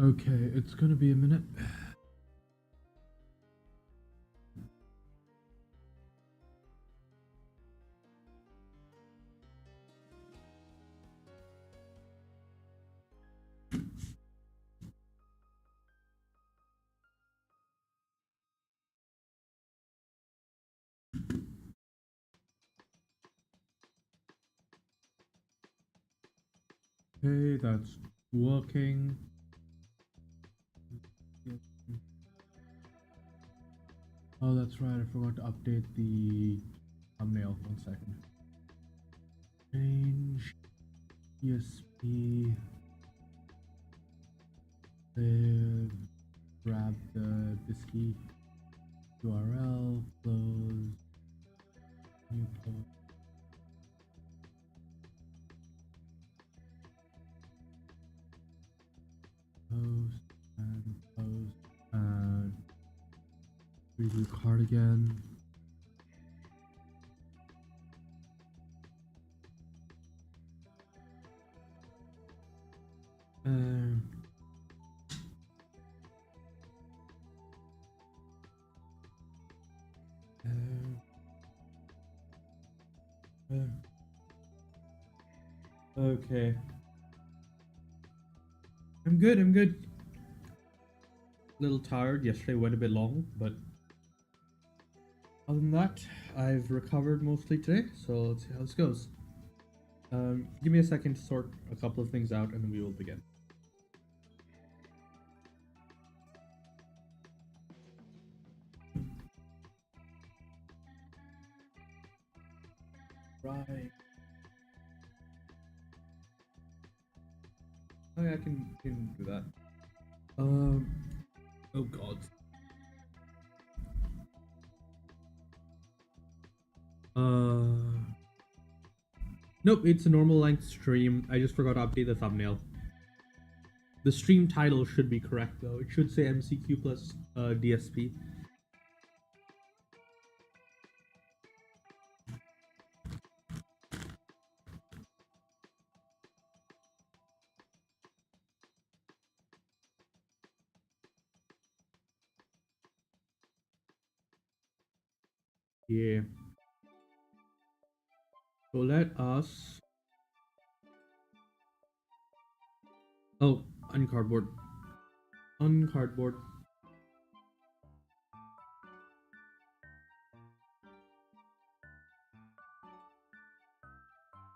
Okay, it's gonna be a minute. Okay, that's working. Oh, that's right. I forgot to update the thumbnail. 1 second. Change ESP. Save. Grab the Bisky URL. Close. New post. Post and post and preview cardigan. Okay. I'm good. I'm good. A little tired. Yesterday went a bit long, but other than that, I've recovered mostly today. So let's see how this goes. Give me a second to sort a couple of things out, and then we will begin. Right. Oh, yeah, I can do that. Oh God. Nope, it's a normal length stream. I just forgot to update the thumbnail. The stream title should be correct though. It should say MCQ plus DSP. Yeah. So let us. Oh, uncardboard. Uncardboard.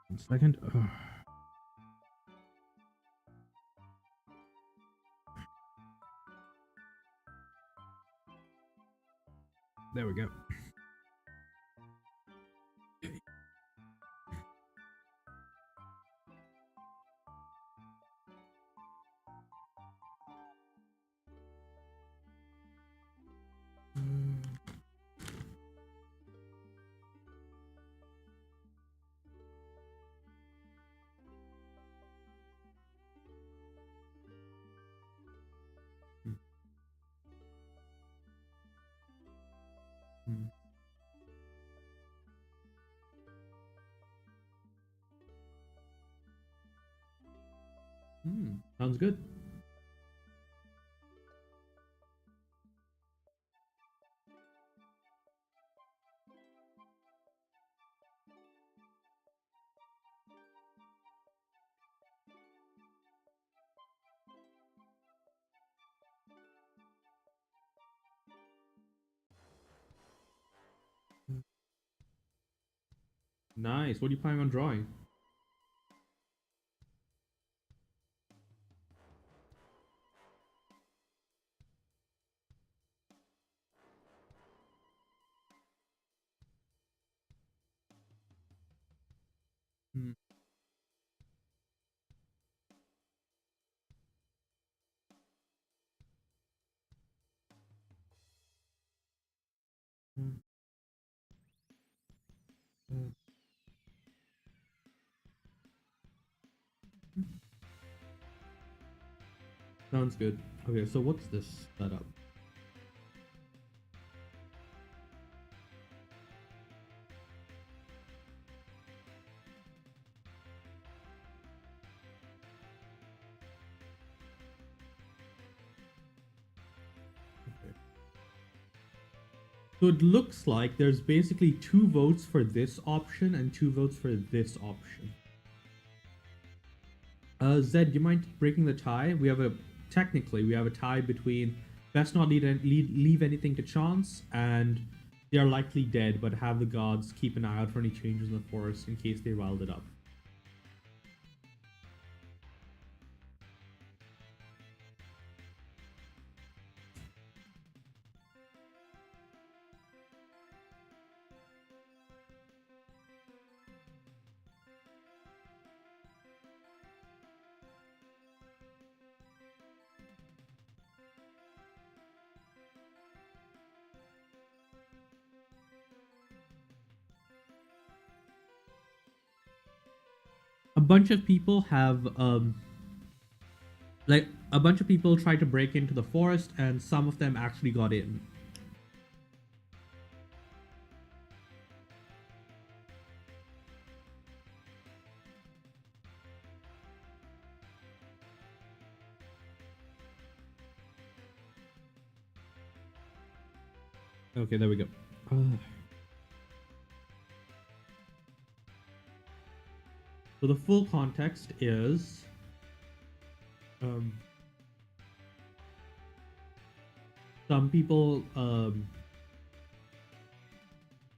1 second. Ugh. There we go. Sounds good. Nice. What are you planning on drawing? Sounds good. Okay, so what's this setup? So it looks like there's basically 2 votes for this option and 2 votes for this option. Zed, you mind breaking the tie? Technically we have a tie between best not leave anything to chance and they are likely dead, but have the gods keep an eye out for any changes in the forest in case they riled it up. A bunch of people have like a bunch of people tried to break into the forest and some of them actually got in. Okay, there we go. So the full context is some people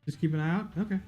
just keep an eye out. Okay.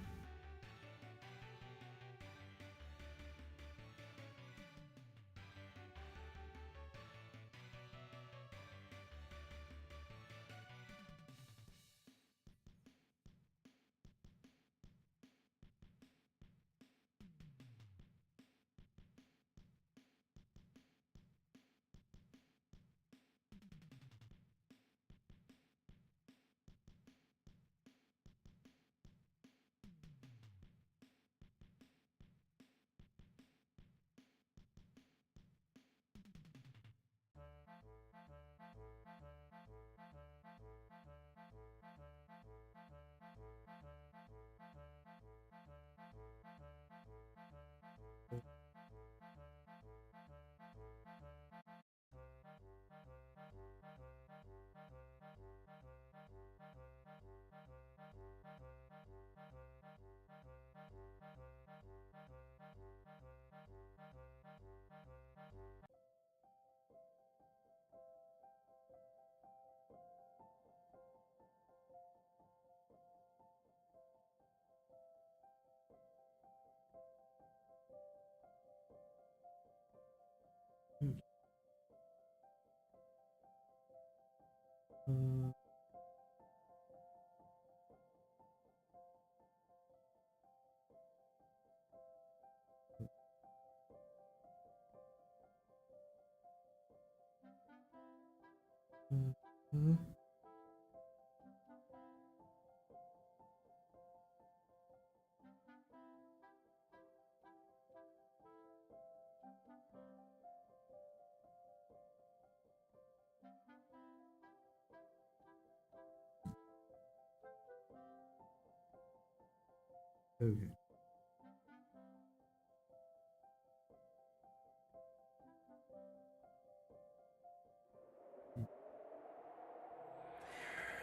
Okay.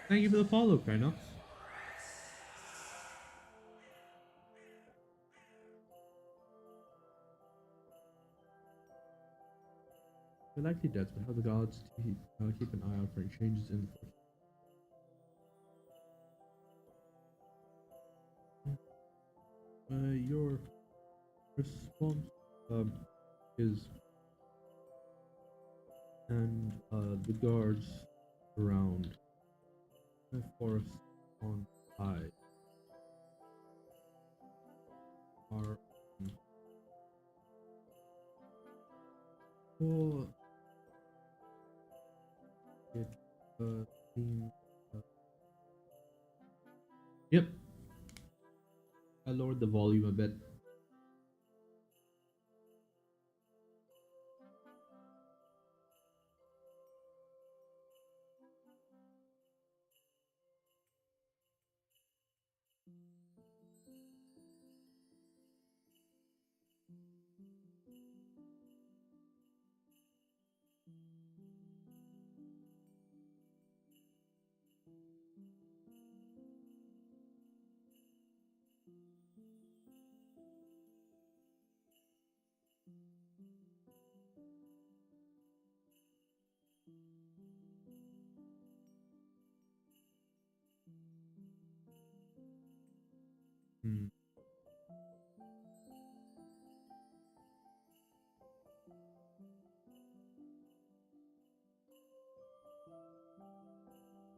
Thank you for the follow, Krynox. They're likely dead, but how the gods keep an eye out for any changes in the forest. Your response is and the guards around the forest on high are for it seems yep. I lowered the volume a bit. Hmm.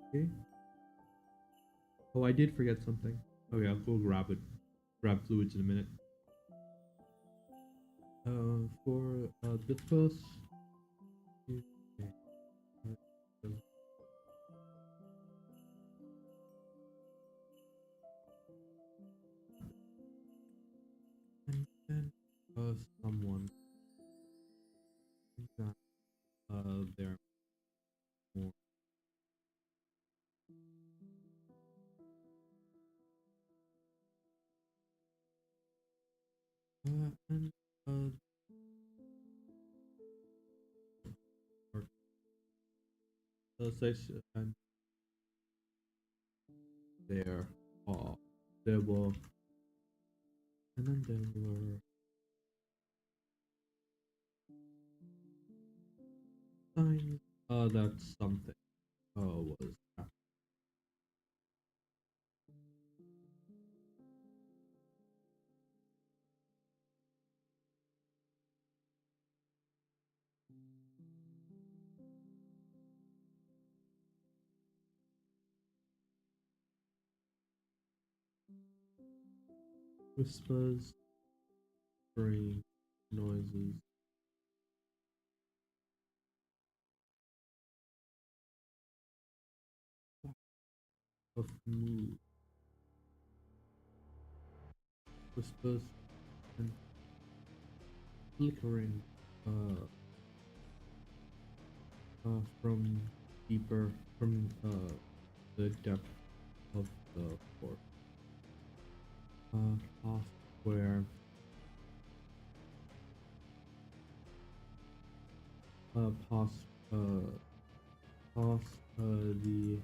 Okay. Oh, I did forget something. Okay, I'll go grab it. Grab fluids in a minute. For this first. And then someone that they're more and or section and there there were and then there were signs that something was happening. Whispers, whispering noises. Of mood, whispers and flickering from deeper from the depth of the forest. Past where past past the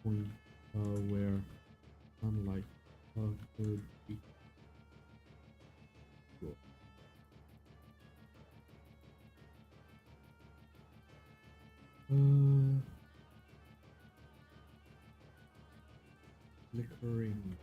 point where sunlight could be pure. Flickering.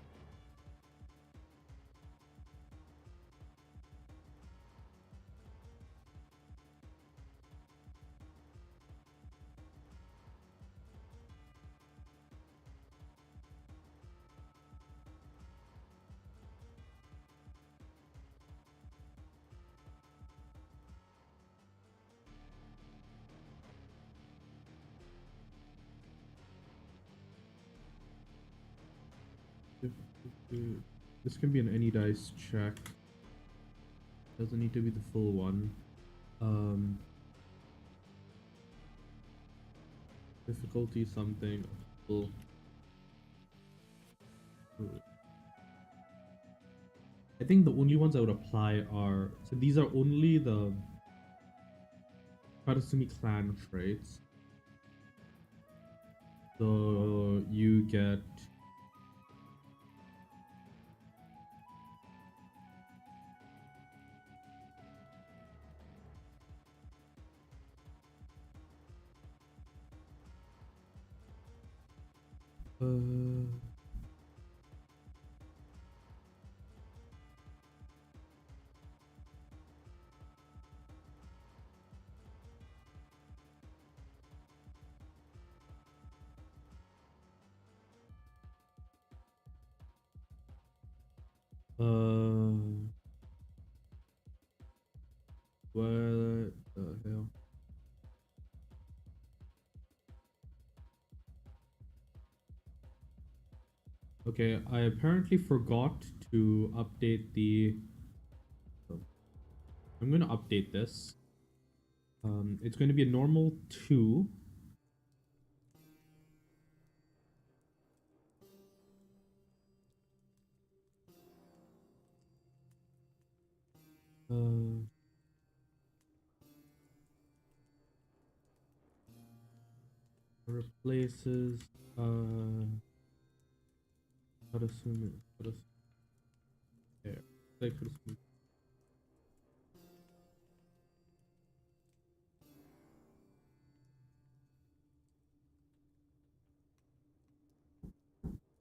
This can be an any dice check. Doesn't need to be the full one. Difficulty something. Full. I think the only ones I would apply are so these are only the Karasumi clan traits. So you get what the hell? Okay, I apparently forgot to update the. I'm going to update this. It's going to be a normal 2. Replaces Karasumi. There. Like Karasumi.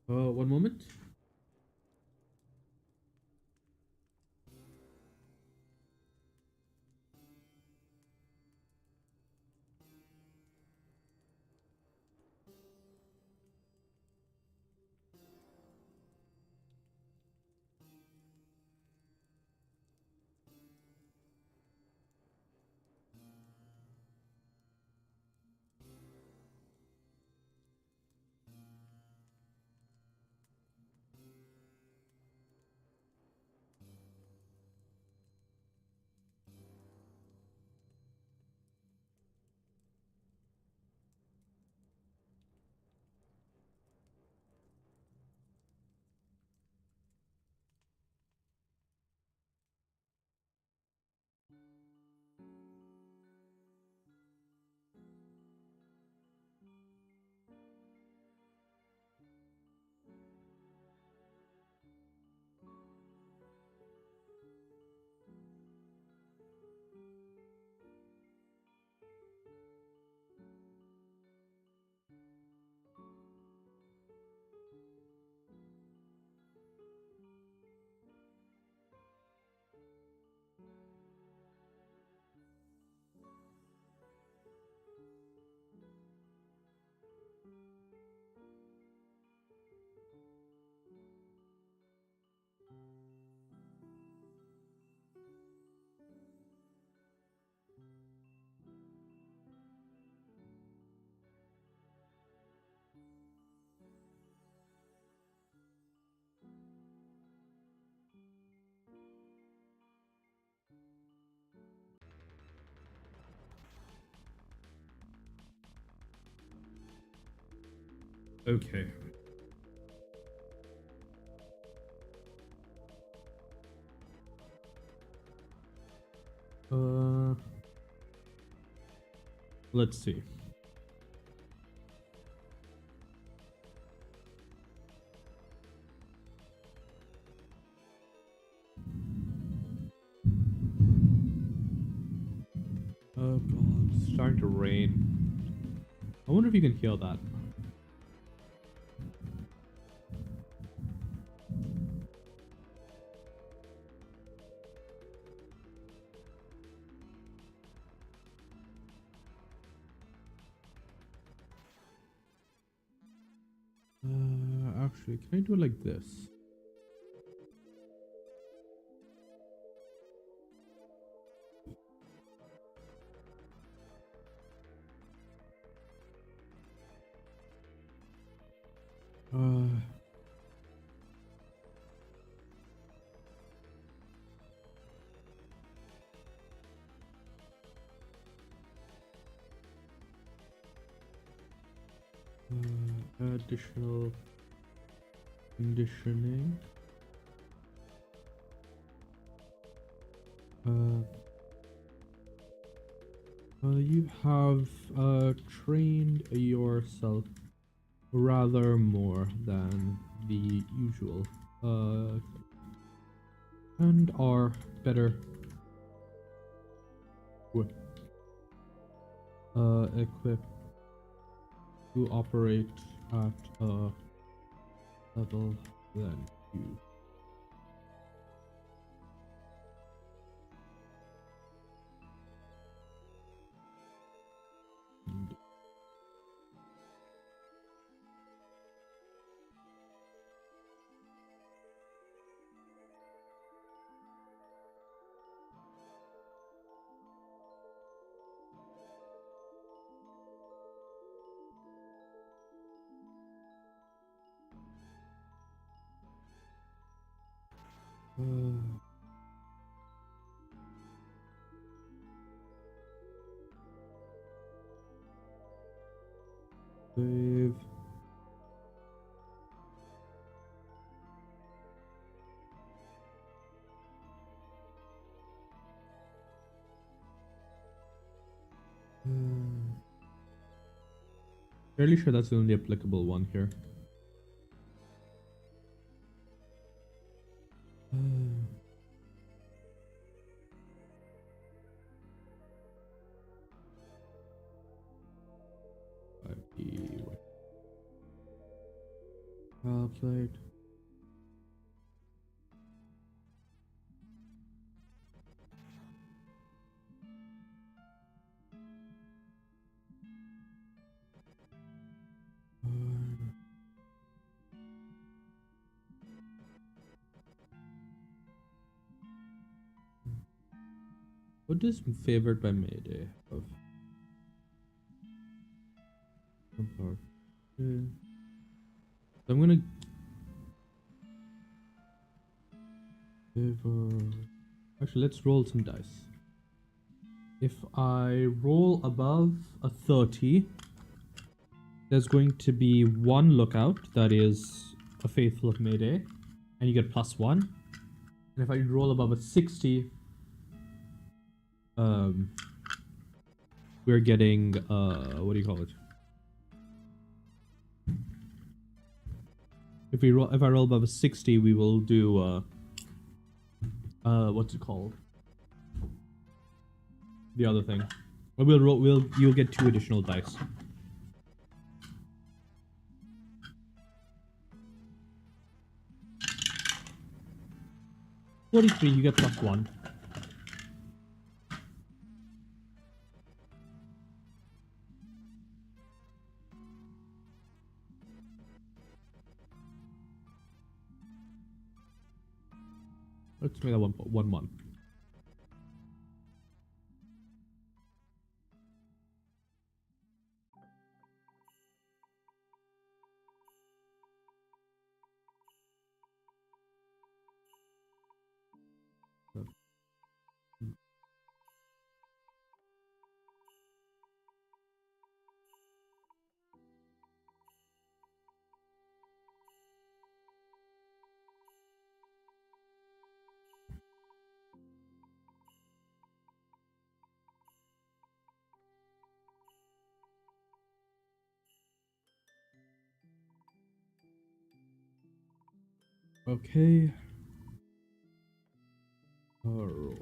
One moment. Okay. Let's see. Oh god, it's starting to rain. I wonder if you can hear that. Actually, can I do it like this? Additional conditioning. You have trained yourself rather more than the usual, and are better equipped to operate at a level than you. Save. Fairly sure that's the only applicable one here. Calculate. What is favored by Mayday? Of so I'm gonna favor. Actually, let's roll some dice. If I roll above a 30, there's going to be one lookout that is a faithful of Mayday, and you get +1. And if I roll above a 60, we're getting what do you call it? If I roll above a 60, we will do what's it called? The other thing. You'll get 2 additional dice. +43, you get +1. Let's make that 1-1. Okay. Oh.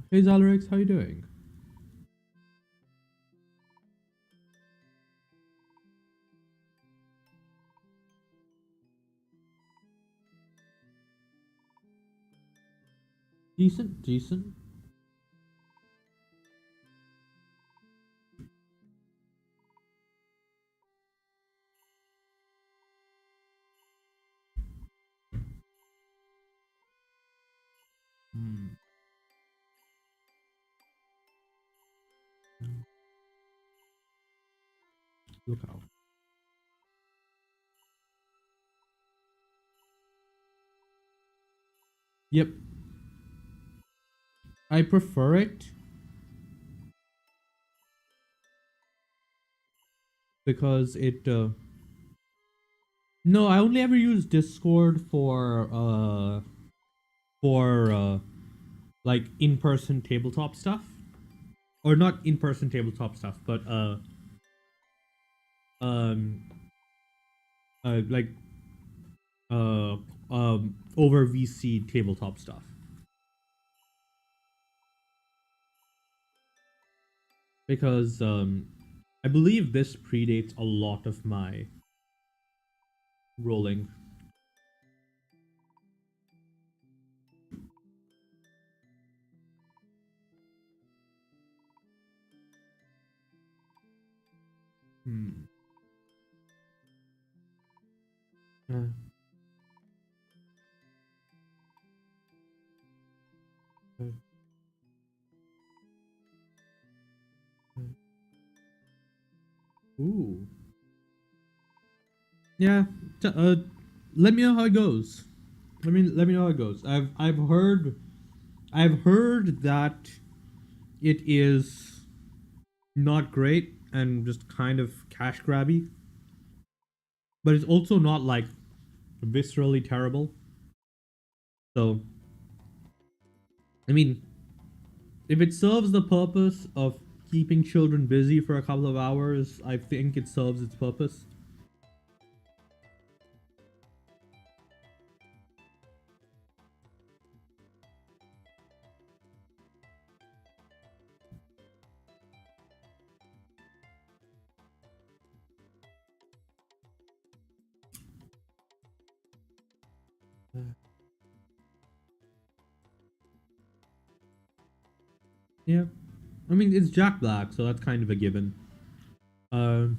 Hey Zalrix, how you doing? Decent, decent. Hmm. Look out. Yep. I prefer it because it no, I only ever use Discord for like in-person tabletop stuff. Or not in-person tabletop stuff, but um like uh over VC tabletop stuff. Because I believe this predates a lot of my rolling. Hmm. Uh, uh, ooh. Yeah. Let me know how it goes. Let me know how it goes. I've heard that it is not great and just kind of cash grabby, but it's also not like viscerally terrible. So, I mean, if it serves the purpose of keeping children busy for a couple of hours, I think it serves its purpose. Yeah. I mean, it's Jack Black, so that's kind of a given. Um,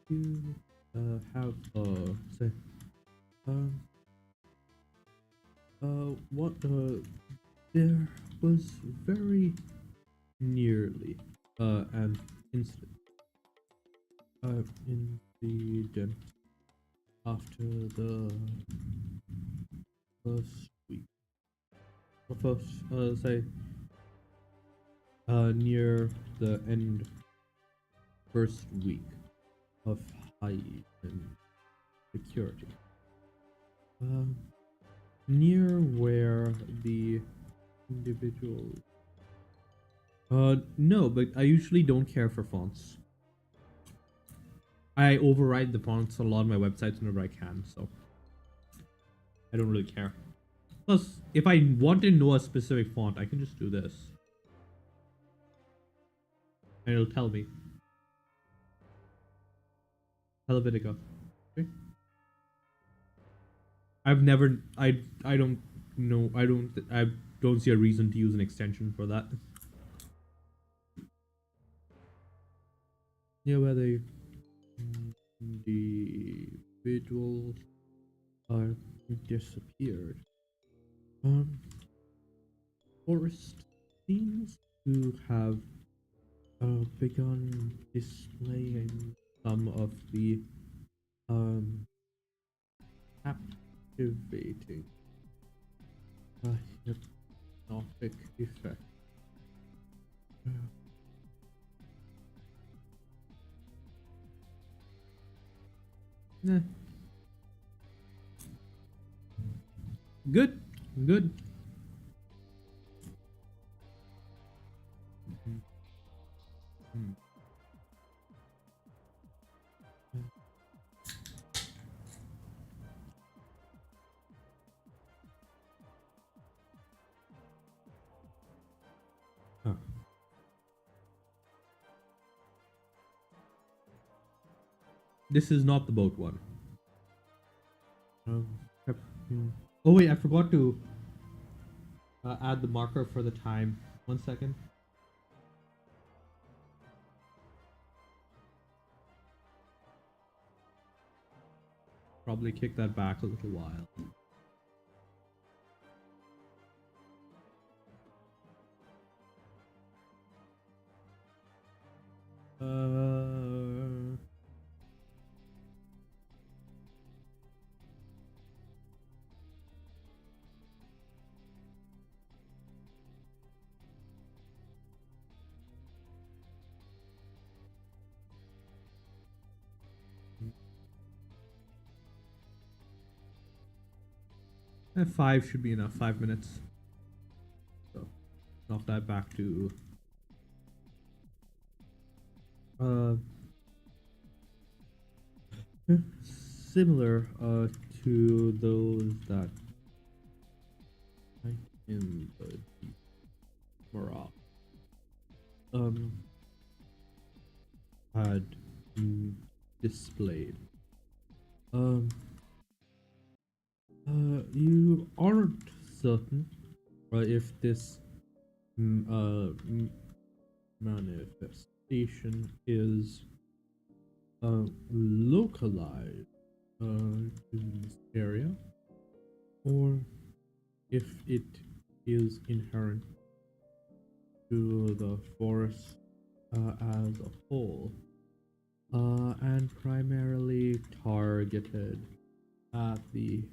you have say um what there was very nearly an incident incident after the first week or first say near the end first week of heightened security. Um, near where the individual. No, but I usually don't care for fonts. I override the fonts on a lot of my websites whenever I can, so I don't really care. Plus, if I want to know a specific font, I can just do this. And it'll tell me. Helvetica. Okay. I don't know, I don't see a reason to use an extension for that. Yeah, where the individuals are disappeared. Forest seems to have begun displaying some of the captivating hypnotic effect. Eh. Good, good. This is not the boat one. Yep. Oh wait, I forgot to add the marker for the time. 1 second. Probably kick that back a little while. Uh, 5 should be enough. 5 minutes. So knock that back to similar to those that in the morale had displayed. You aren't certain if this manifestation is localized to this area, or if it is inherent to the forest as a whole, and primarily targeted at the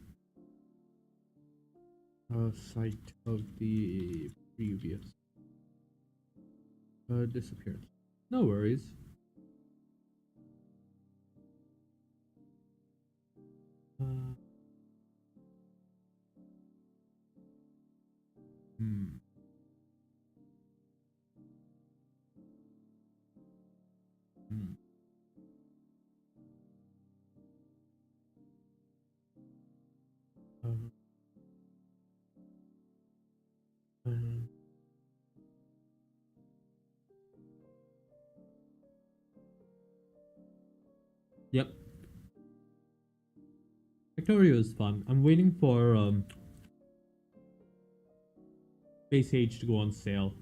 site of the previous disappearance. No worries. Yep. Victoria is fun. I'm waiting for Space Age to go on sale.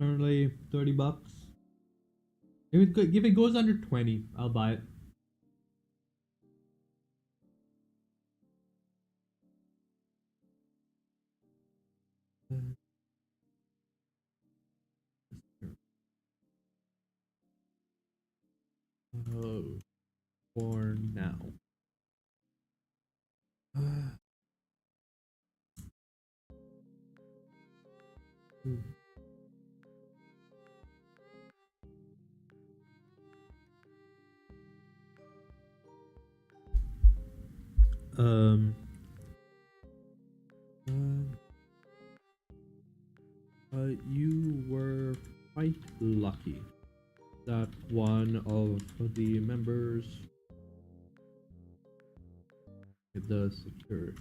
Currently $30. If it goes under 20, I'll buy it. For now. You were quite lucky that one of the members of the security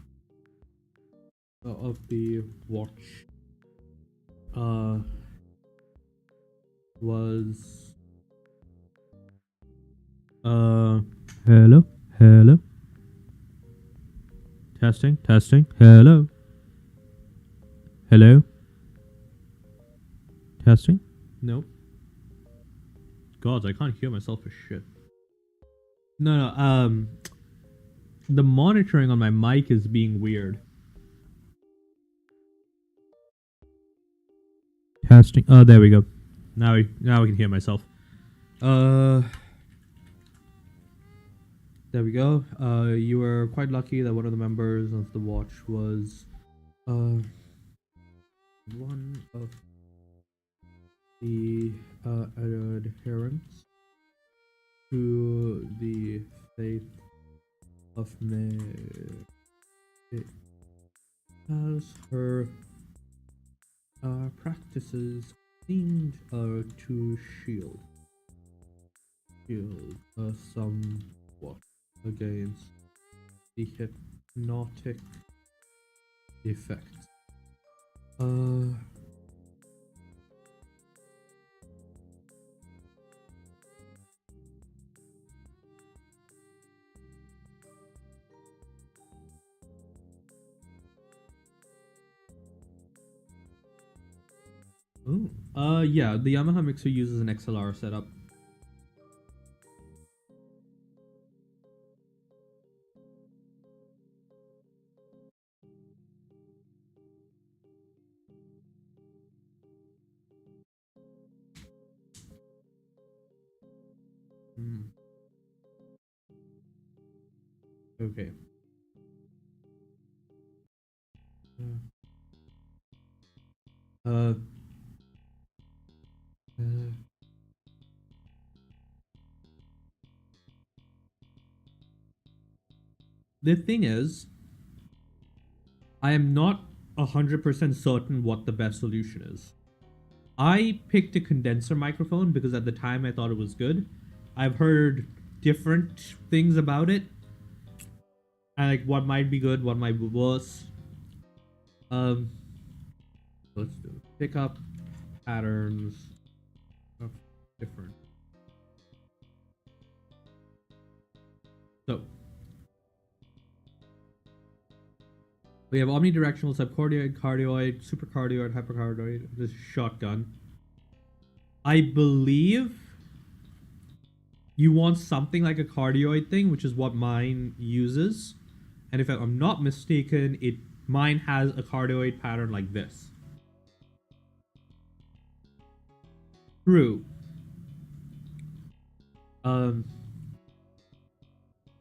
of the watch was hello testing hello testing. Nope. God, I can't hear myself for shit. No, the monitoring on my mic is being weird. Testing. Oh, there we go. Now we can hear myself. There we go. You were quite lucky that one of the members of the watch was one of the adherents to the faith of Mary, as her practices seemed to shield somewhat against the hypnotic effects. Ooh. Yeah, the Yamaha mixer uses an XLR setup. Okay. Uh, uh, the thing is, I am not 100% certain what the best solution is. I picked a condenser microphone because at the time I thought it was good. I've heard different things about it, and like what might be good, what might be worse. Um, let's do pick up patterns of different. So we have omnidirectional, subcardioid, cardioid, supercardioid, hypercardioid. This shotgun. I believe you want something like a cardioid thing, which is what mine uses. And if I'm not mistaken, mine has a cardioid pattern like this. True. Um,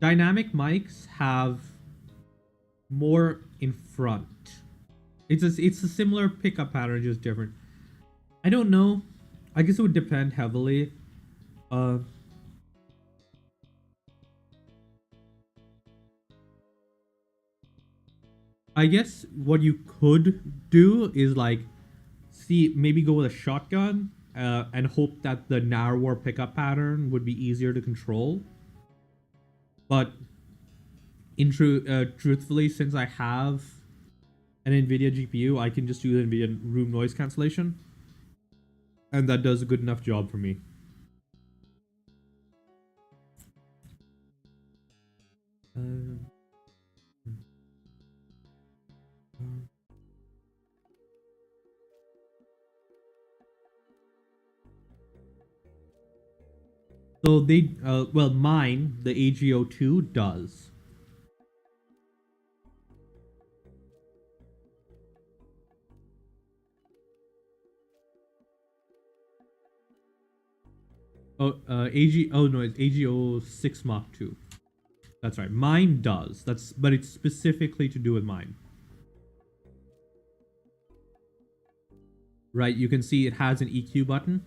Dynamic mics have more in front. It's a similar pickup pattern, just different. I don't know. I guess it would depend heavily. Uh, I guess what you could do is like maybe go with a shotgun and hope that the narrower pickup pattern would be easier to control. But truthfully, since I have an NVIDIA GPU, I can just use NVIDIA room noise cancellation, and that does a good enough job for me. So well, mine, the AGO2 does. Oh, no, it's AGO6 Mach 2. That's right. Mine does. But it's specifically to do with mine. Right, you can see it has an EQ button.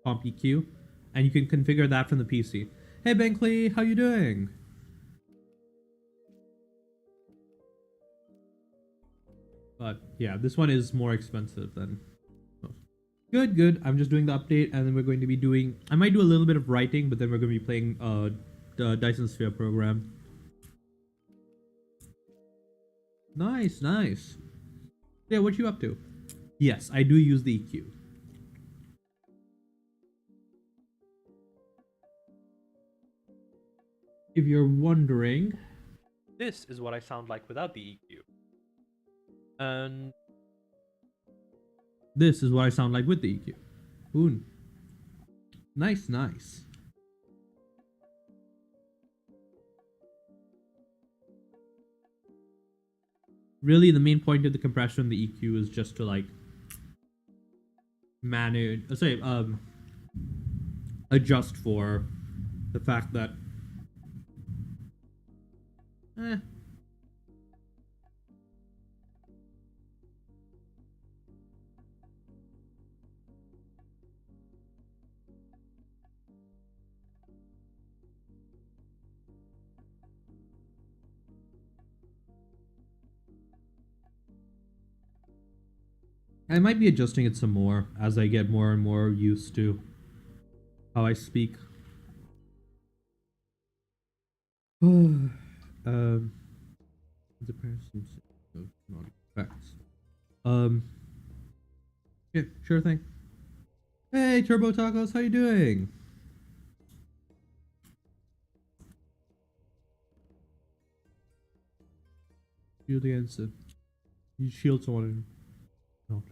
Comp EQ. And you can configure that from the PC. Hey, Bankley, how you doing? But yeah, this one is more expensive than most. Good, good. I'm just doing the update, and then we're going to be doing... I might do a little bit of writing, but then we're going to be playing the Dyson Sphere program. Nice, nice. Yeah, what you up to? Yes, I do use the EQ. If you're wondering, this is what I sound like without the EQ. And this is what I sound like with the EQ. Ooh. Nice, nice. Really, the main point of the compression, the EQ, is just to like manage, adjust for the fact that I might be adjusting it some more as I get more and more used to how I speak. The person not effects. Yeah, sure thing. Hey, Turbo Tacos, how you doing? Shield against it. You shield someone. No.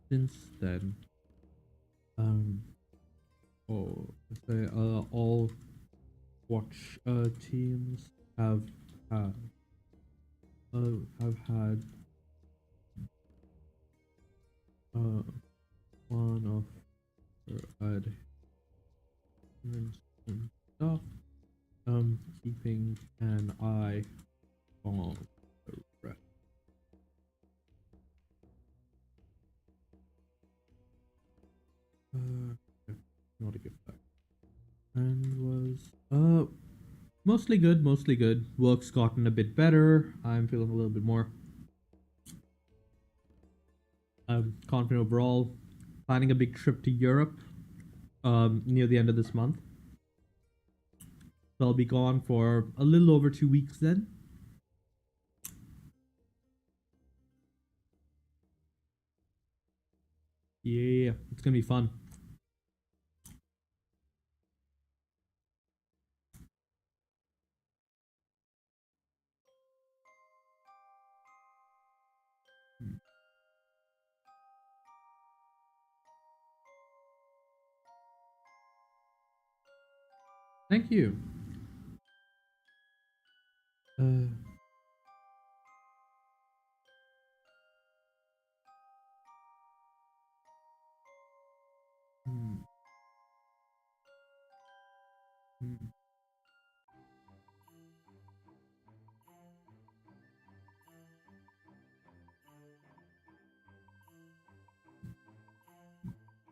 Since then, all watch teams had have had one of their adherents and stuff keeping an eye on the rest. Not a gift back. And was mostly good, mostly good. Work's gotten a bit better. I'm feeling a little bit more confident overall. Planning a big trip to Europe near the end of this month. So I'll be gone for a little over 2 weeks then. Yeah, it's gonna be fun. Thank you. Hmm. Hmm.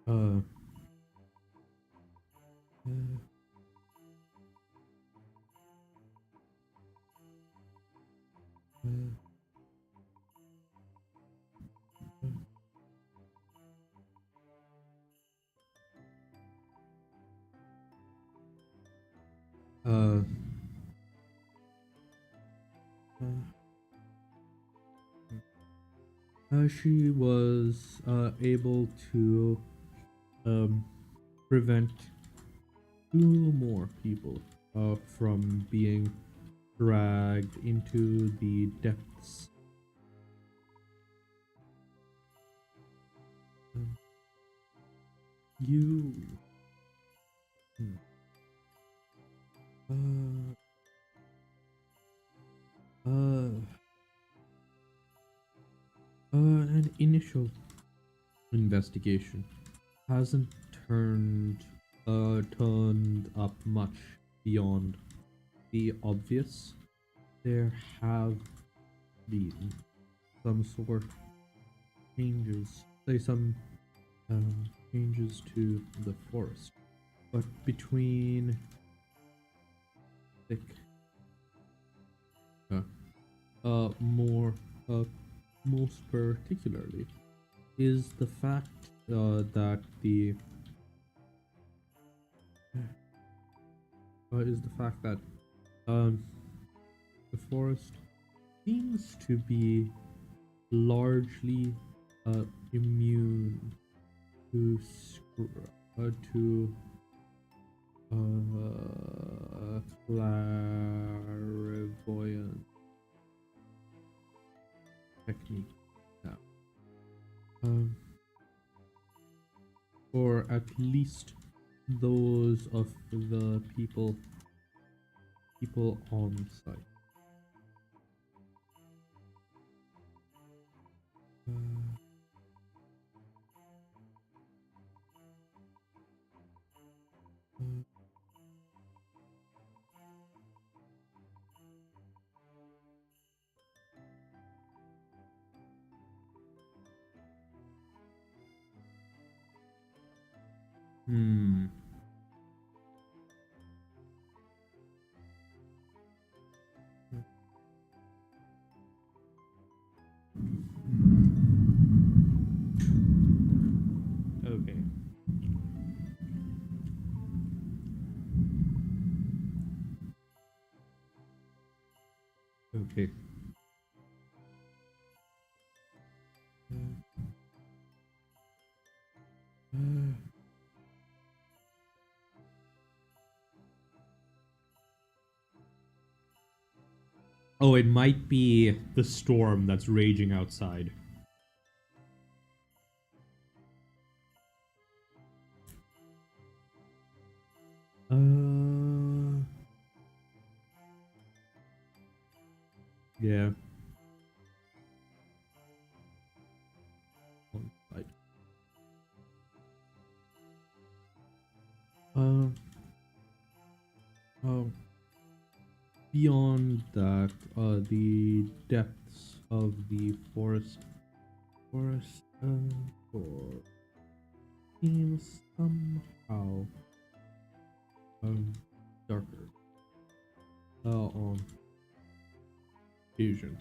Uh, uh, uh, she was able to prevent 2 more people from being dragged into the depths. You. An initial investigation hasn't turned up much beyond the obvious. There have been some sort of changes, say some changes to the forest, but between thick, more most particularly is the fact that the forest seems to be largely immune to clairvoyant technique now. Or at least those of the people on site. Hmm. Okay. Oh, it might be the storm that's raging outside. Yeah. Right. Oh. Beyond that, the depths of the forest floor seems somehow darker on fusion.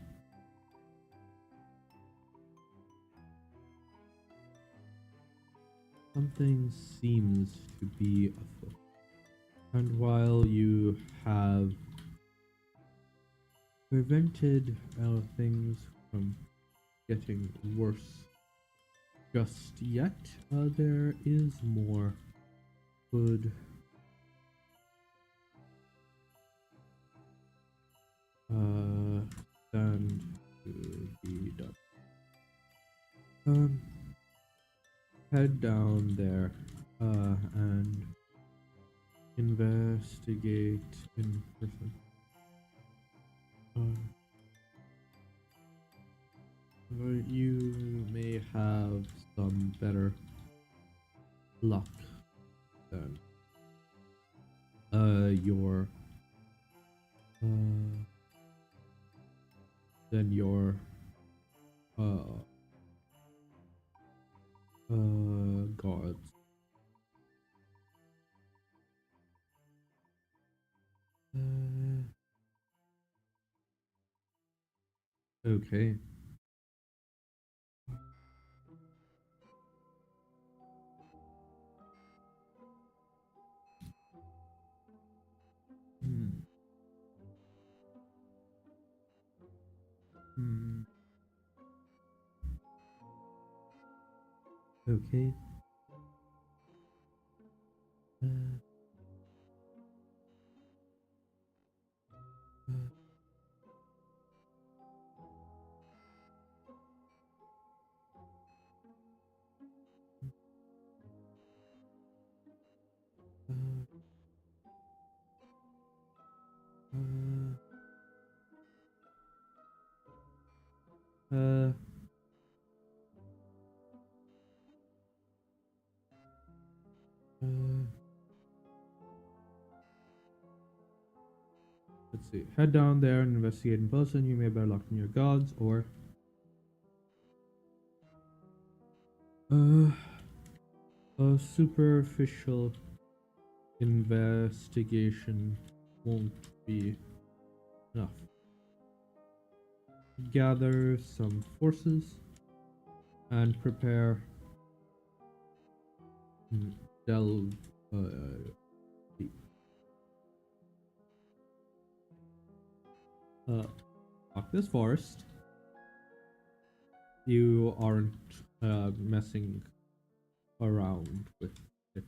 Something seems to be afoot. And while you have prevented things from getting worse just yet, there is more could stand to be done. Head down there and investigate in person. You may have some better luck than your gods. Okay. Hmm. Hmm. Okay. Uh, uh, uh, uh, uh, let's see. Head down there and investigate in person. You may better luck in your gods, or uh, a superficial investigation won't be enough. Gather some forces and prepare. Delve deep. Fuck this forest. You aren't messing around with it.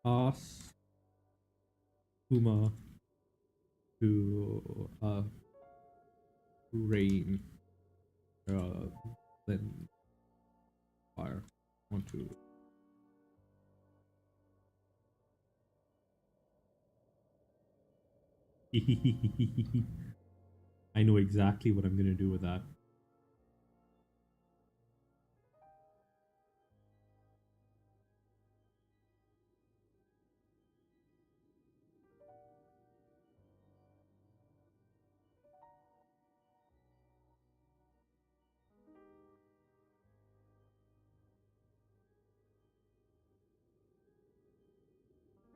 Ask Puma to rain then fire onto. I know exactly what I'm gonna do with that.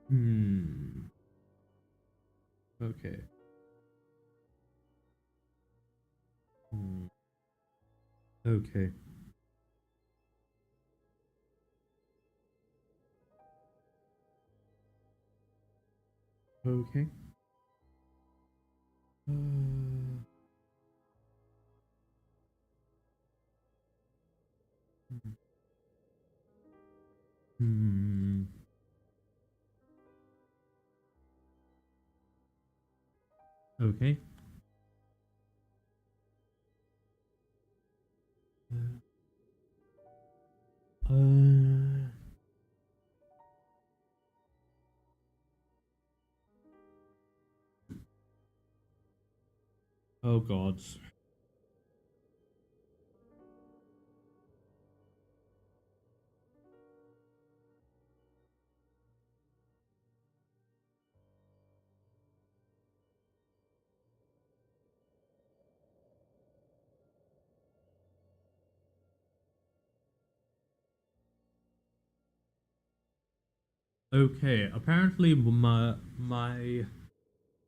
Hmm. Okay. Hmm. Okay. Okay. Uh, hmm. Okay. Uh, oh God. Okay. Apparently, my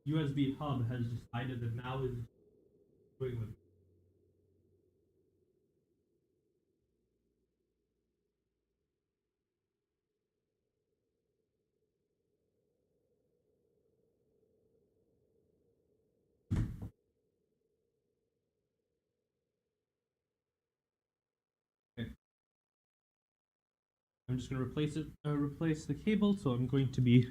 USB hub has decided that now is going with. Okay. I'm just gonna replace it. Replace the cable. So I'm going to be.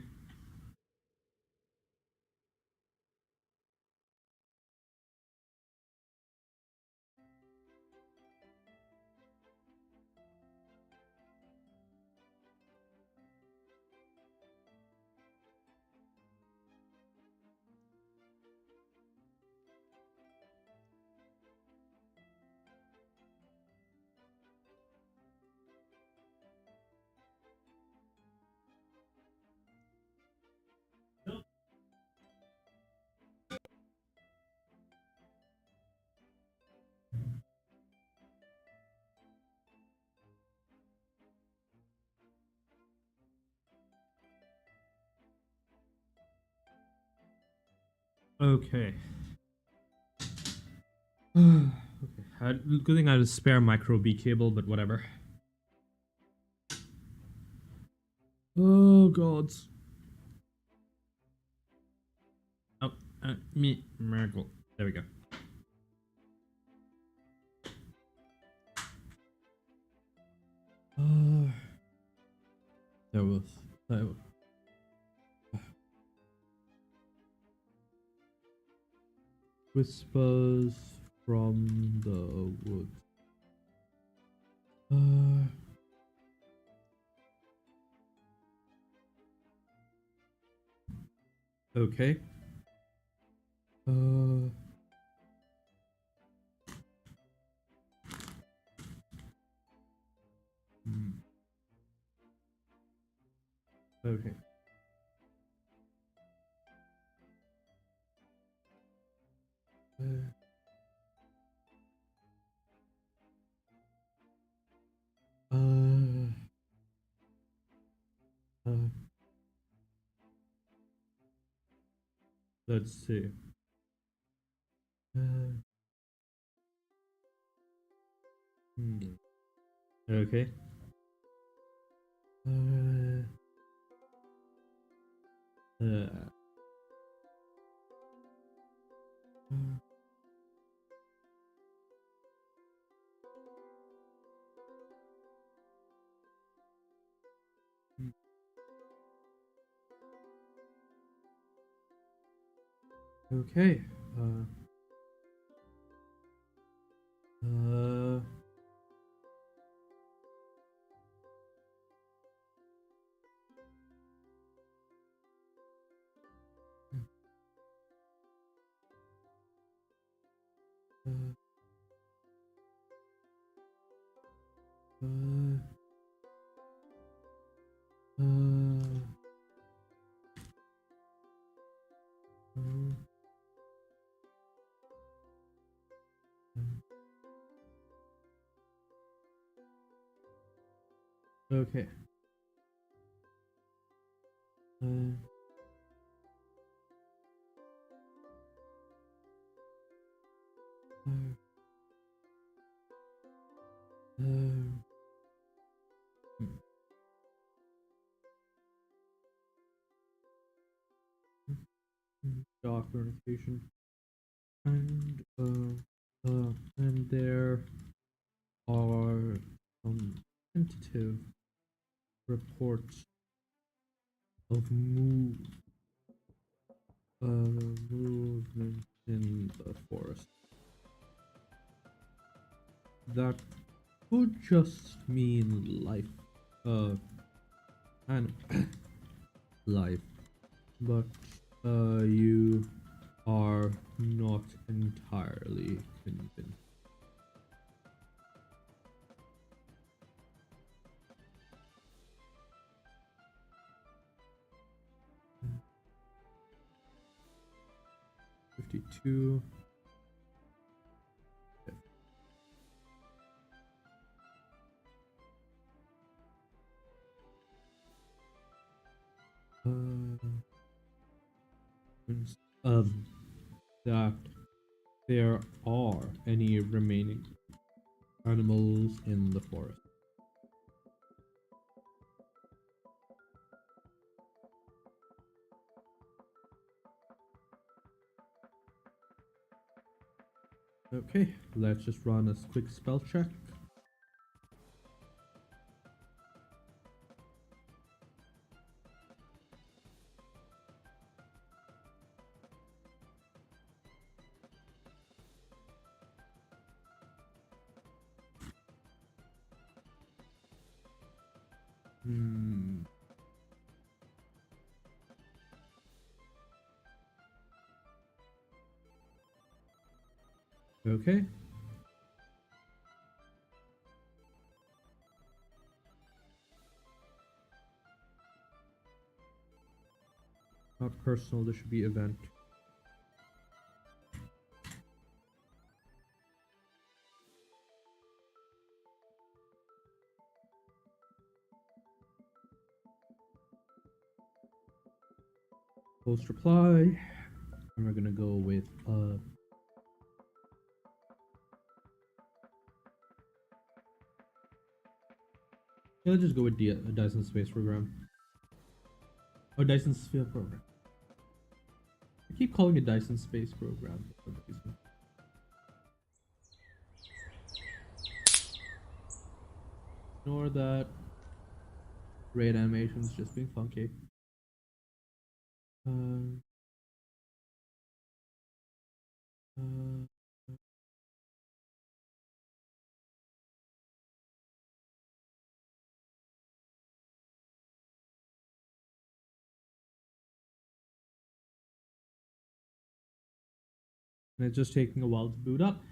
Okay. Okay. Good thing I had a spare micro B cable, but whatever. Oh God. Oh, me miracle. There we go. Uh, there was. There was. Whispers from the woods. Okay. Uh. Okay. Uh, uh, uh, let's see. Uh, okay. Uh, uh, okay. Uh, uh, uh, okay. Uh, uh, uh, Dock notification. And and there are some tentative reports of movement in the forest. That could just mean life, and life, but you are not entirely convinced. $52. Um, that there are any remaining animals in the forest. Okay, let's just run a quick spell check. Okay. Not personal, this should be event. Post reply. And we're gonna go with yeah, let's just go with Dyson Space Program. Oh, Dyson Sphere Program. I keep calling it Dyson Space Program for some reason. Ignore that. Raid animations just being funky. Uh, uh, and it's just taking a while to boot up.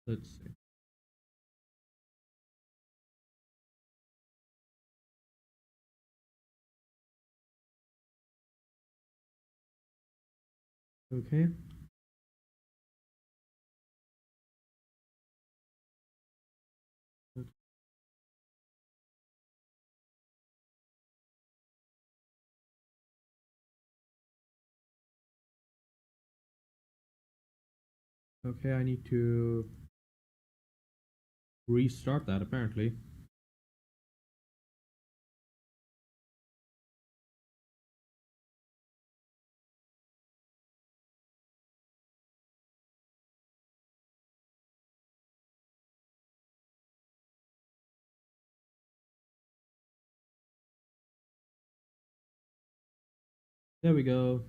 Let's see. Okay. Okay, I need to restart that apparently. There we go.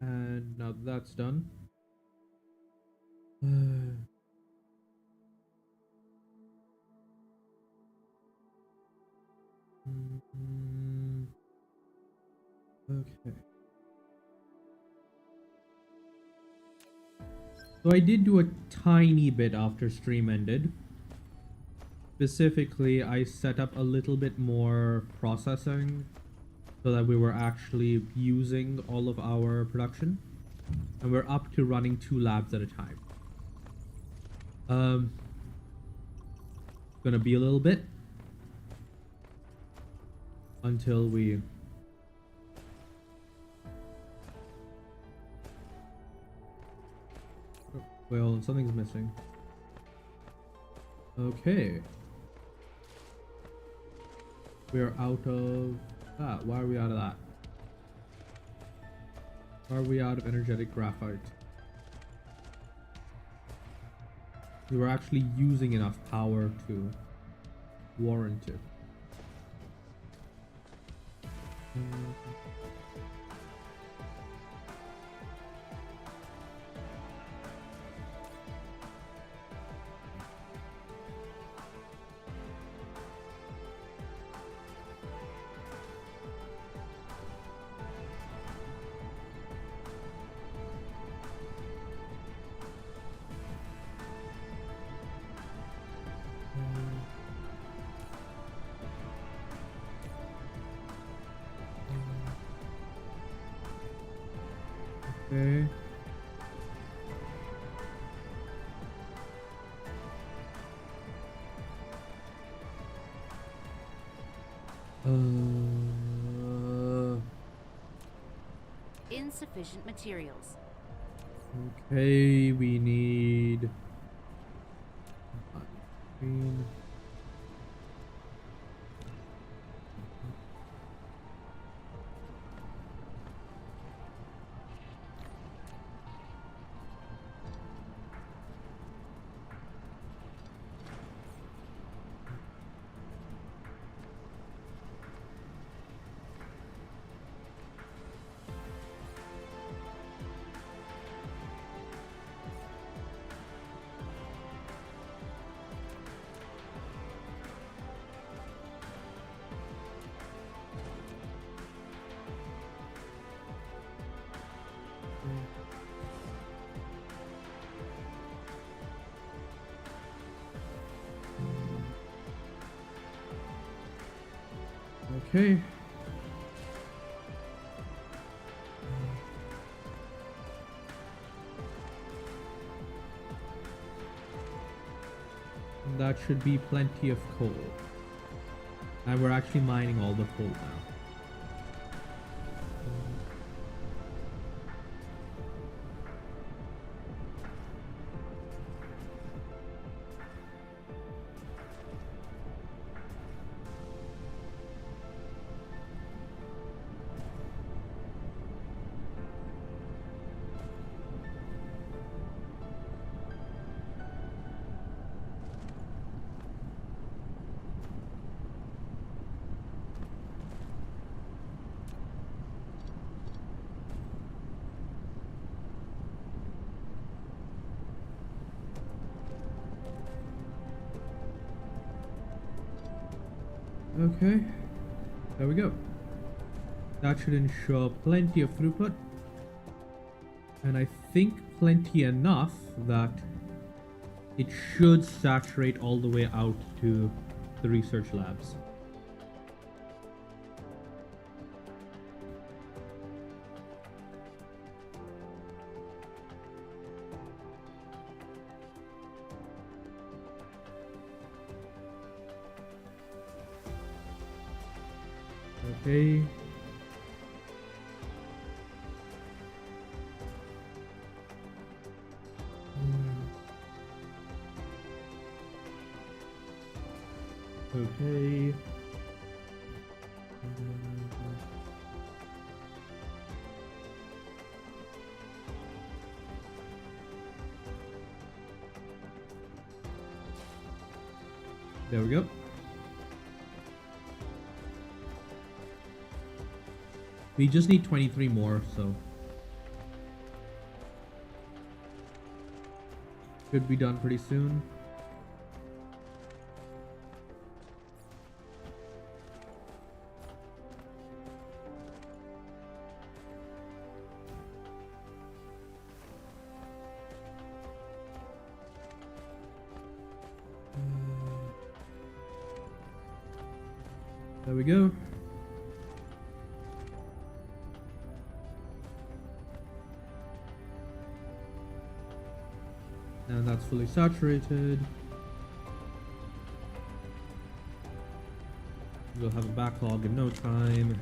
And now that's done. Okay. So I did do a tiny bit after stream ended. Specifically, I set up a little bit more processing so that we were actually using all of our production. And we're up to running 2 labs at a time. Gonna be a little bit until we Well, something's missing. Okay. We're out of that. Why are we out of that? Why are we out of energetic graphite? We were actually using enough power to warrant it. Okay. Insufficient materials. Okay, we need green. Okay. That should be plenty of coal. And we're actually mining all the coal now. Okay, there we go. That should ensure plenty of throughput. And I think plenty enough that it should saturate all the way out to the research labs. Okay. Okay. There we go. We just need 23 more, so should be done pretty soon. There we go. And that's fully saturated. We'll have a backlog in no time.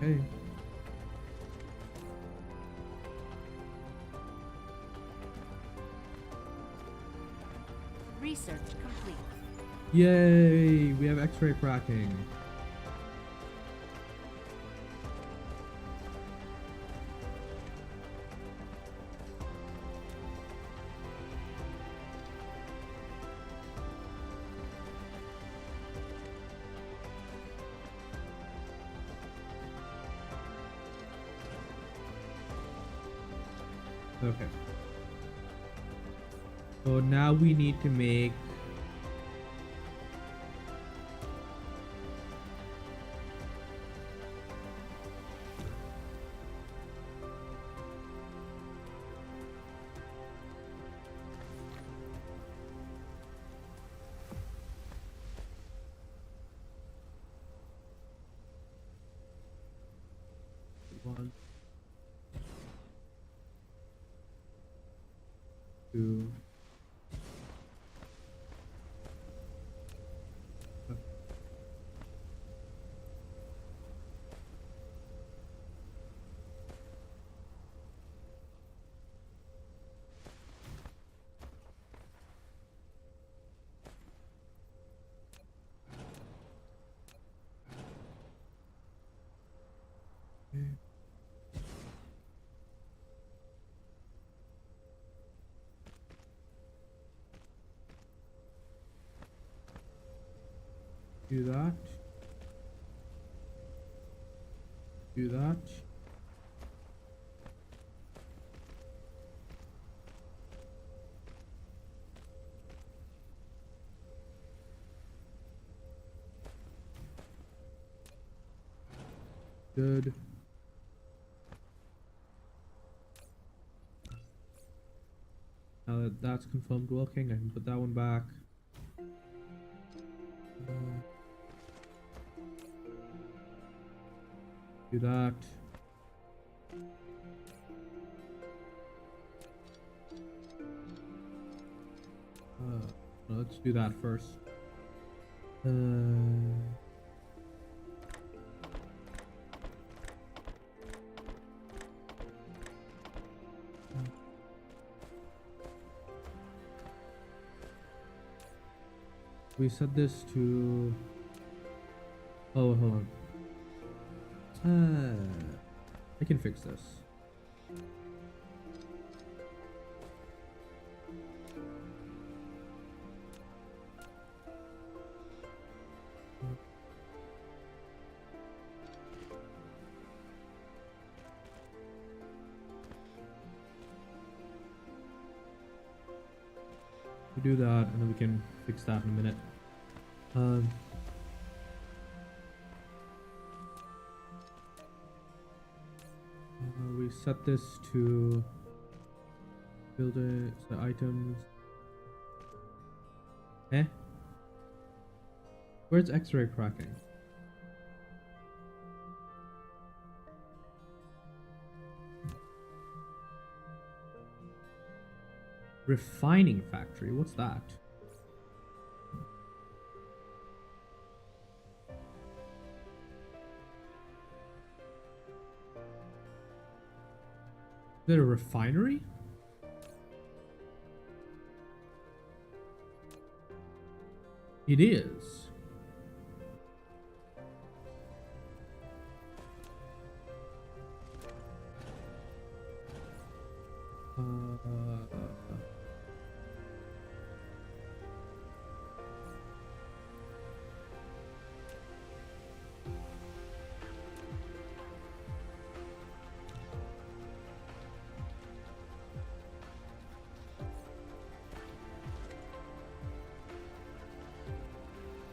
Okay. Research complete. Yay! We have X-ray cracking. Okay. So now we need to make one, two. Do that. Do that. Good. Now that that's confirmed working, I can put that one back. Do that. Let's do that first. We set this to. Oh, hold on. I can fix this. We do that, and then we can fix that in a minute. We set this to build it, the items. Where's X-ray cracking? Refining factory, what's that? Is it a refinery? It is.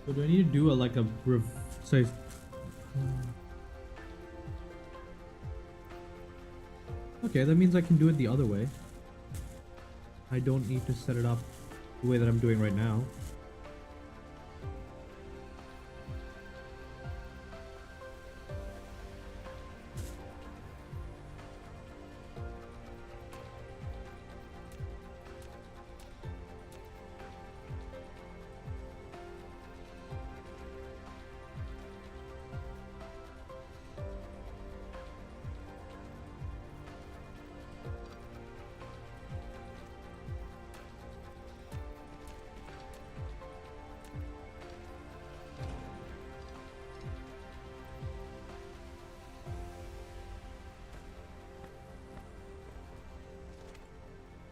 So do I need to do say? Okay, that means I can do it the other way. I don't need to set it up the way that I'm doing right now.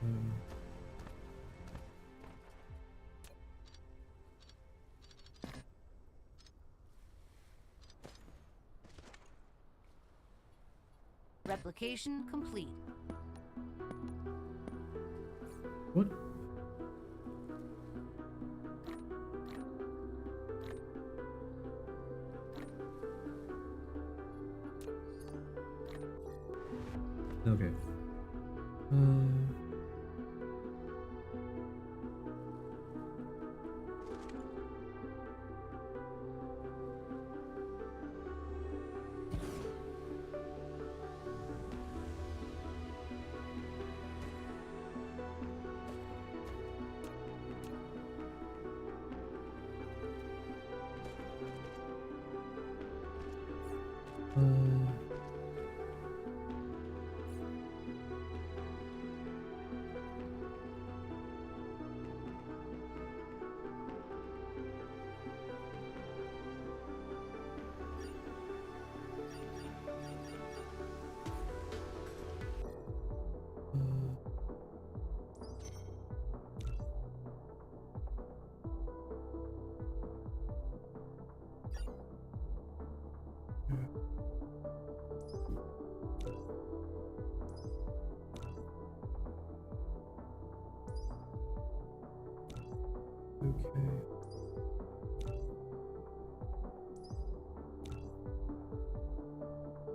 Um, Replication complete. what? Okay.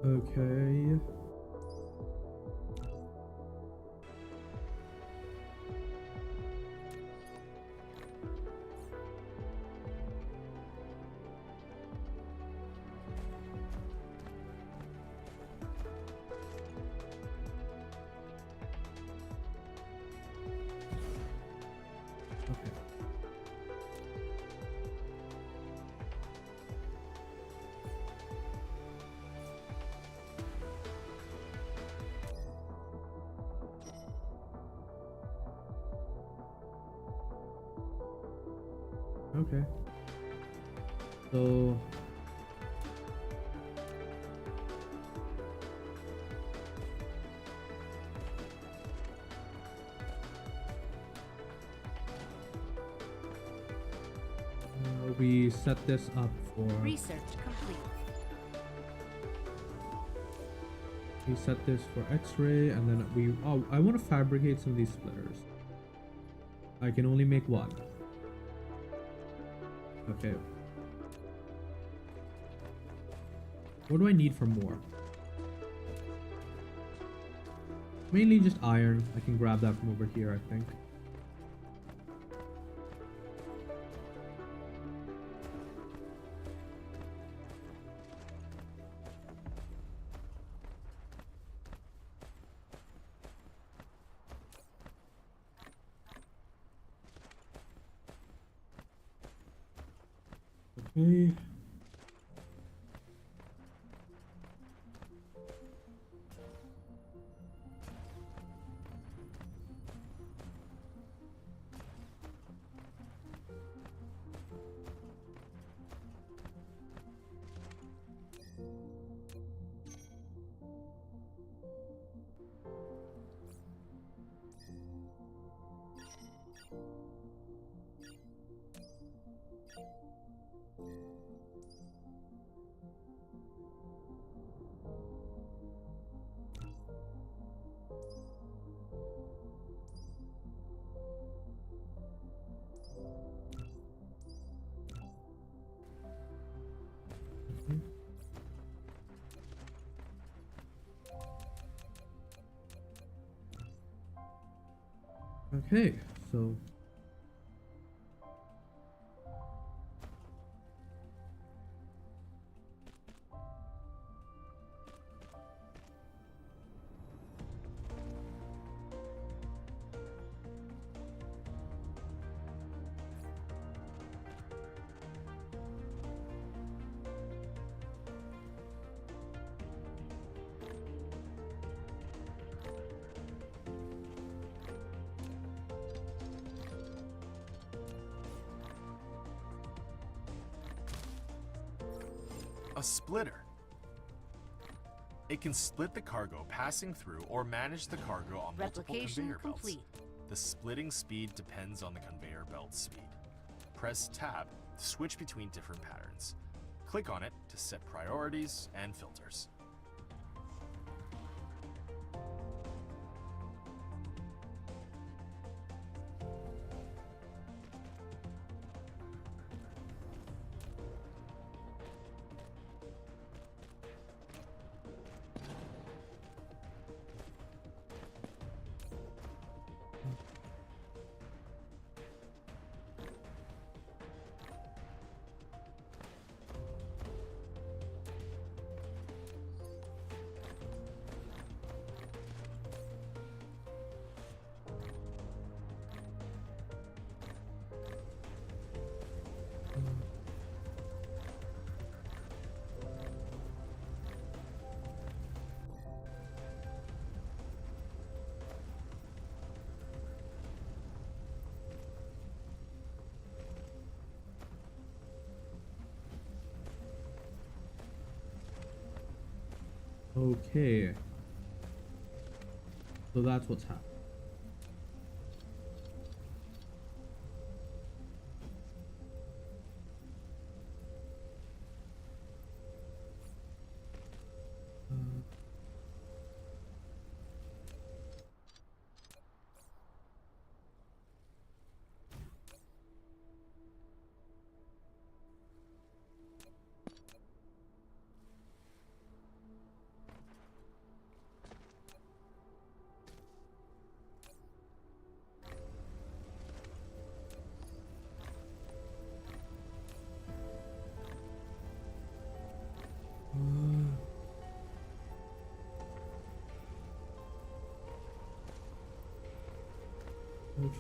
Okay. Okay. Okay. So we set this up for Research complete. we set this for X-ray, and then we I want to fabricate some of these splitters. I can only make one. Okay. What do I need for more? Mainly just iron. I can grab that from over here, I think. Okay. Okay, so A splitter. It can split the cargo passing through or manage the cargo on multiple Replication conveyor belts. complete. The splitting speed depends on the conveyor belt's speed. Press Tab to switch between different patterns. Click on it to set priorities and filters. Okay. So that's what's happening.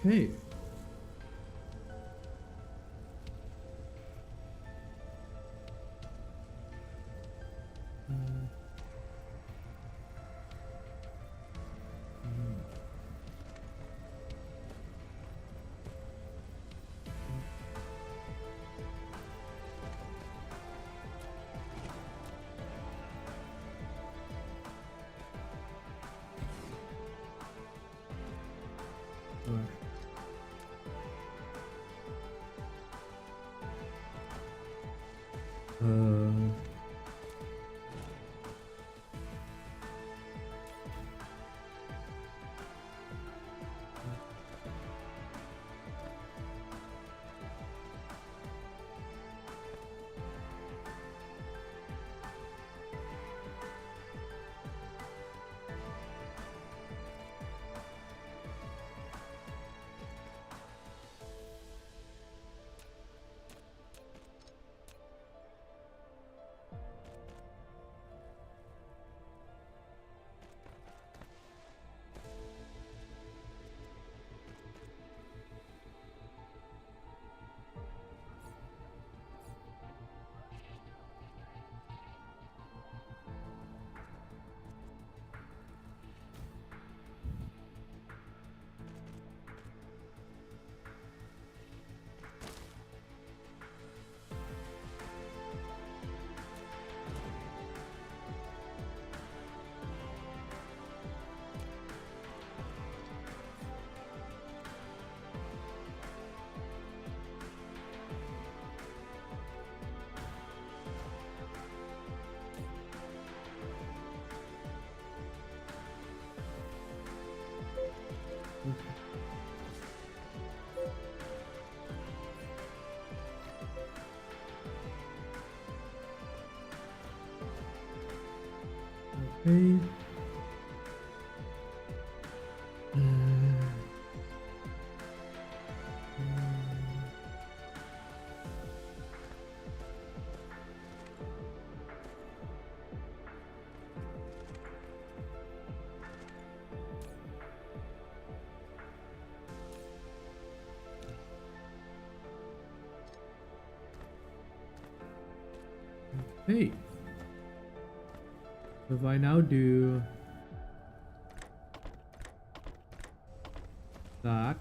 Okay. Okay. Hey. So if I now do that,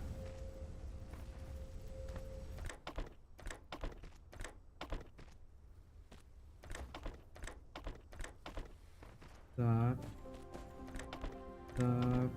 That. That.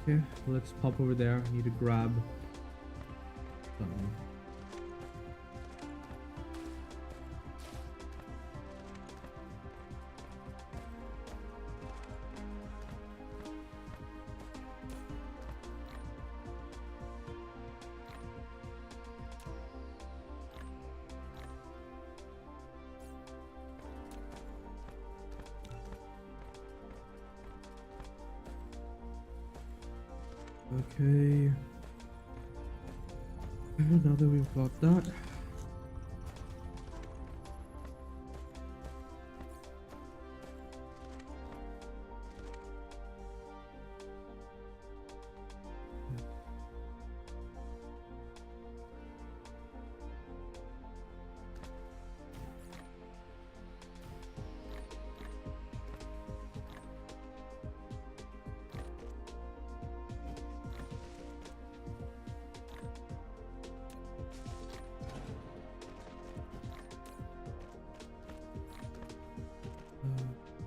Okay, let's pop over there. I need to grab something. Okay. Now that we've got that.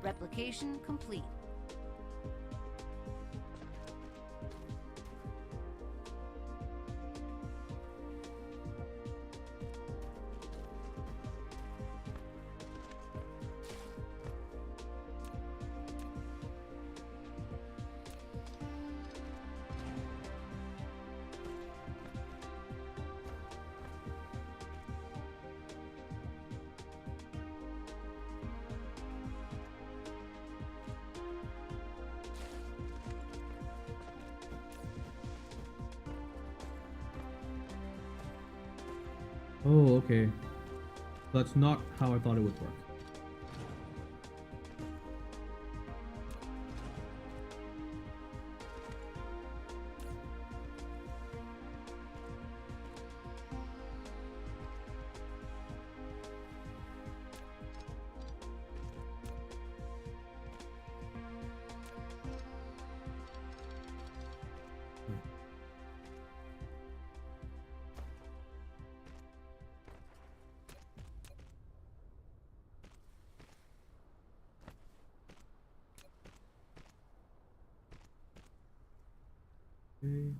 Replication complete. Oh, okay. That's not how I thought it would work. Okay.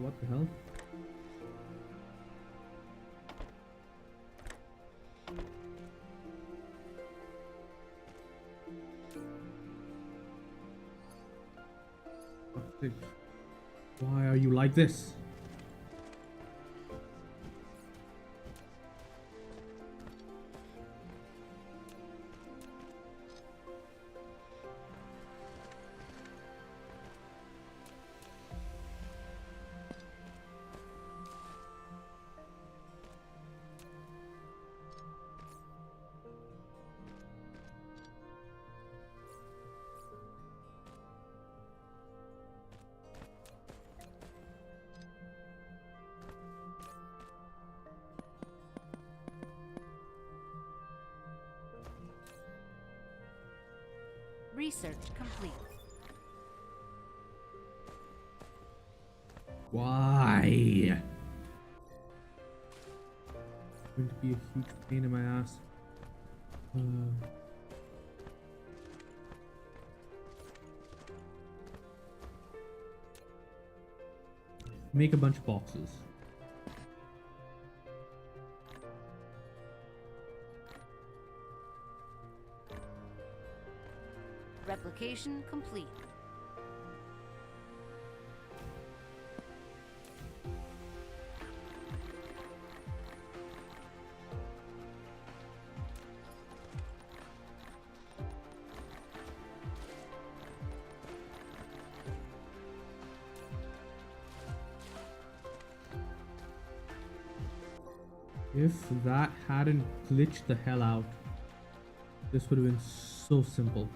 What the hell? Why are you like this? Research complete. Why? going to be a huge pain in my ass. Make a bunch of boxes. Replication complete. If that hadn't glitched the hell out, this would have been so simple.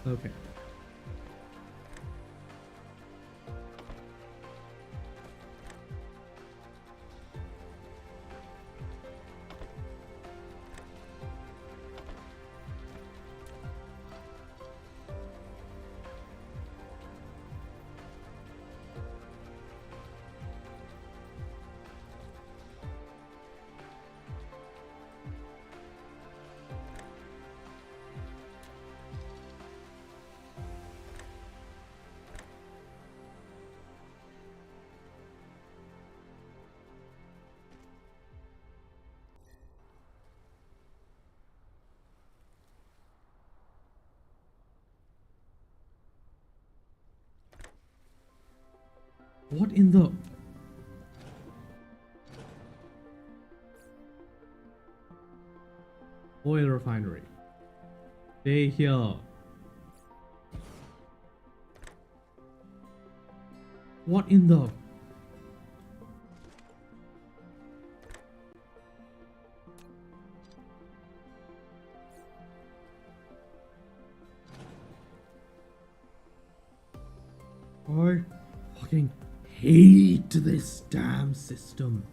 Okay. What in the... Oil refinery. Stay here. What in the... I fucking hate this damn system.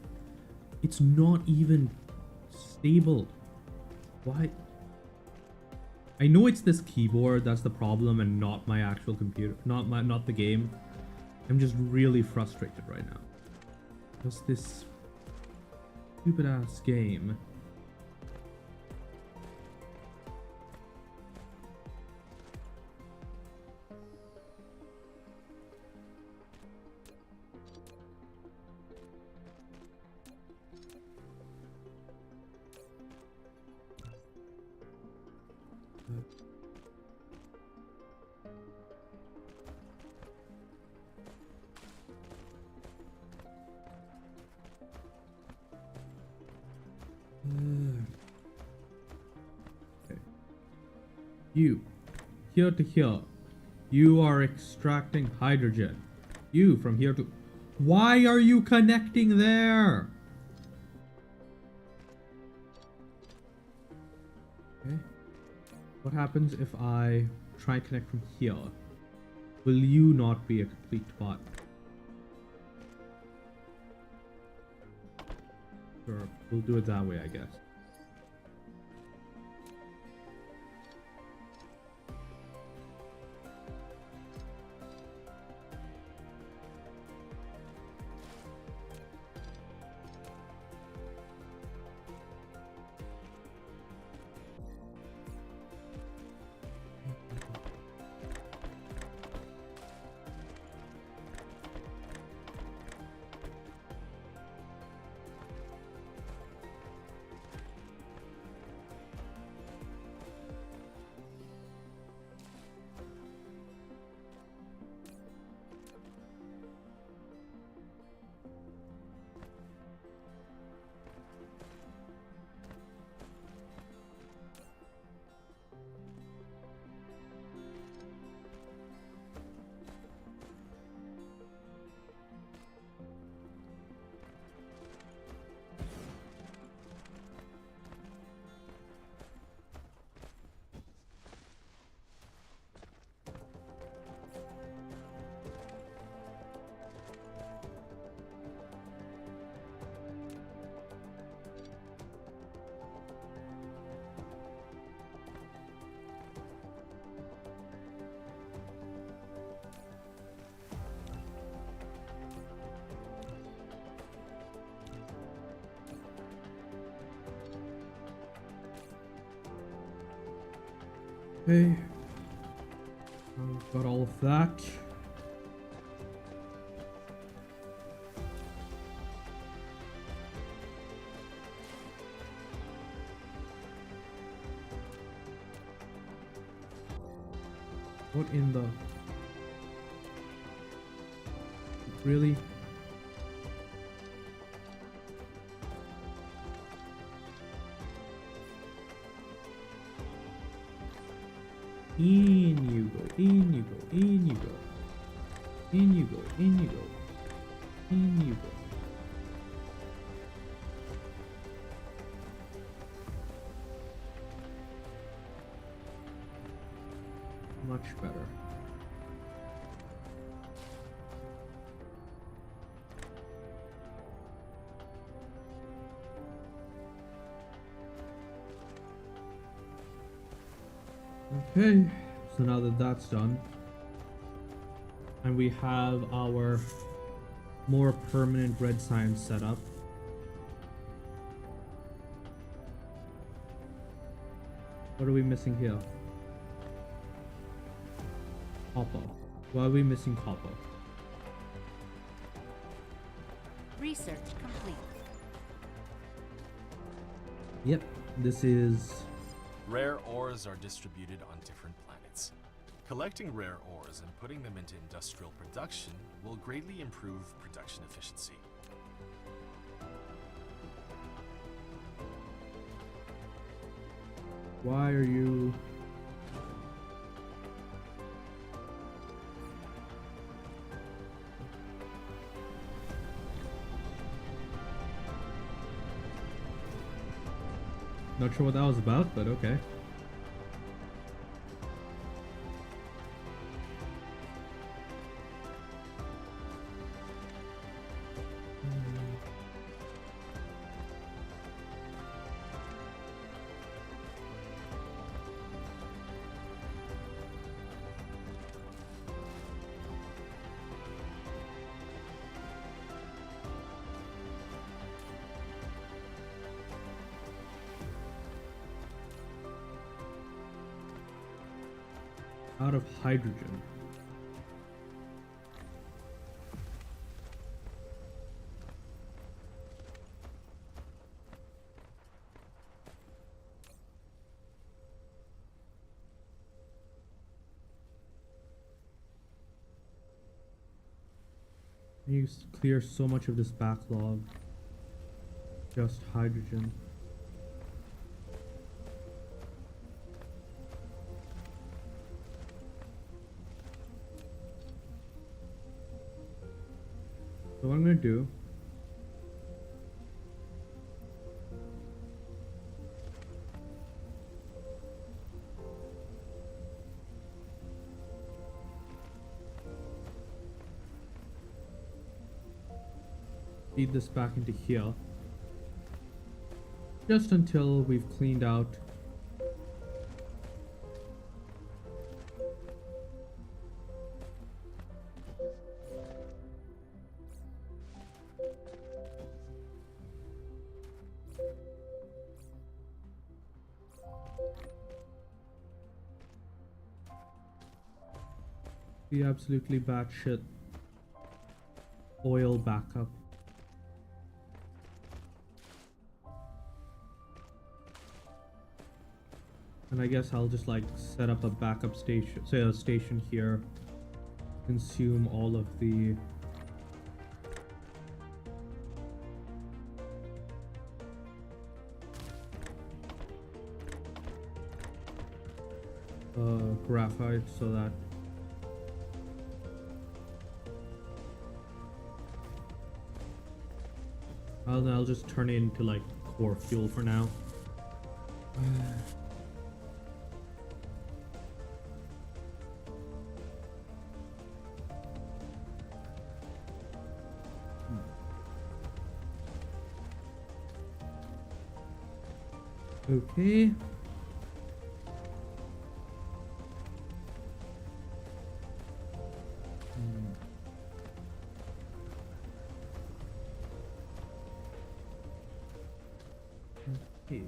It's not even stable. Why? I know it's this keyboard that's the problem and not my actual computer, not the game. I'm just really frustrated right now. Just this stupid ass game. Okay. You, here to here, you are extracting hydrogen. You from here to... Why are you connecting there? Okay. What happens if I try and connect from here? Will you not be a complete bot? Sure, we'll do it that way, I guess. Okay. I've got all of that. What in the... Really? In you go, in you go, in you go. In you go, in you go. In you go. Much better. Okay, so now that that's done, and we have our more permanent red sign set up, what are we missing here? Copper. Why are we missing copper? Research complete. Yep, this is... Rare ores are distributed on different planets. Collecting rare ores and putting them into industrial production will greatly improve production efficiency. Why are you... Not sure what that was about, but okay. Out of hydrogen. You clear so much of this backlog. Just hydrogen. So what I'm going to do, feed this back into here, just until we've cleaned out the absolutely batshit oil backup. And I guess I'll just like set up a backup station, say a station here, consume all of the graphite so that I'll just turn it into like core fuel for now. Okay. Okay.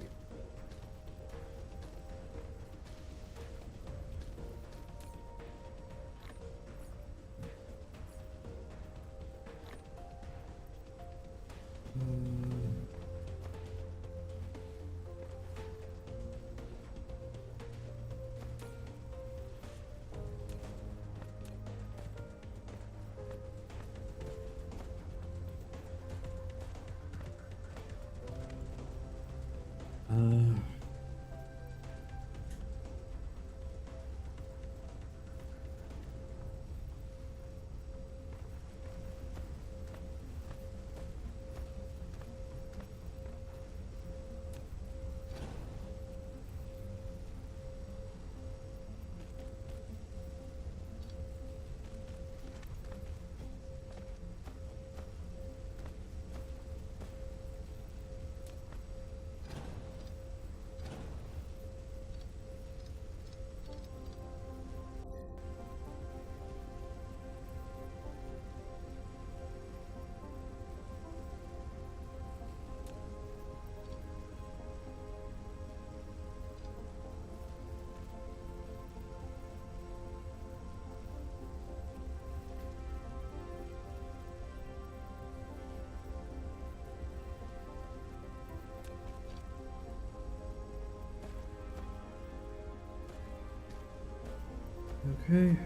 Okay.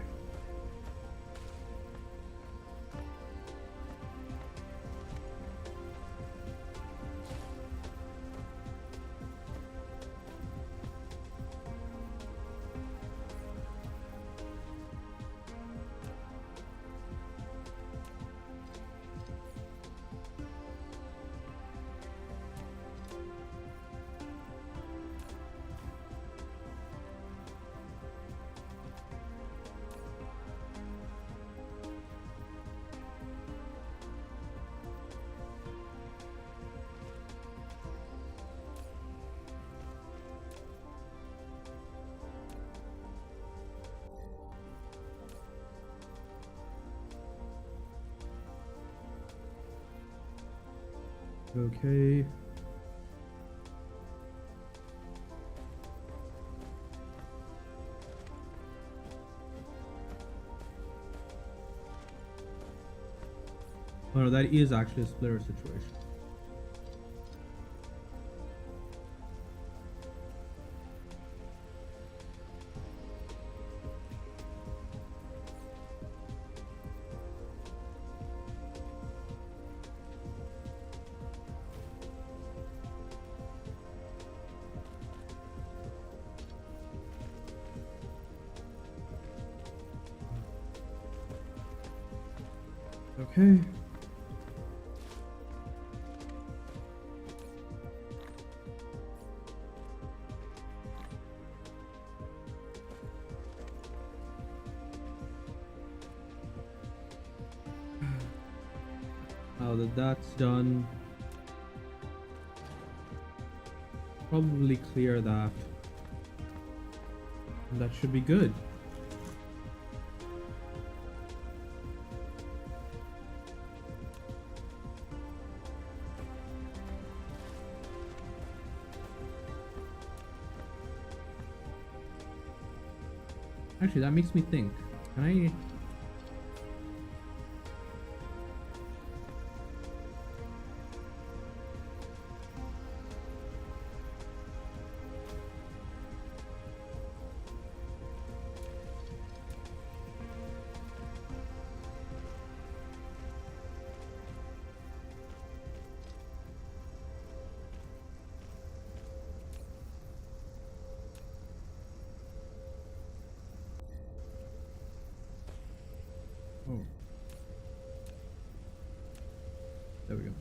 Okay. Oh no, that is actually a splitter situation. Okay. Now that that's done, probably clear that. And that should be good. Actually, that makes me think. Can I... Oh. There we go.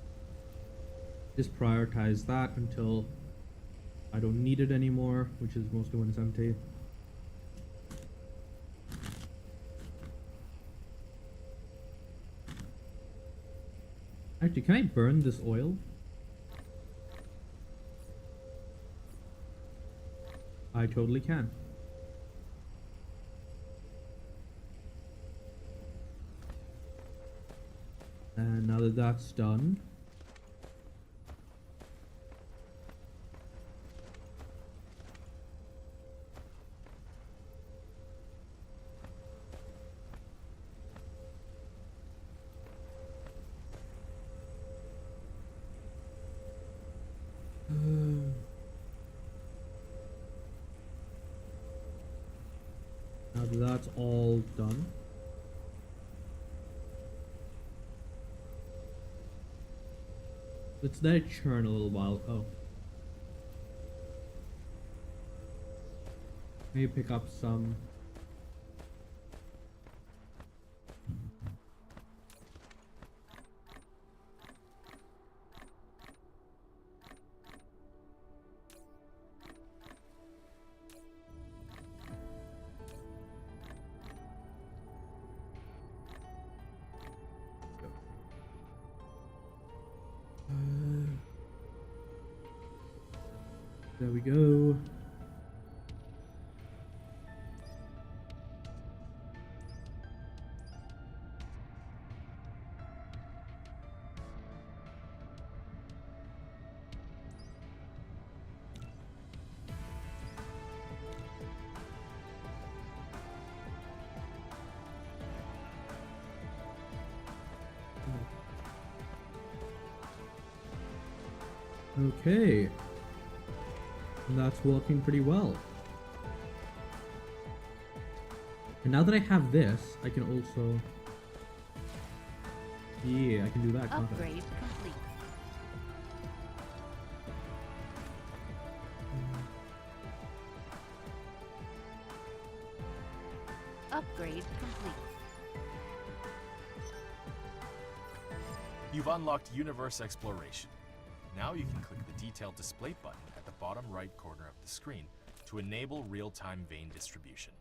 Just prioritize that until I don't need it anymore, which is mostly when it's empty. Actually, can I burn this oil? I totally can. And now that that's done, now that that's all done, let's let it churn a little while. Oh. Maybe pick up some. There we go. Okay. And that's working pretty well. And now that I have this, I can also... Yeah, I can do that. Upgrade complete. Upgrade complete. You've unlocked Universe Exploration. Now you can click the Detailed Display button at the bottom right corner of the screen to enable real-time vein distribution.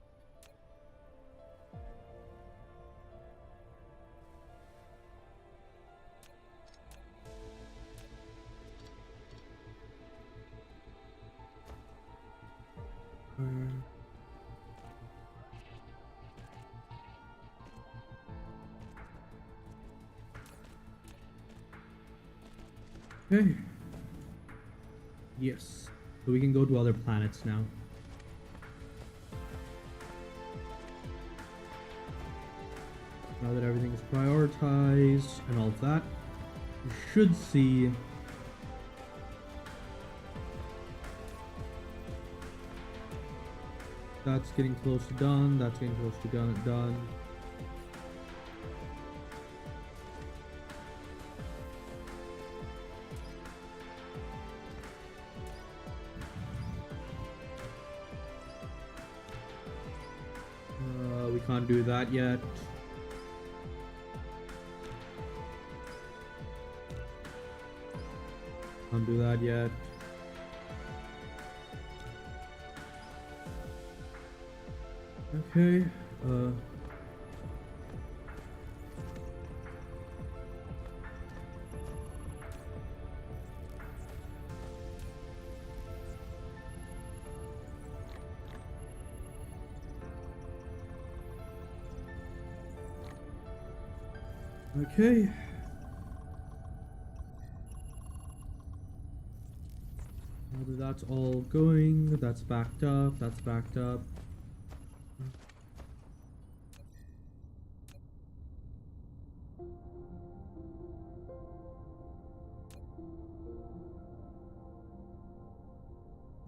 Okay. Yes. So we can go to other planets now. Now that everything is prioritized and all of that, you should see that's getting close to done, that's getting close to done. We can't do that yet. Can't do that yet. Okay, okay. Now that that's all going, that's backed up, that's backed up.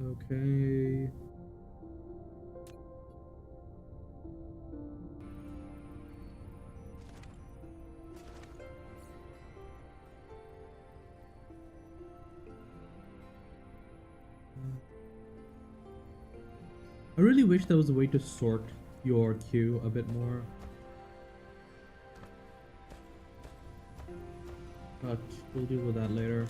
Okay. I really wish there was a way to sort your queue a bit more. But we'll deal with that later.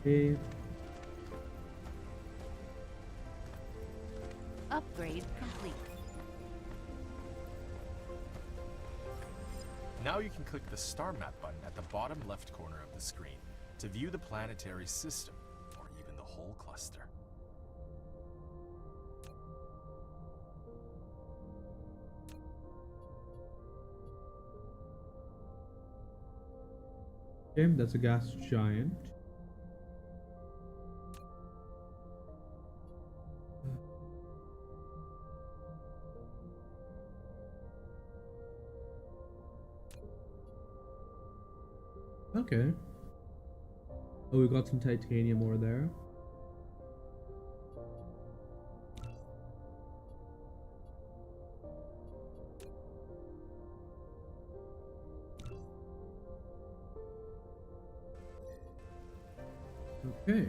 Okay. Upgrade complete. Now you can click the star map button at the bottom left corner of the screen to view the planetary system, or even the whole cluster. Okay, that's a gas giant. Okay. Oh, we got some titanium ore there. Okay.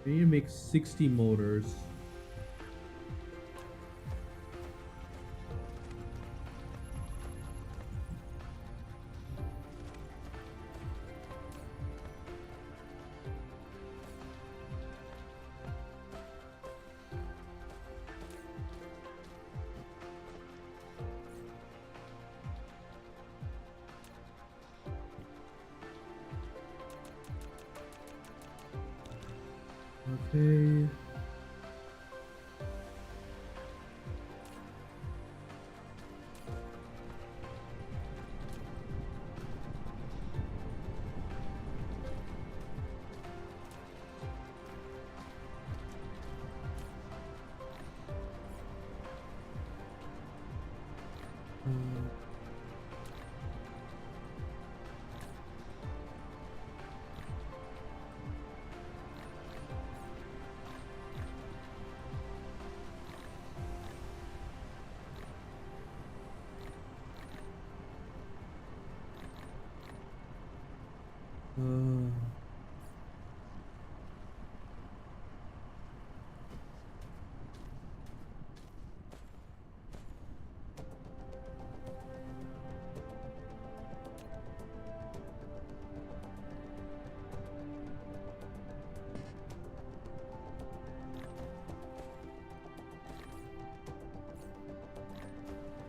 We need to make 60 motors. Okay.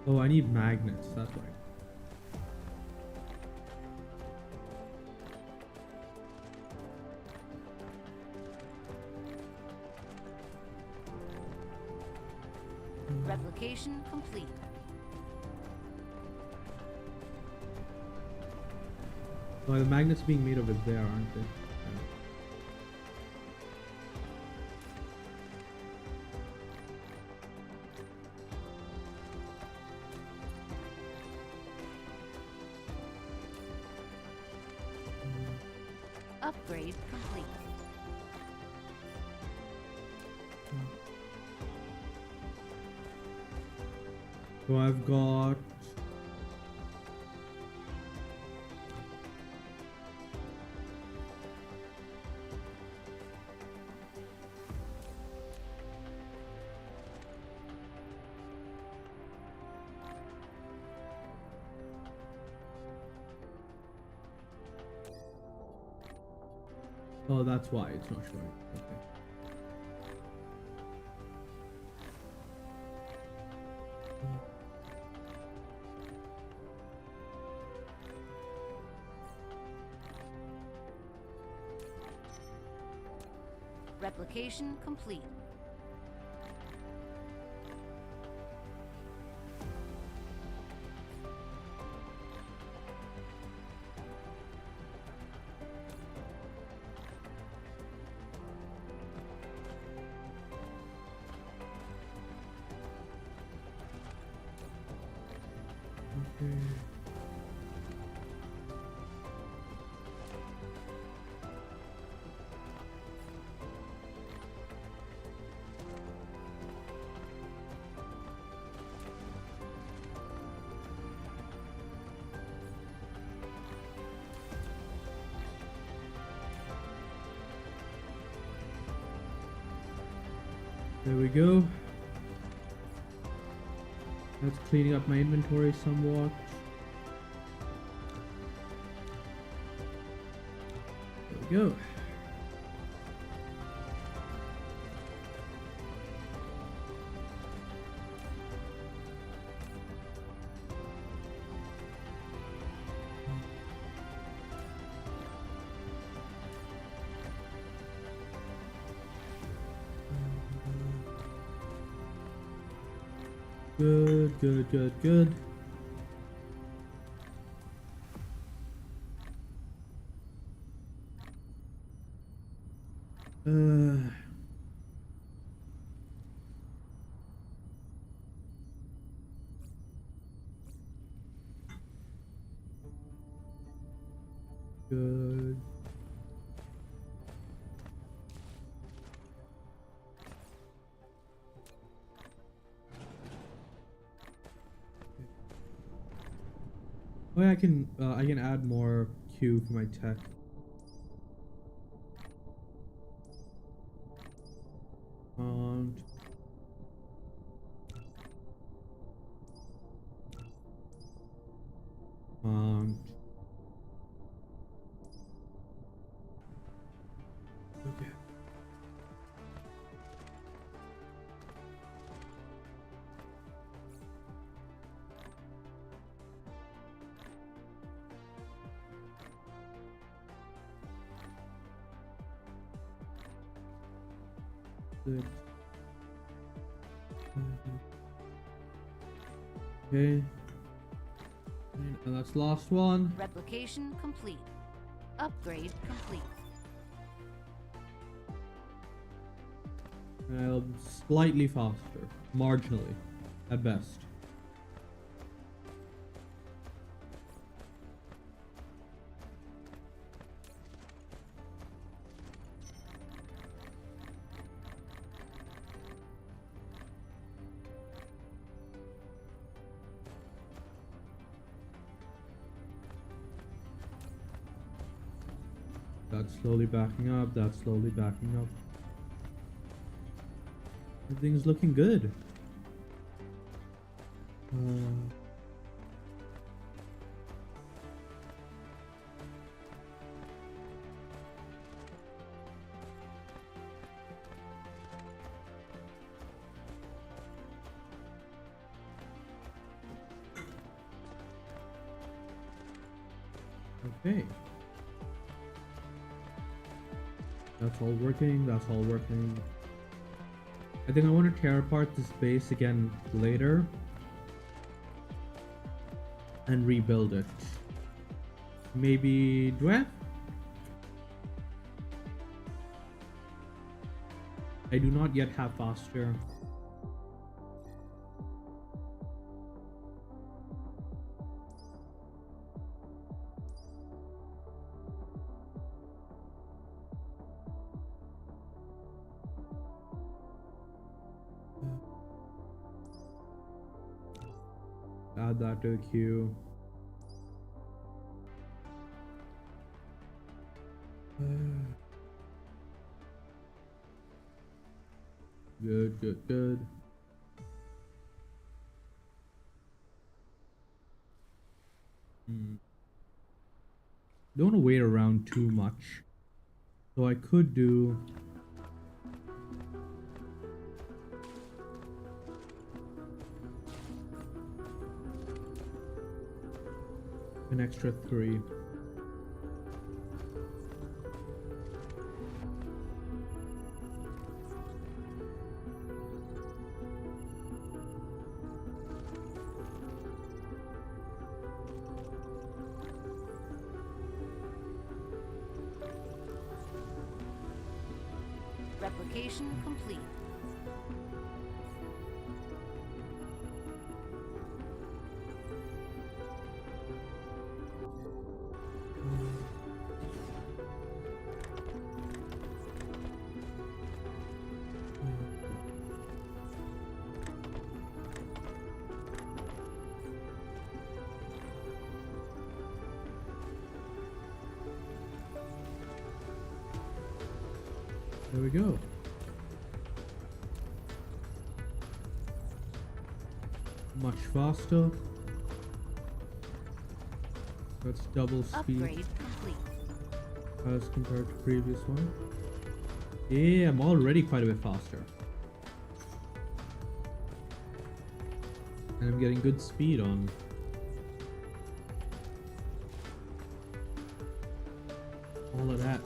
Oh, I need magnets, that's why. Replication complete. Oh, the magnets being made over there, aren't they? Upgrade complete. So I've got oh, that's why it's not showing. Okay. Replication complete. Okay. There we go. That's cleaning up my inventory somewhat. There we go. Good, good, good, good. Good. Oh yeah, I can add more Q for my tech. And okay. Six, seven. Okay. And that's the last one. Replication complete. Upgrade complete. Slightly faster, marginally, at best. That's slowly backing up. That's slowly backing up. Everything's looking good. Okay. That's all working. That's all working. I think I want to tear apart this base again later and rebuild it. Maybe do I do not yet have faster. Add that to a queue. Good, good, good. Don't want to wait around too much. So I could do an extra 3. Replication complete. There we go. Much faster. That's double speed Upgrade complete. as compared to previous one. Yeah, I'm already quite a bit faster. And I'm getting good speed on all of that.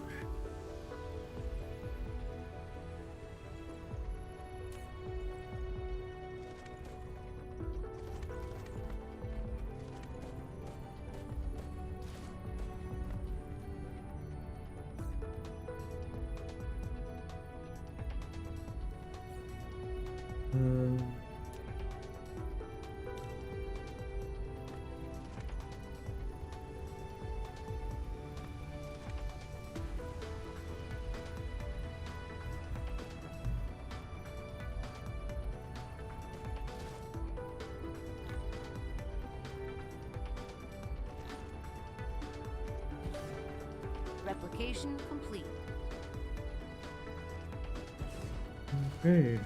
Replication complete. Okay.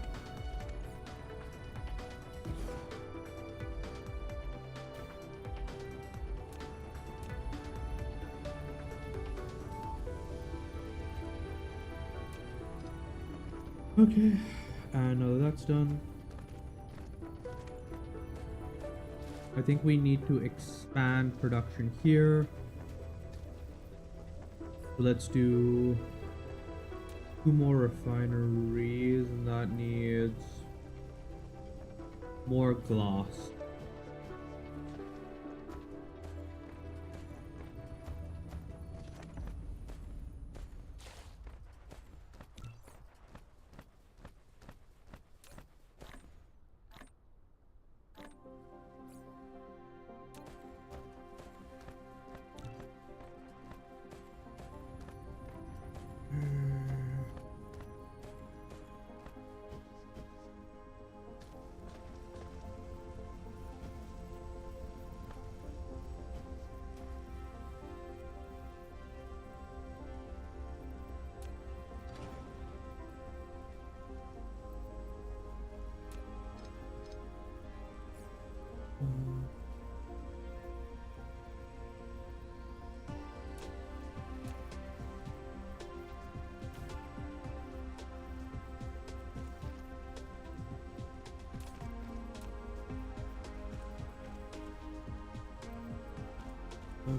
Okay, and now that's done, I think we need to expand production here. So let's do 2 more refineries, and that needs more glass.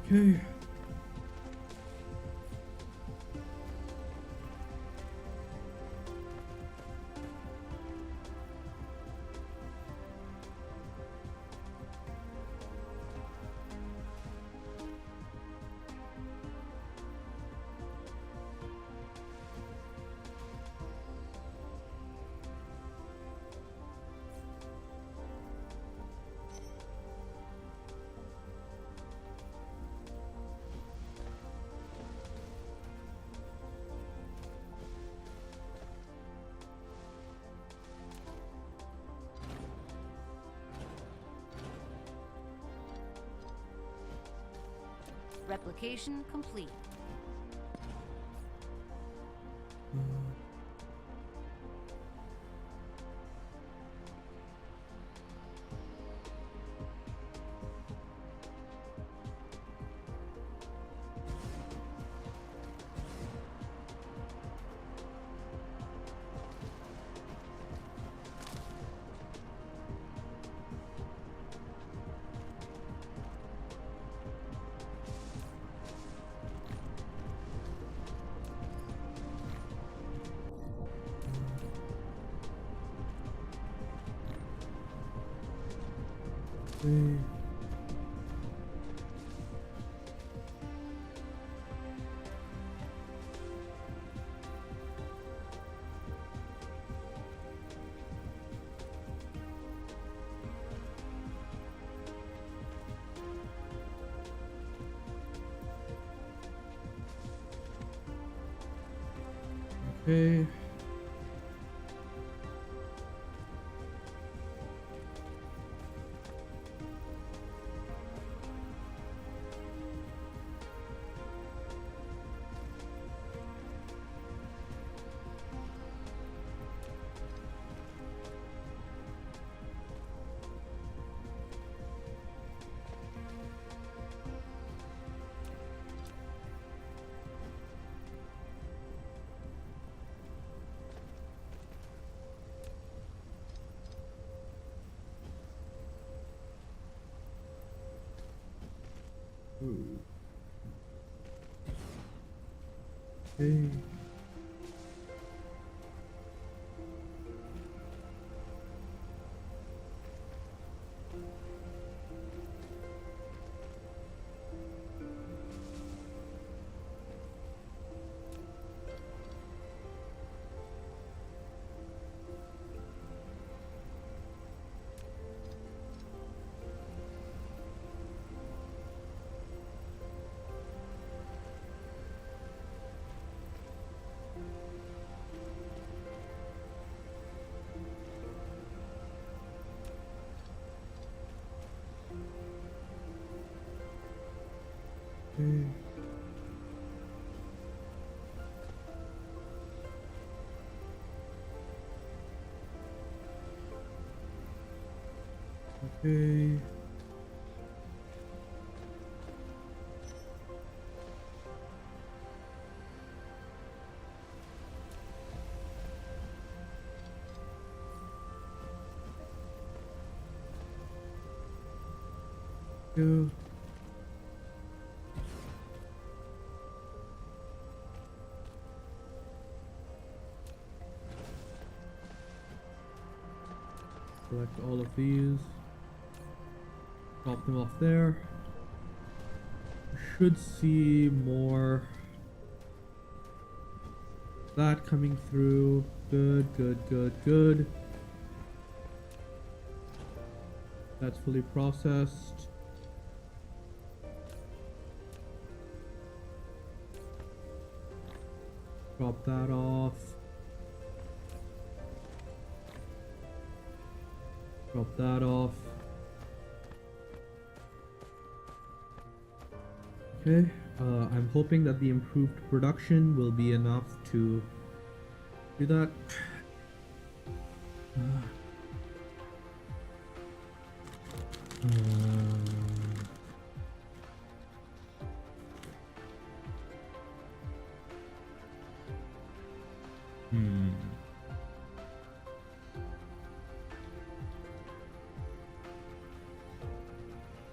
Okay. Replication complete. Okay. Okay. Ooh. Okay. Okay. Go. Select all of these. Drop them off there. Should see more that coming through. Good, good, good, good. That's fully processed. Drop that off. Drop that off. Okay, I'm hoping that the improved production will be enough to do that.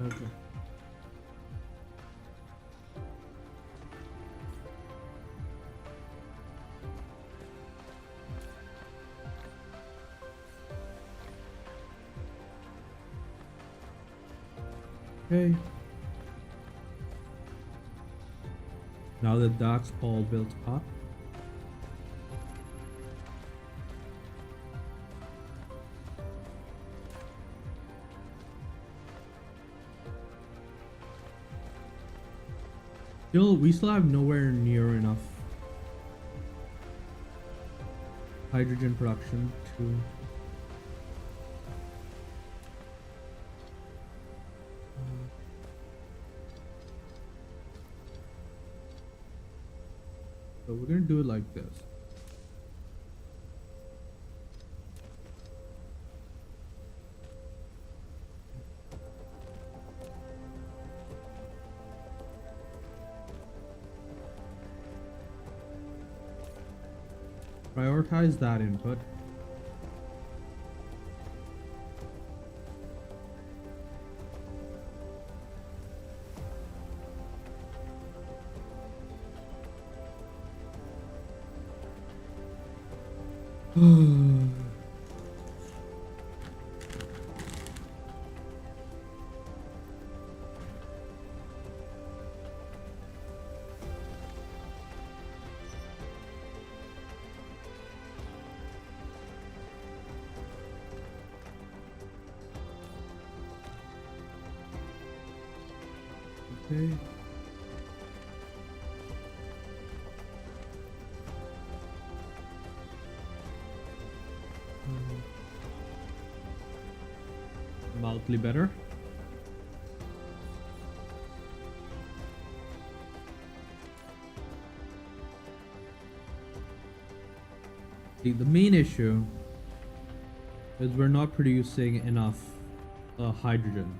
Okay. Okay. Now that that's all built up, we still have nowhere near enough hydrogen production to so we're gonna do it like this. Prioritize that input. Okay. Mildly better. The main issue is we're not producing enough hydrogen.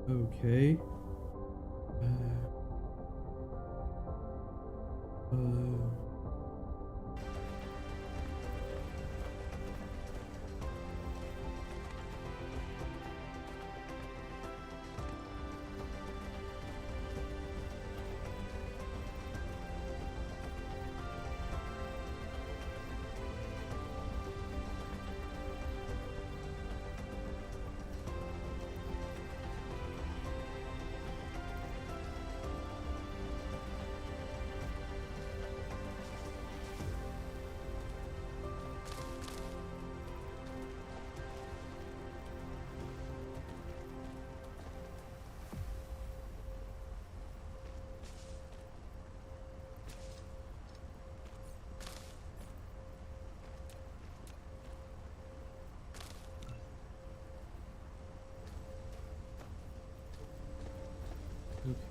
Okay.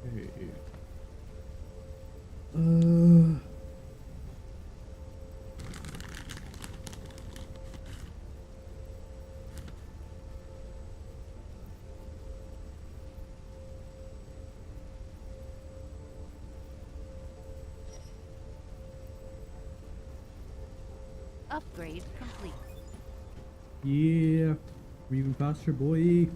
Okay. Upgrade complete. Yeah. We're even faster, boy.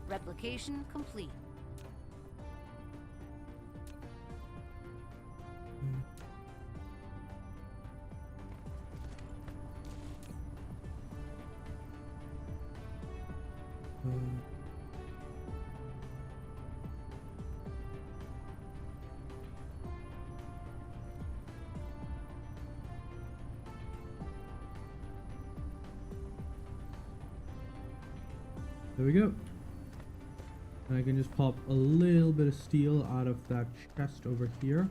Replication complete. There we go. And I can just pop a little bit of steel out of that chest over here.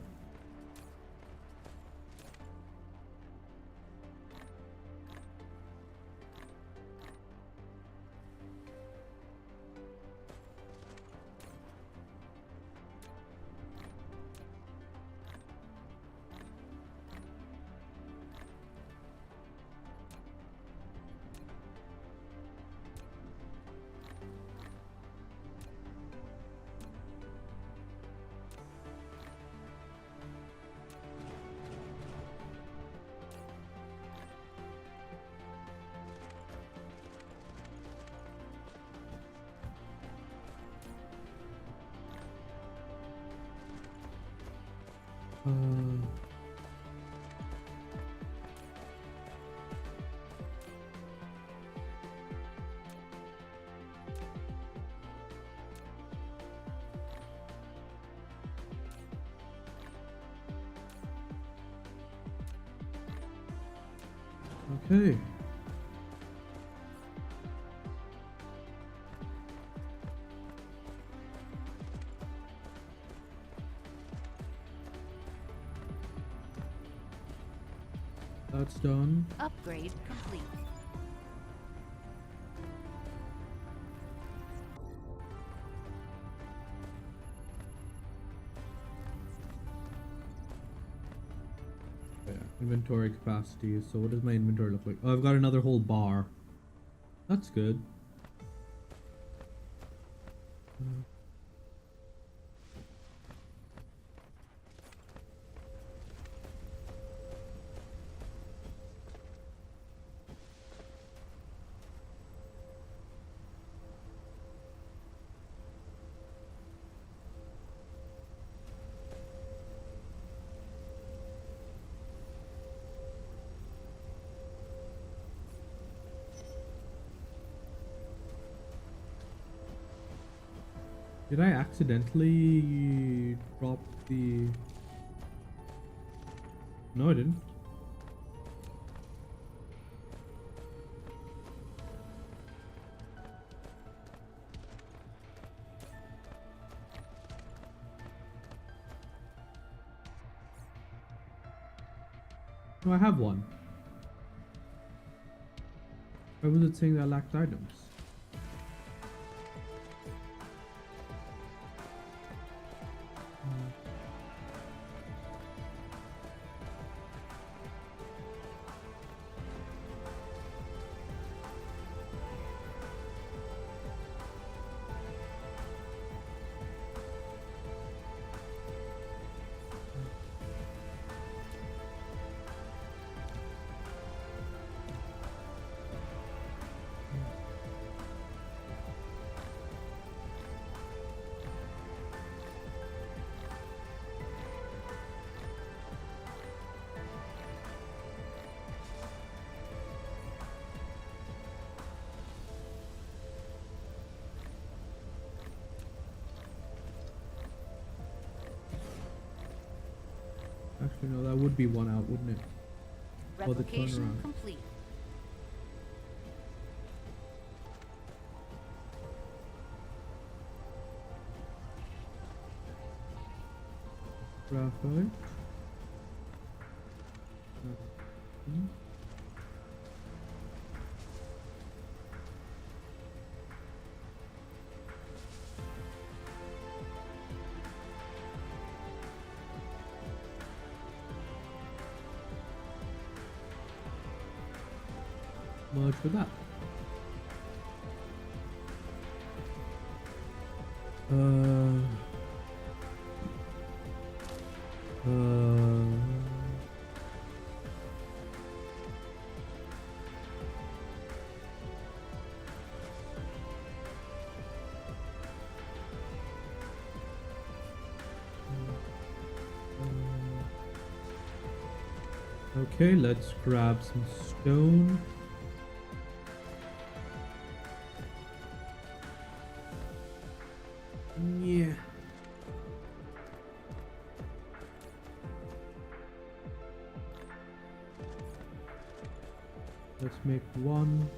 Okay. That's done. Upgrade complete. Yeah, inventory capacity. So what does my inventory look like? Oh, I've got another whole bar. That's good. Did I accidentally drop the... No, I didn't. No, I have one. Why was it saying that I lacked items? Actually, no, that would be one out, wouldn't it? Oh, the Replication turnaround. complete. Graphite. Merge with that. Okay, let's grab some stone. Yeah. Let's make one.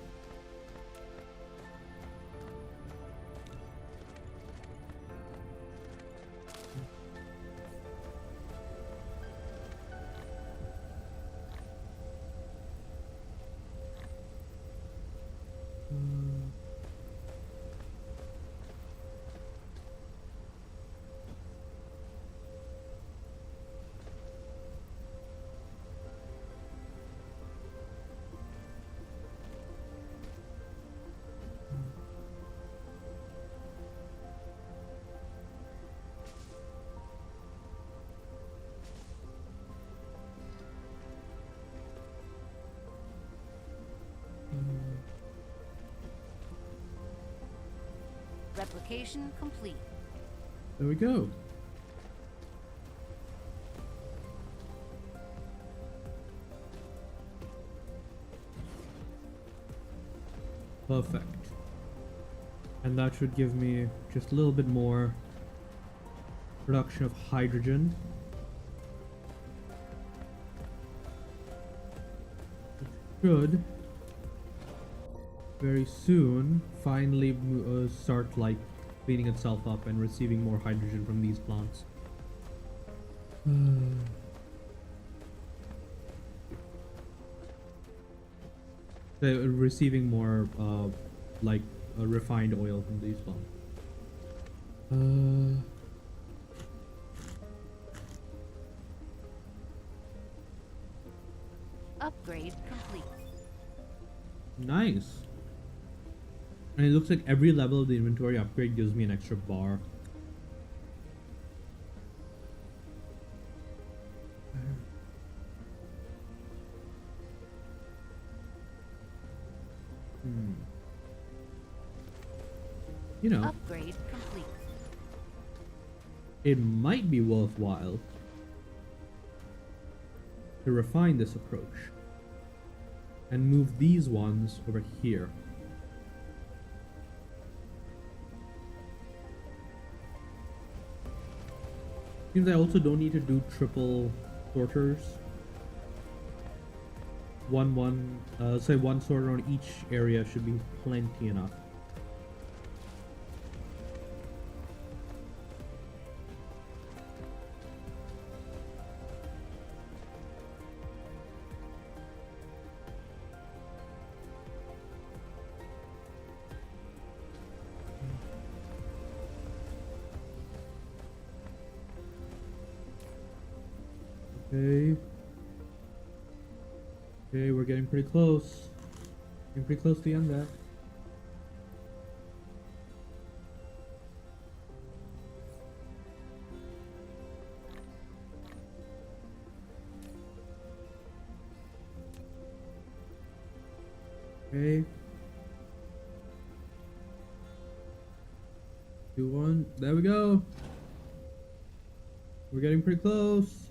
Replication complete. There we go. Perfect. And that should give me just a little bit more production of hydrogen. Should very soon finally start like cleaning itself up and receiving more hydrogen from these plants. They're receiving more like refined oil from these plants. Upgrade complete. Nice. And it looks like every level of the inventory upgrade gives me an extra bar. You know, Upgrade complete. it might be worthwhile to refine this approach and move these ones over here. Seems I also don't need to do triple sorters. Say one sorter on each area should be plenty enough. Okay. Okay, we're getting pretty close. Getting pretty close to the end there. Okay. 2, 1. There we go. We're getting pretty close.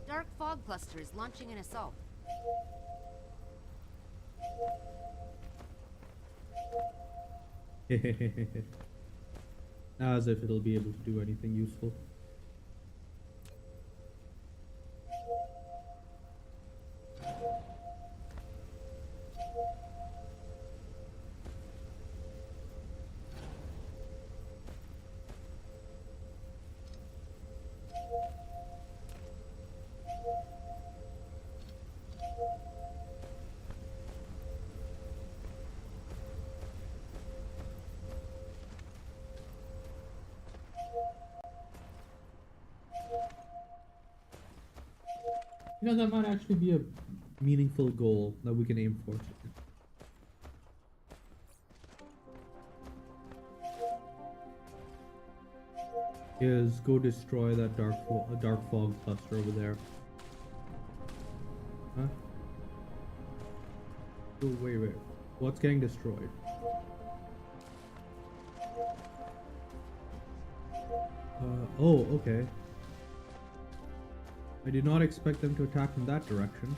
Dark fog cluster is launching an assault. As if it'll be able to do anything useful. You know, that might actually be a meaningful goal that we can aim for. Is go destroy that dark fog cluster over there. Huh? Oh, wait. What's getting destroyed? Oh, okay. I did not expect them to attack from that direction.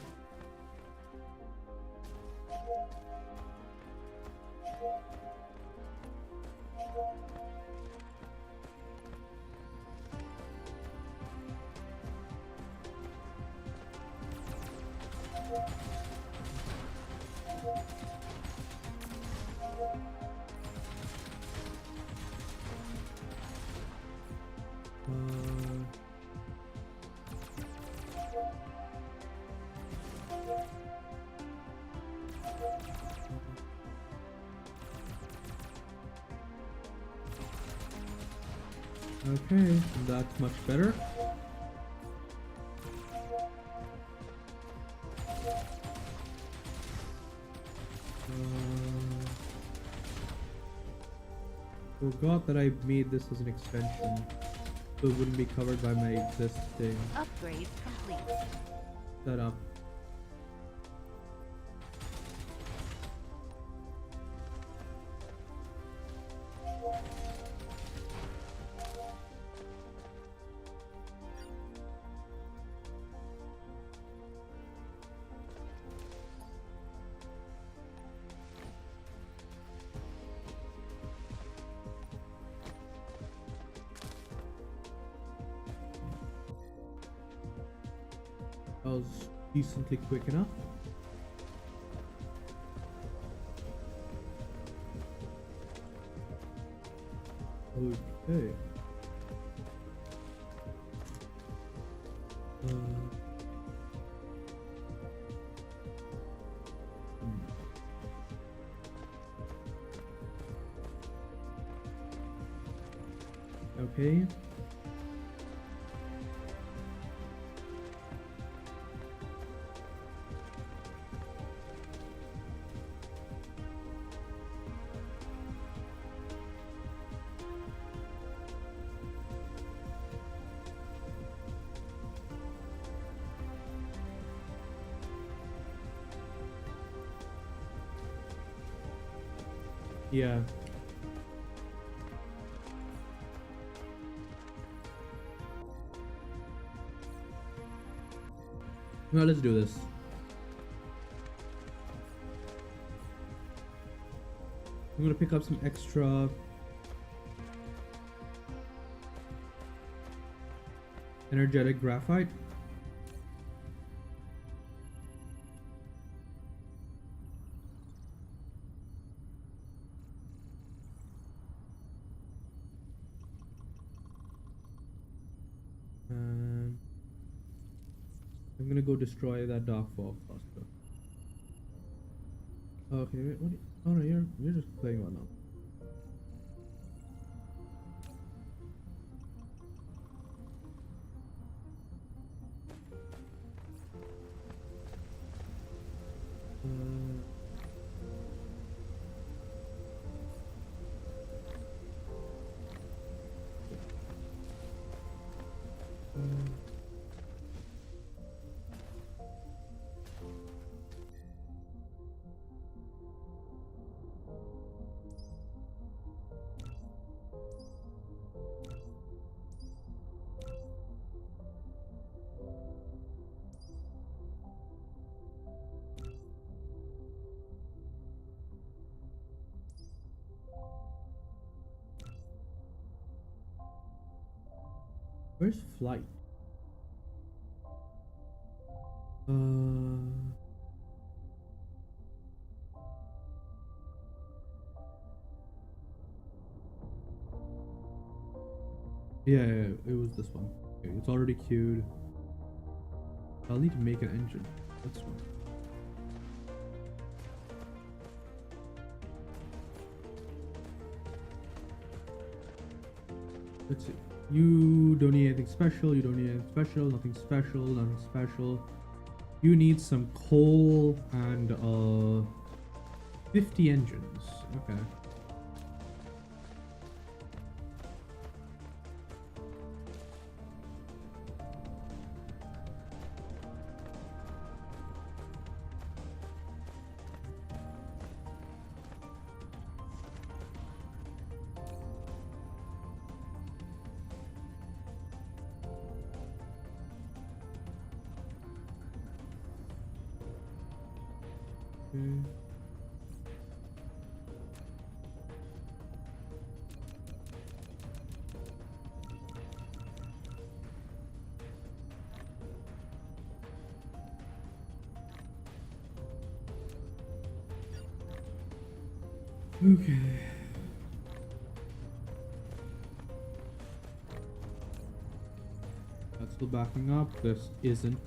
Okay, that's much better. Forgot that I made this as an extension, so it wouldn't be covered by my existing Upgrade complete. setup. I was decently quick enough. Okay. Okay. Yeah. Well, let's do this. I'm gonna pick up some extra energetic graphite. And I'm gonna go destroy that dark fog cluster. Okay, wait, what? Oh no, you're just playing one now. Where's flight? Yeah, it was this one. Okay, it's already queued. I'll need to make an engine. That's one. Let's see. You don't need anything special. You don't need anything special. Nothing special. Nothing special. You need some coal and 50 engines. Okay. Okay. That's still backing up. This isn't.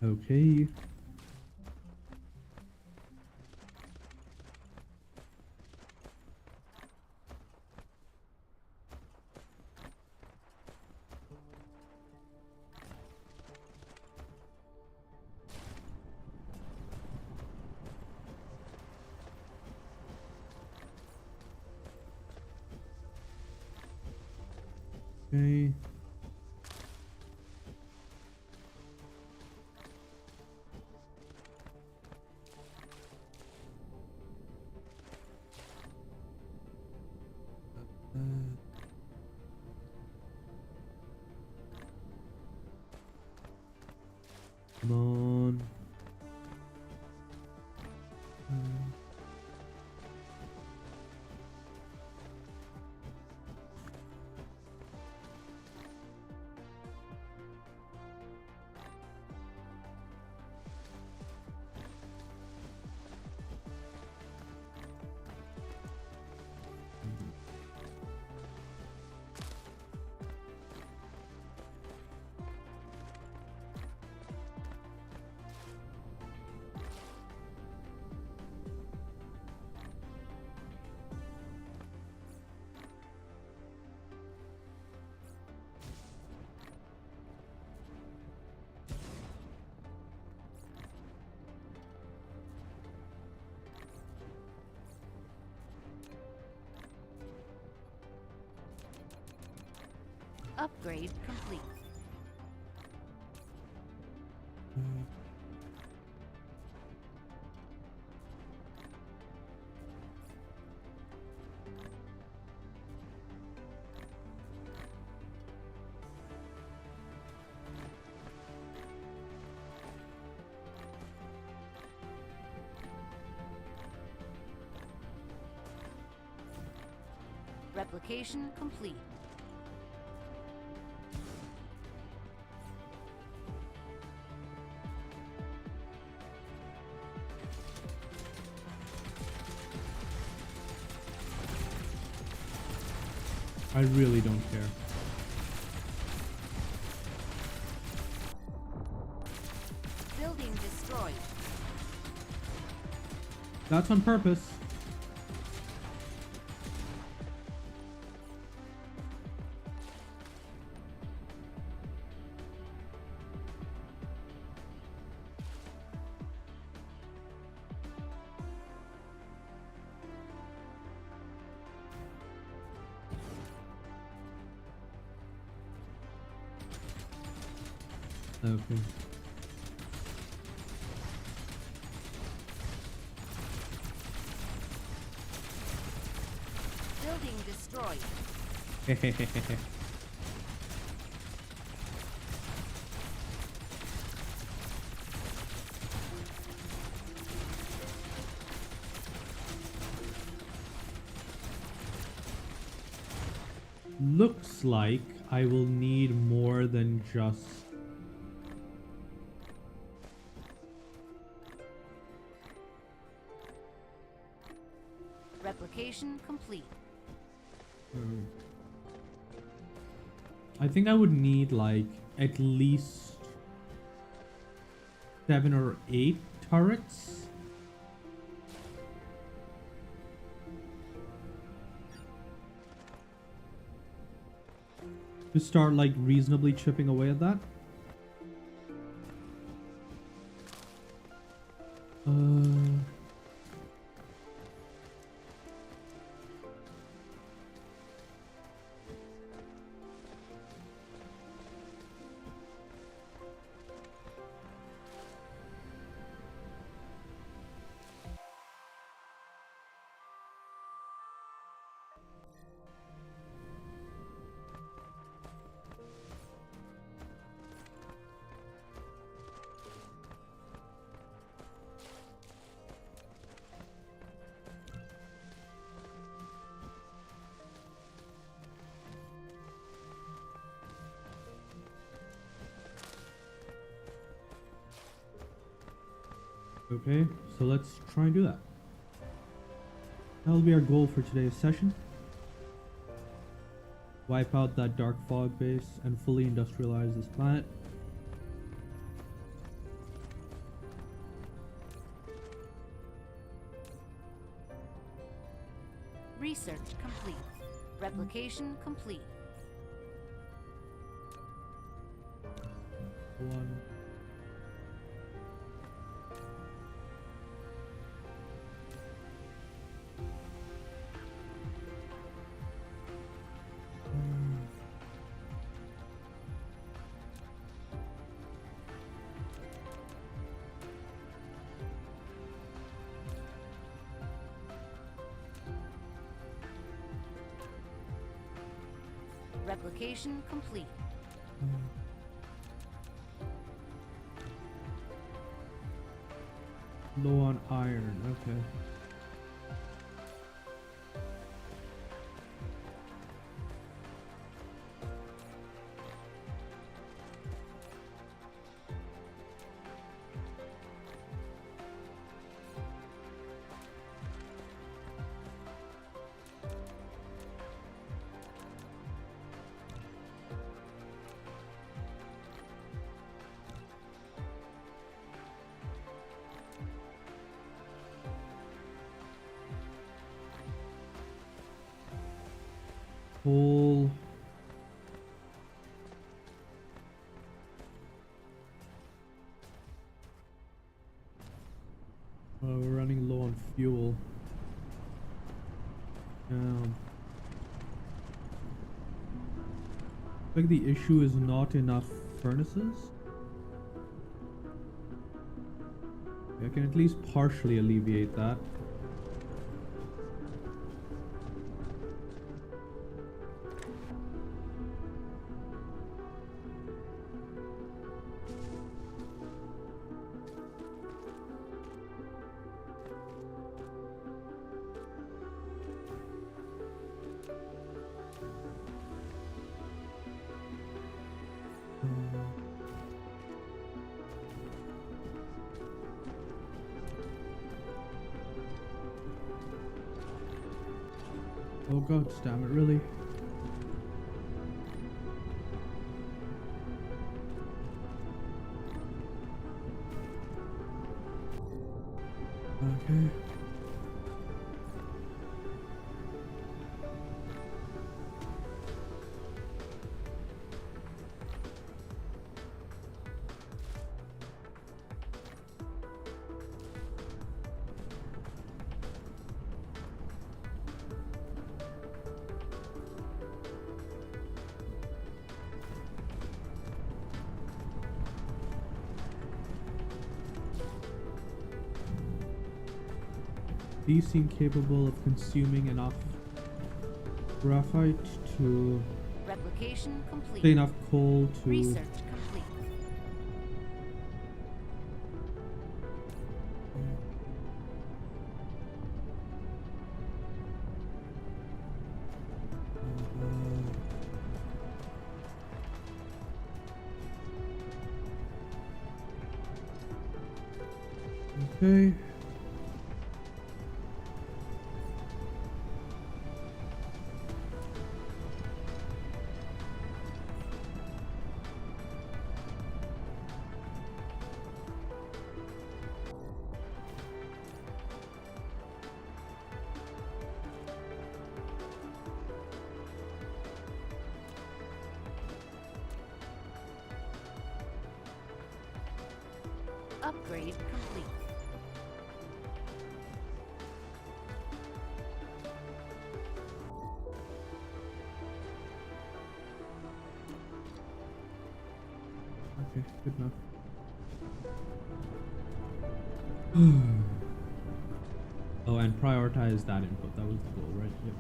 Okay. Okay. Come on. Upgrade complete. Replication complete. I really don't care. Building destroyed. That's on purpose. Okay. Building destroyed. Looks like I will need more than just... Replication complete. I think I would need like at least 7 or 8 turrets. To start like reasonably chipping away at that. Okay, so let's try and do that. That'll be our goal for today's session. Wipe out that dark fog base and fully industrialize this planet. Research complete. Replication complete. 1. Replication complete. Low on iron, okay. Coal. We're running low on fuel. I think the issue is not enough furnaces. I can at least partially alleviate that. Oh god damn it, really? Okay. These seem capable of consuming enough graphite to Replication complete. enough coal to Research complete. Okay. Upgrade complete. Okay, good enough. Oh, and prioritize that input. That was the goal, right? Yep.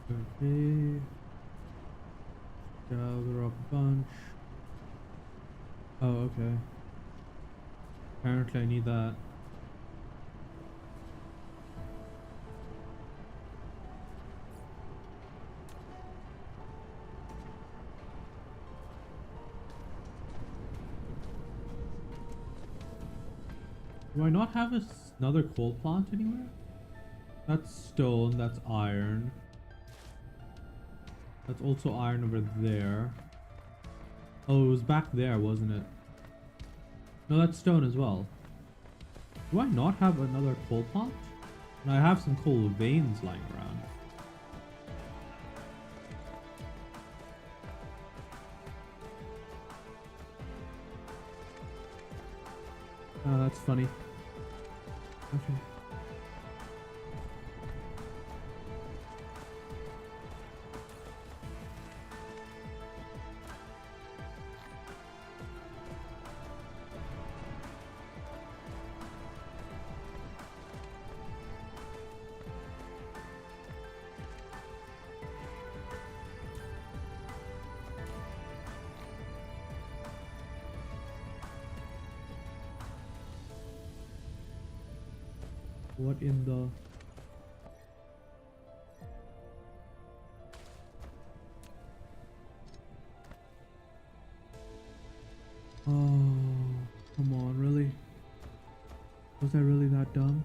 Okay. Gather up a bunch. Oh, okay. Apparently I need that. Do I not have another coal plant anywhere? That's stone, that's iron. That's also iron over there. Oh, it was back there, wasn't it? No, that's stone as well. Do I not have another coal plant? And I have some coal veins lying around. Oh, that's funny. Okay. What in the... Oh, come on, really? Was I really that dumb?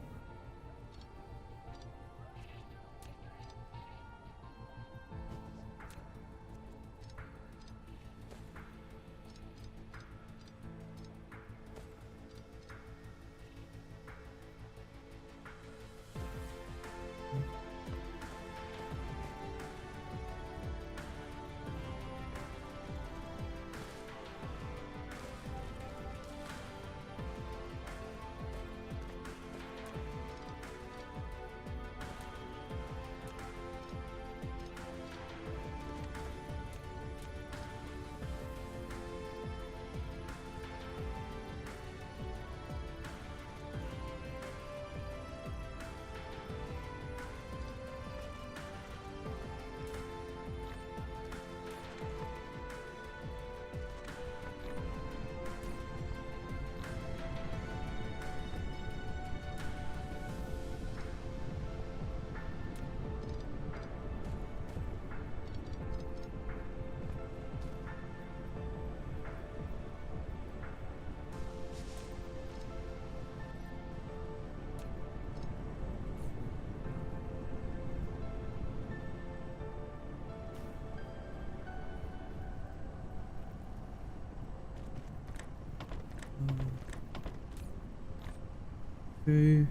Okay.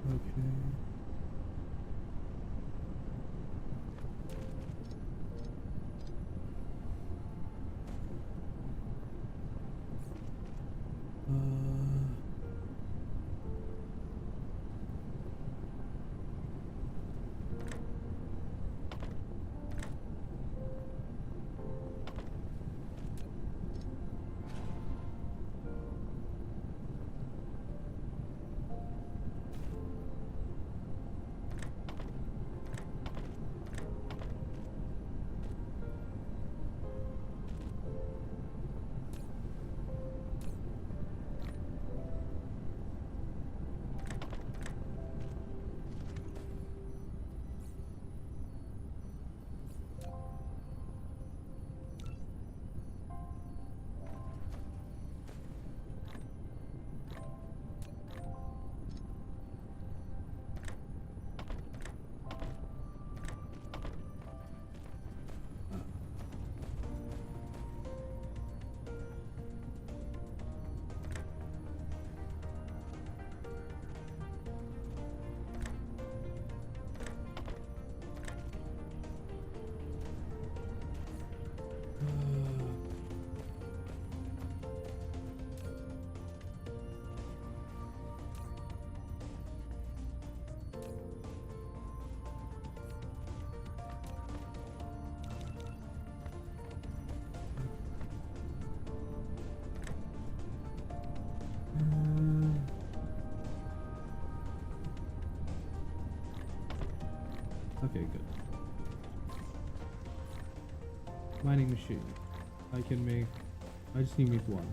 Okay. Okay, good. Mining machine. I can make. I just need to make one.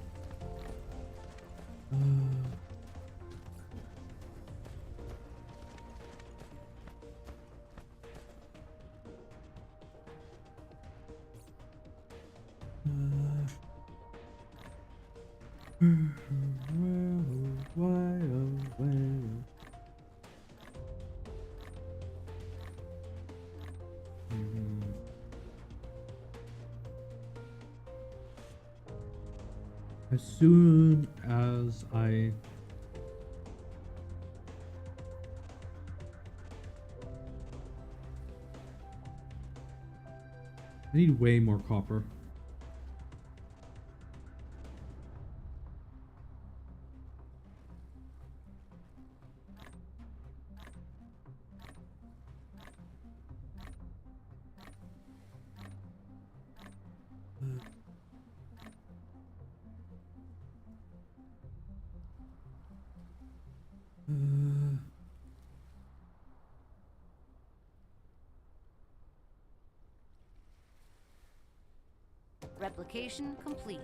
As soon as I need way more copper. Replication complete.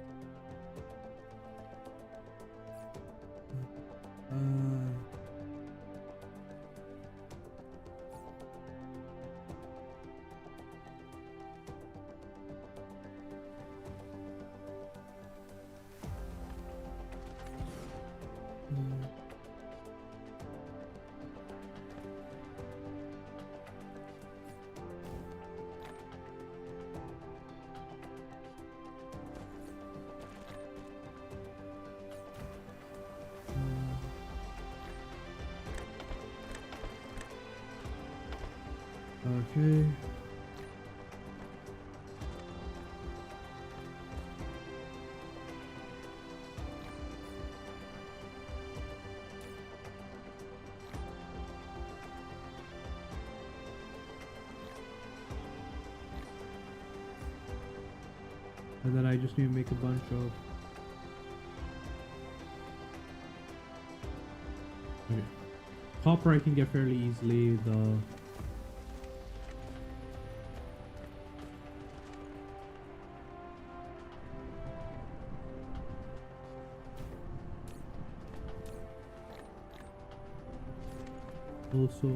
Okay. And then I just need to make a bunch of. Okay. Copper I can get fairly easily. The also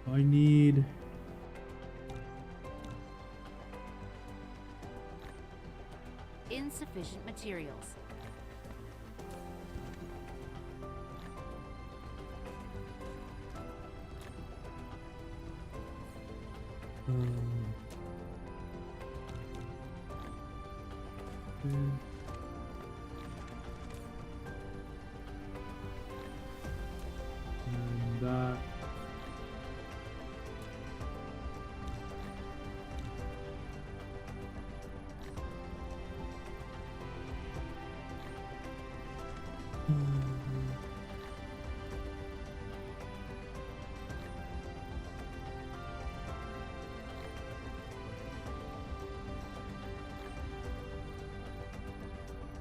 I need Insufficient materials. and that.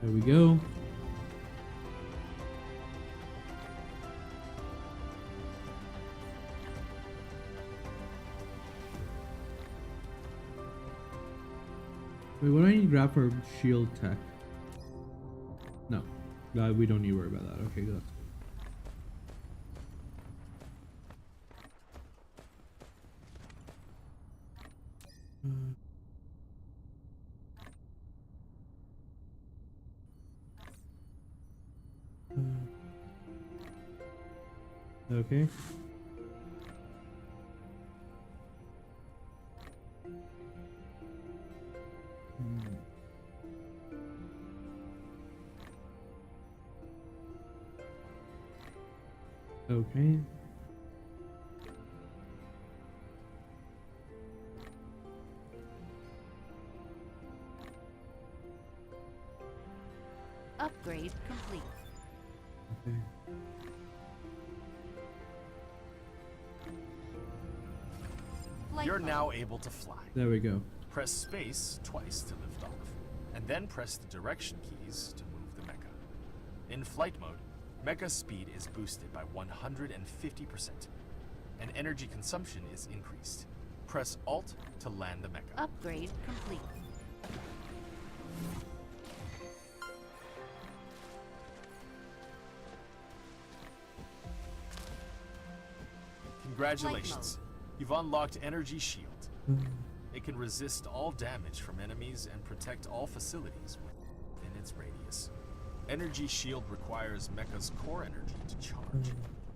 There we go. Wait, what do I need to grab for shield tech? No, we don't need to worry about that. Okay, good. Okay. Okay. Upgrade complete. Okay. Flight You're mode. now able to fly. There we go. Press space twice to lift off, and then press the direction keys to move the mecha. In flight mode, mecha speed is boosted by 150%, and energy consumption is increased. Press Alt to land the mecha. Upgrade complete. Congratulations, you've unlocked Energy Shield. It can resist all damage from enemies and protect all facilities within its radius. Energy Shield requires mecha's core energy to charge.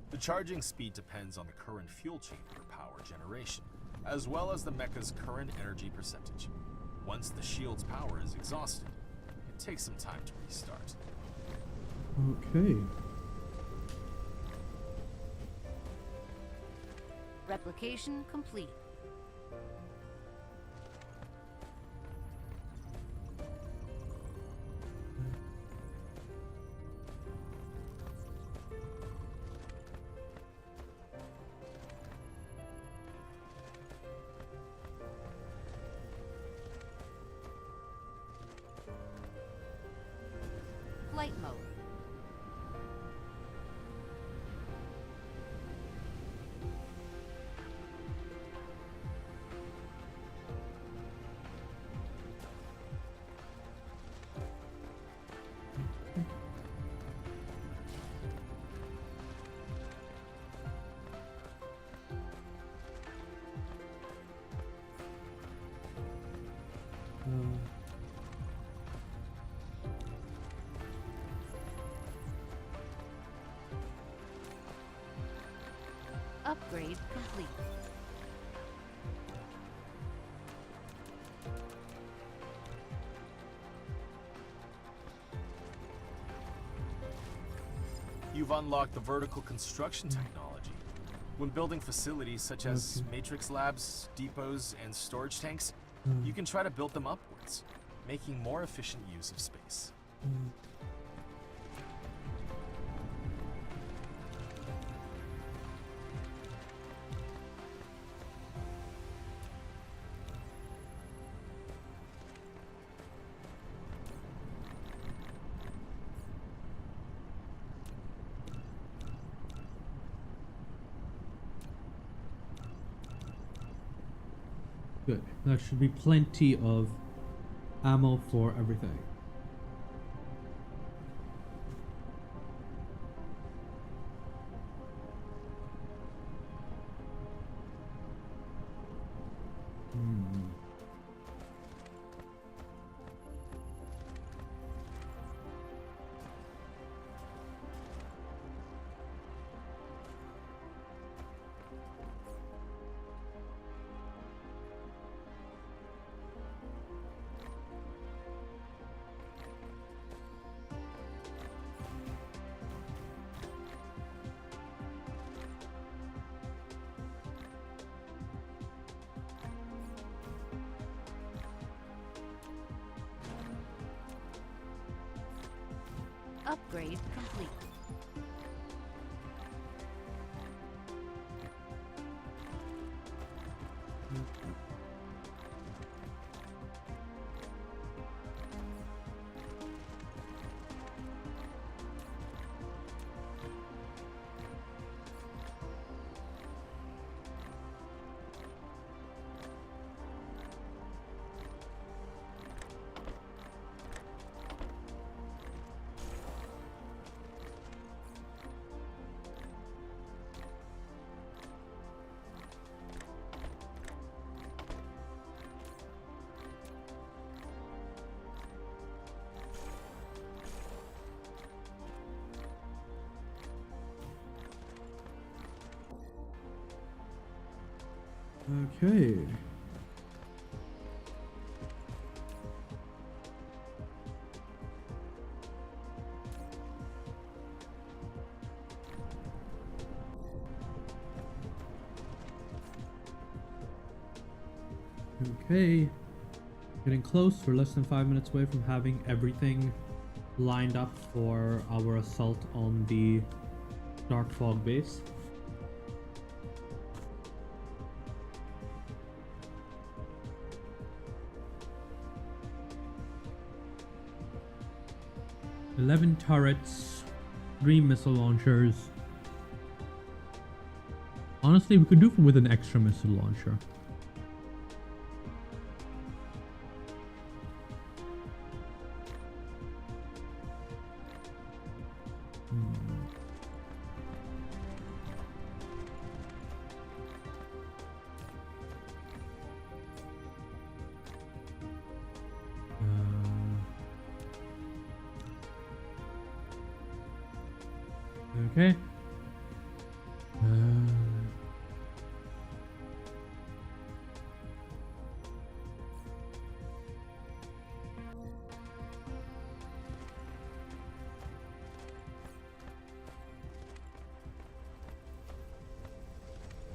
The charging speed depends on the current fuel chamber power generation, as well as the mecha's current energy percentage. Once the shield's power is exhausted, it takes some time to restart. Okay. Replication complete. Flight mode. Upgrade complete. You've unlocked the vertical construction technology. When building facilities such as matrix labs, depots, and storage tanks, you can try to build them upwards, making more efficient use of space. Good. There should be plenty of ammo for everything. Upgrade complete. Okay. Okay. Getting close. We're less than 5 minutes away from having everything lined up for our assault on the Dark Fog base. "11 turrets, 3 missile launchers." Honestly, we could do with an extra missile launcher. Okay.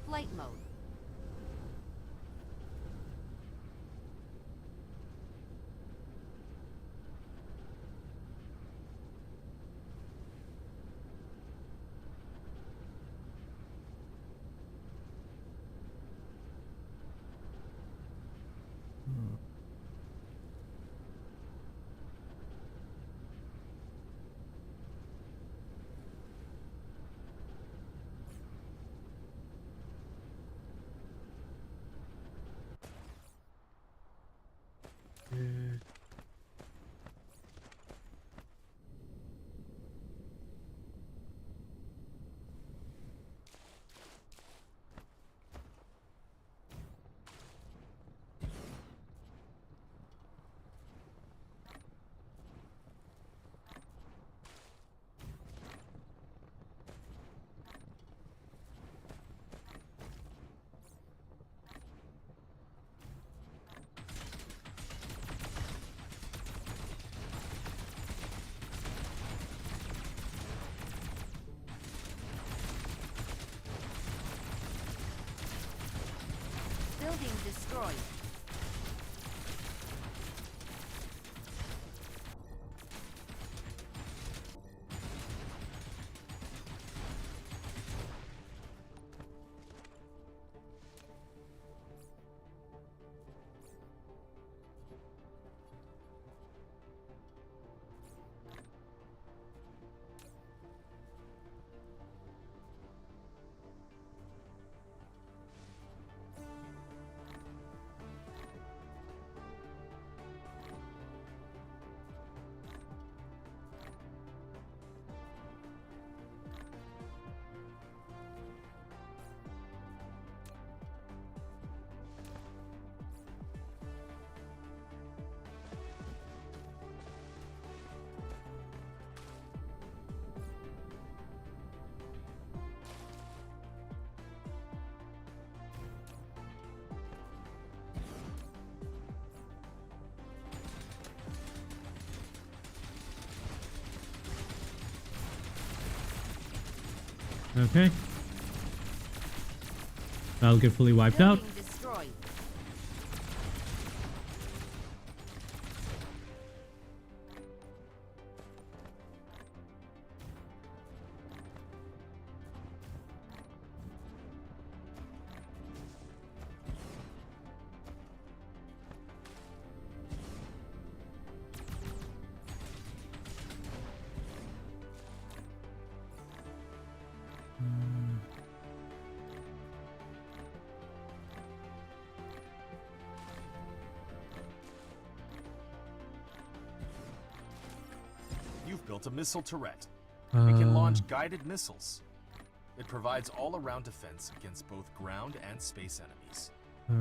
Flight mode. Building destroyed. Okay. That'll get fully wiped out. Building destroyed. You've built a missile turret. It can launch guided missiles. It provides all-around defense against both ground and space enemies.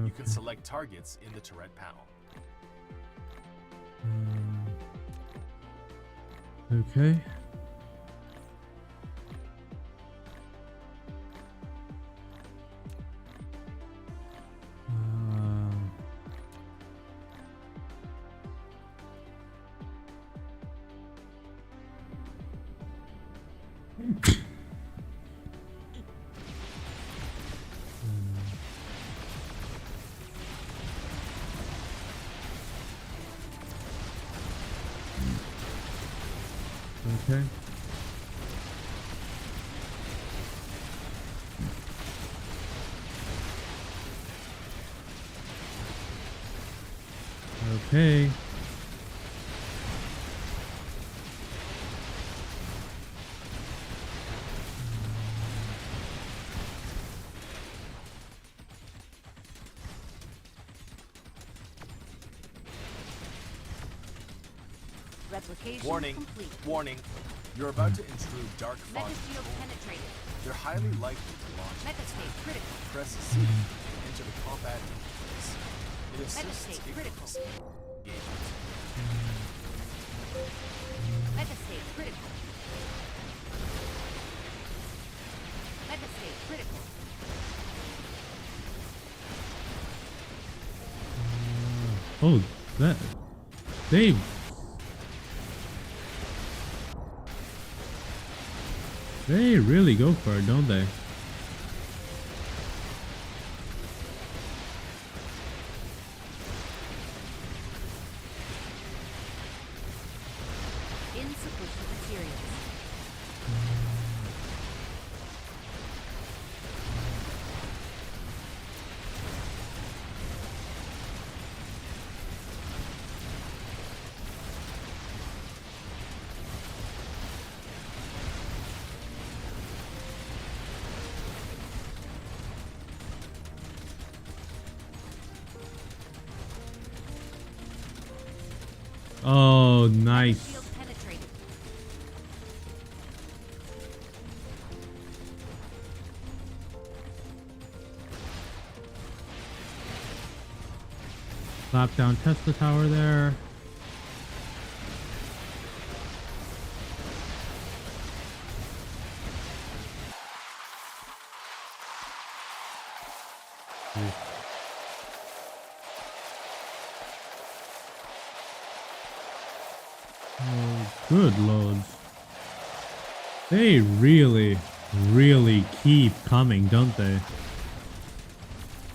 You can select targets in the turret panel. Okay. Okay. Okay. Replication Warning, complete. warning. You're about to intrude dark fog. Mega shield penetrated. They're highly likely to launch. Mega state critical. Press C to enter the combat interface. It Mega assists state critical. engagement. Mega state critical. Mega state critical. Oh, that they really go for it, don't they? Insufficient materials. Oh, nice. Shield penetrated. Slap down Tesla tower there. Oh, good lords. They really keep coming, don't they?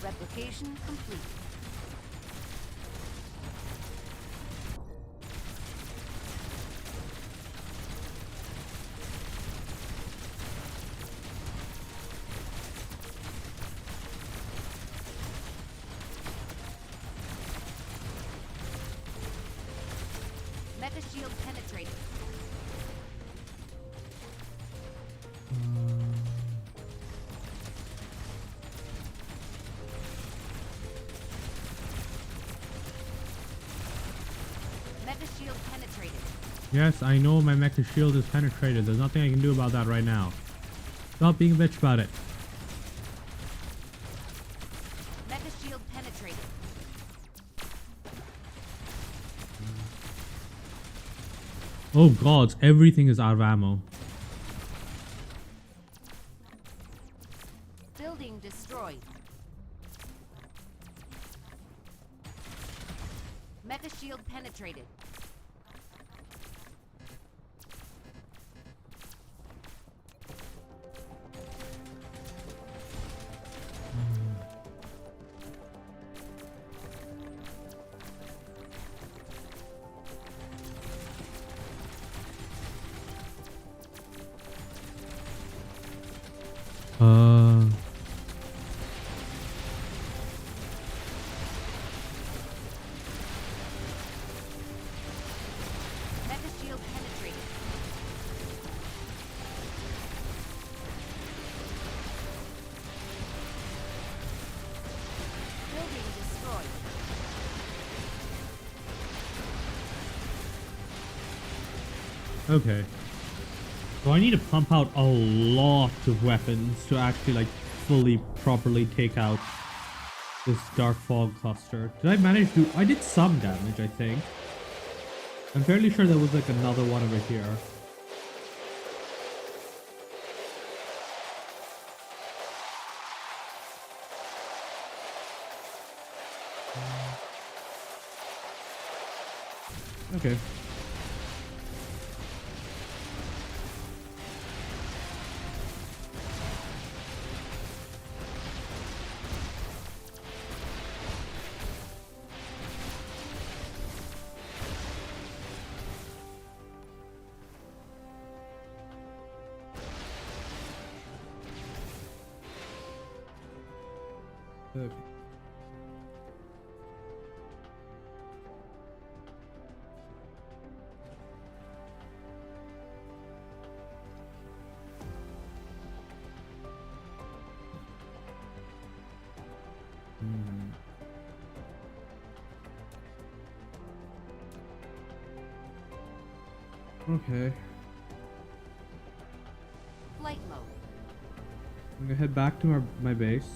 Replication complete. Mega shield penetrated. Mega shield penetrated. Yes, I know my mecha shield is penetrated. There's nothing I can do about that right now. Stop being a bitch about it. Mega shield penetrated. Oh god, everything is out of ammo. Building destroyed. Mega shield penetrated. Mega shield penetrated. Building destroyed. Okay. So I need to pump out a lot of weapons to actually like fully properly take out this dark fog cluster. Did I manage to? I did some damage, I think. I'm fairly sure there was like another one over here. Okay. Okay. Okay. Flight mode. I'm gonna head back to my base,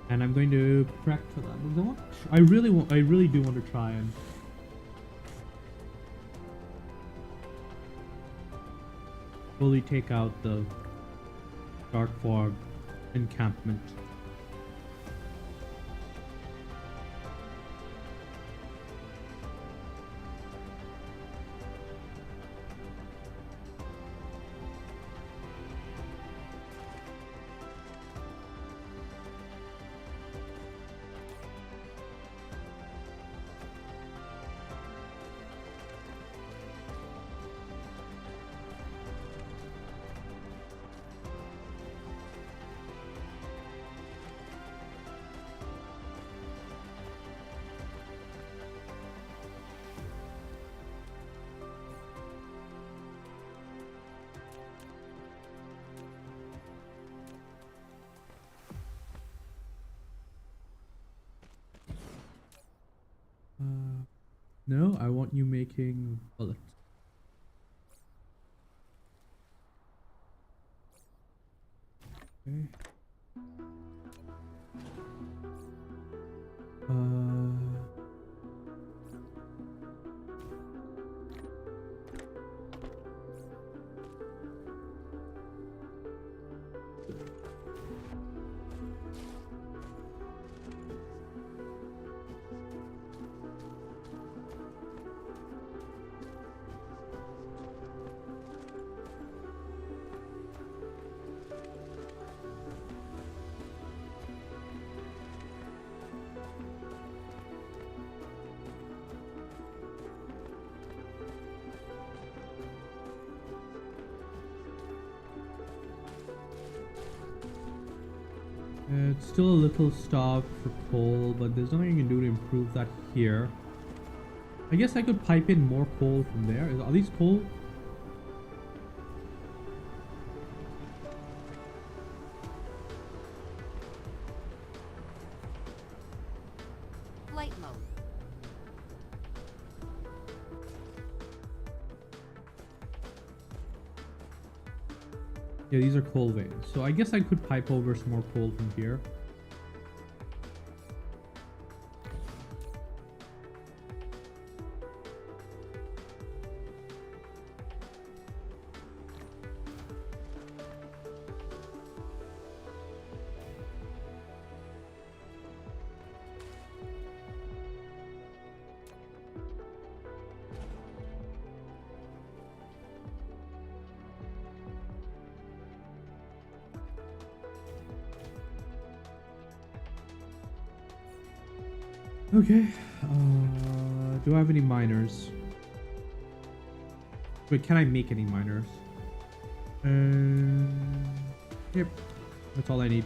and I'm going to prep for that. I really do want to try and fully take out the dark fog encampment. No, I want you making bullets. Okay. It's still a little starved for coal, but there's nothing you can do to improve that here. I guess I could pipe in more coal from there. Are these coal? Flight mode. Yeah, these are coal veins. So I guess I could pipe over some more coal from here. Okay. Do I have any miners? Wait, can I make any miners? Yep. That's all I need.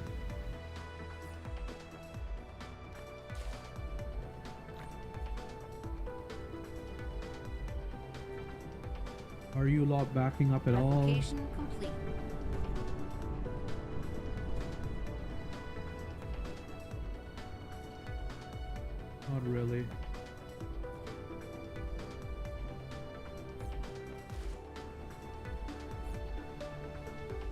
Are you lot backing up at all? Application complete. Not really.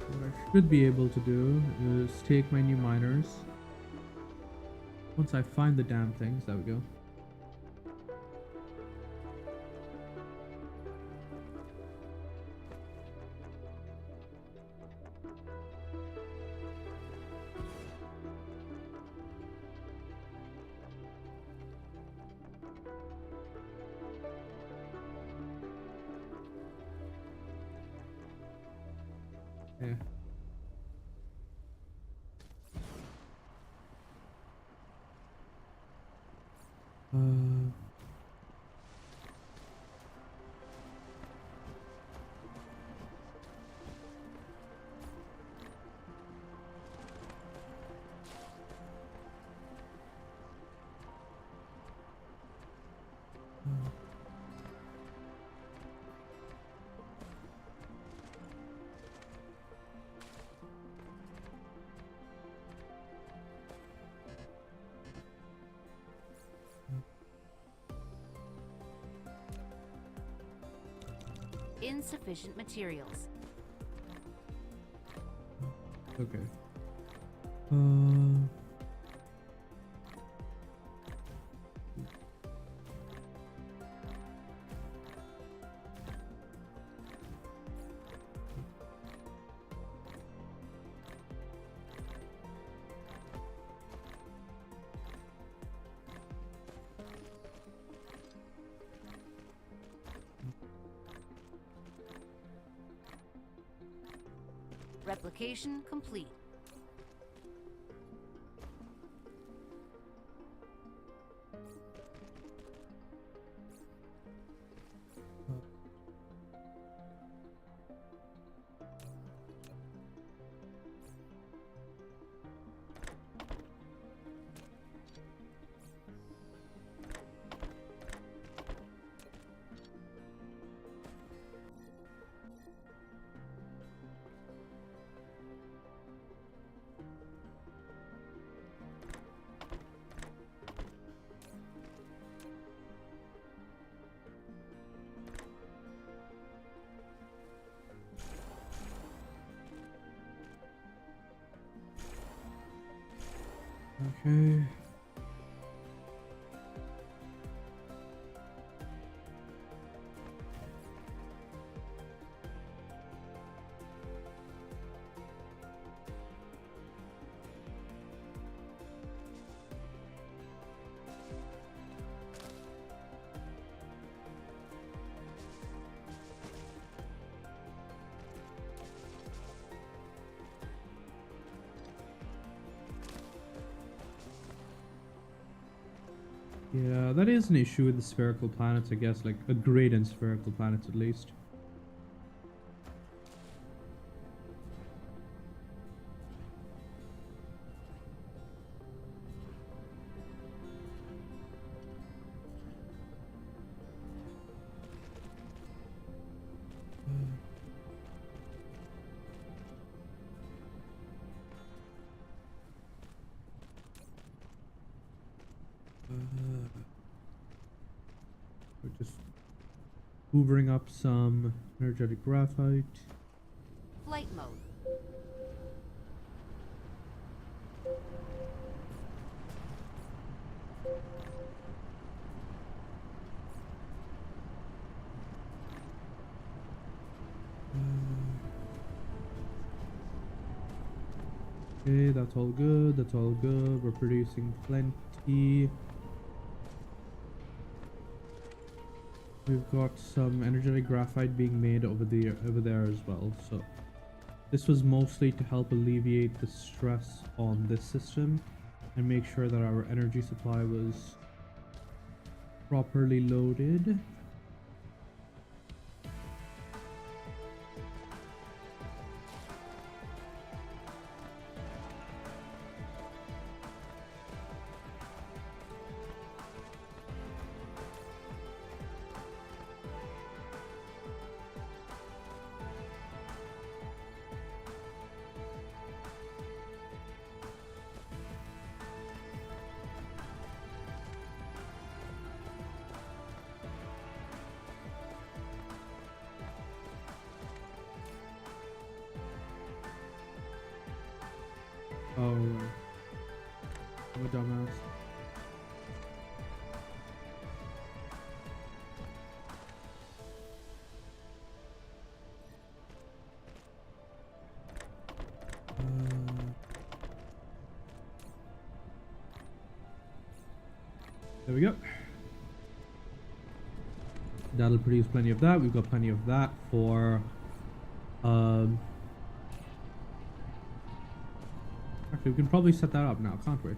What I should be able to do is take my new miners. Once I find the damn things, there we go. Yeah. Insufficient materials. Okay. Replication complete. Okay. Yeah, that is an issue with the spherical planets, I guess, like a grid and spherical planets at least. We're just hoovering up some energetic graphite. Flight mode. Okay, that's all good. That's all good. We're producing plenty. We've got some energetic graphite being made over there as well. So this was mostly to help alleviate the stress on this system and make sure that our energy supply was properly loaded. Oh, I'm a dumbass. There we go. That'll produce plenty of that. We've got plenty of that for actually, we can probably set that up now, can't we?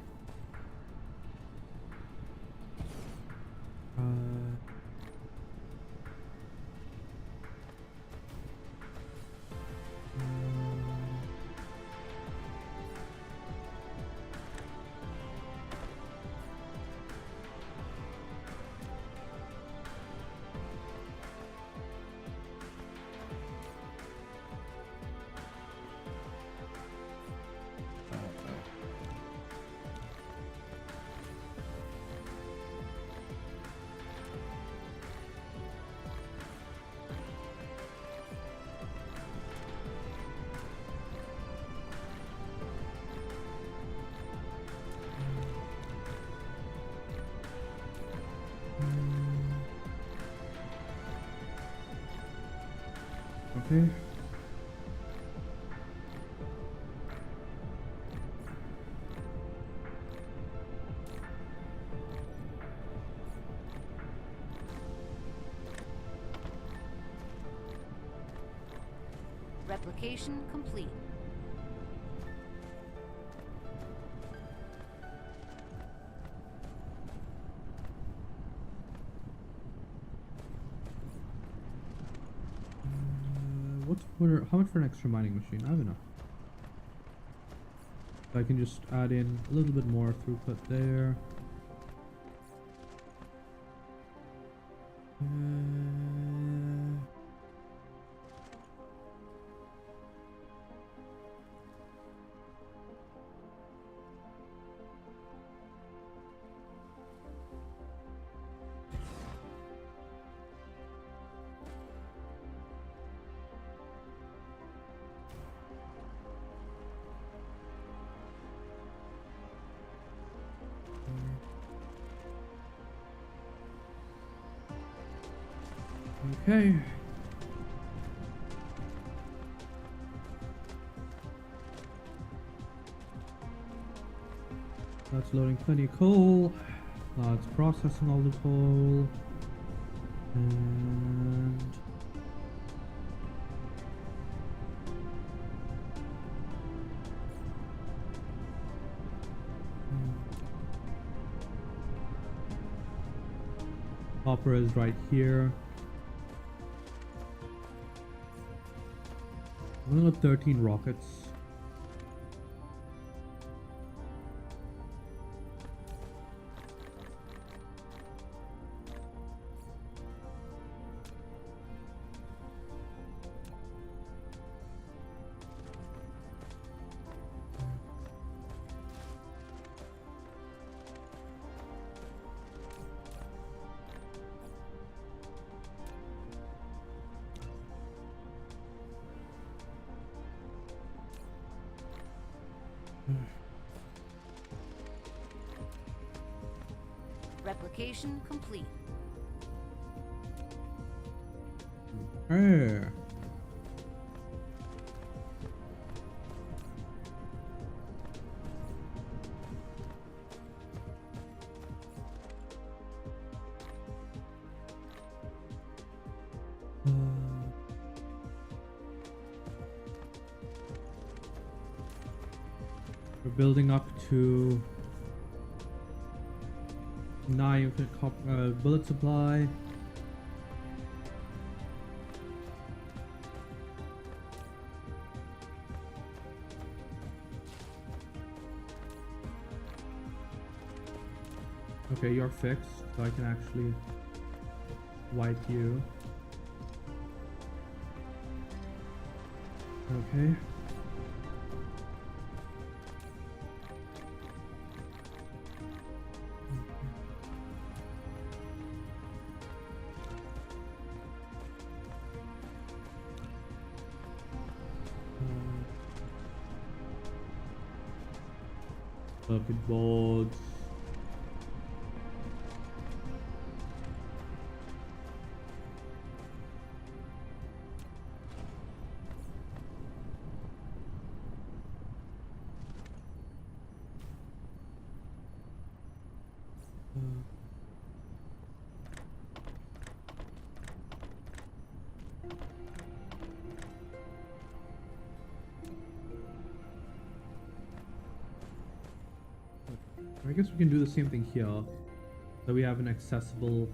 Okay. Replication complete. How much for an extra mining machine? I have enough. I can just add in a little bit more throughput there. Okay. That's loading plenty of coal. That's processing all the coal. And copper is right here. I'm gonna 13 rockets. Replication complete. Hey. We're building up to 9 bullet supply. Okay, you're fixed, so I can actually wipe you. Okay. Circuit boards. I guess we can do the same thing here, so we have an accessible.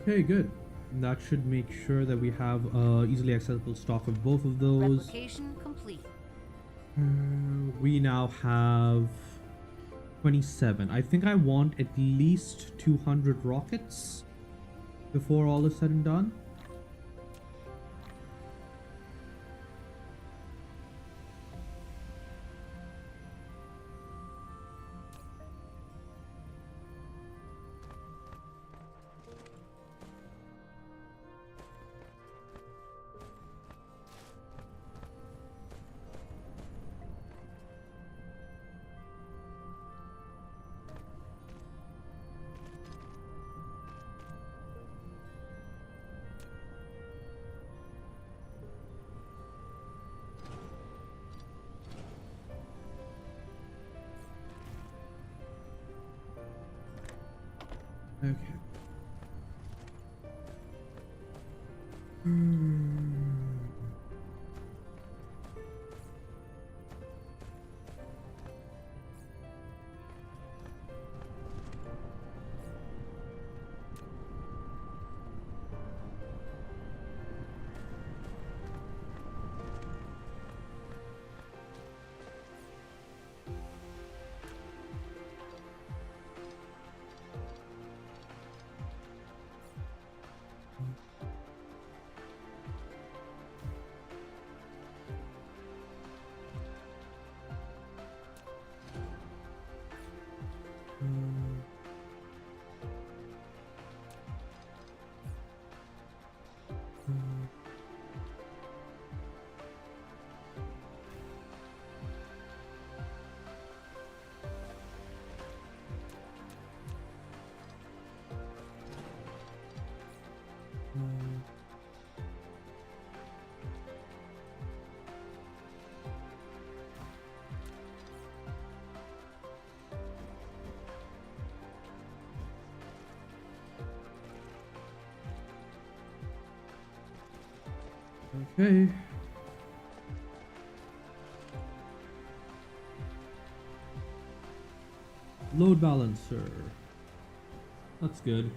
Okay, good. That should make sure that we have easily accessible stock of both of those. Replication complete. We now have 27. I think I want at least 200 rockets. before all is said and done. Okay. Okay. Load balancer. That's good.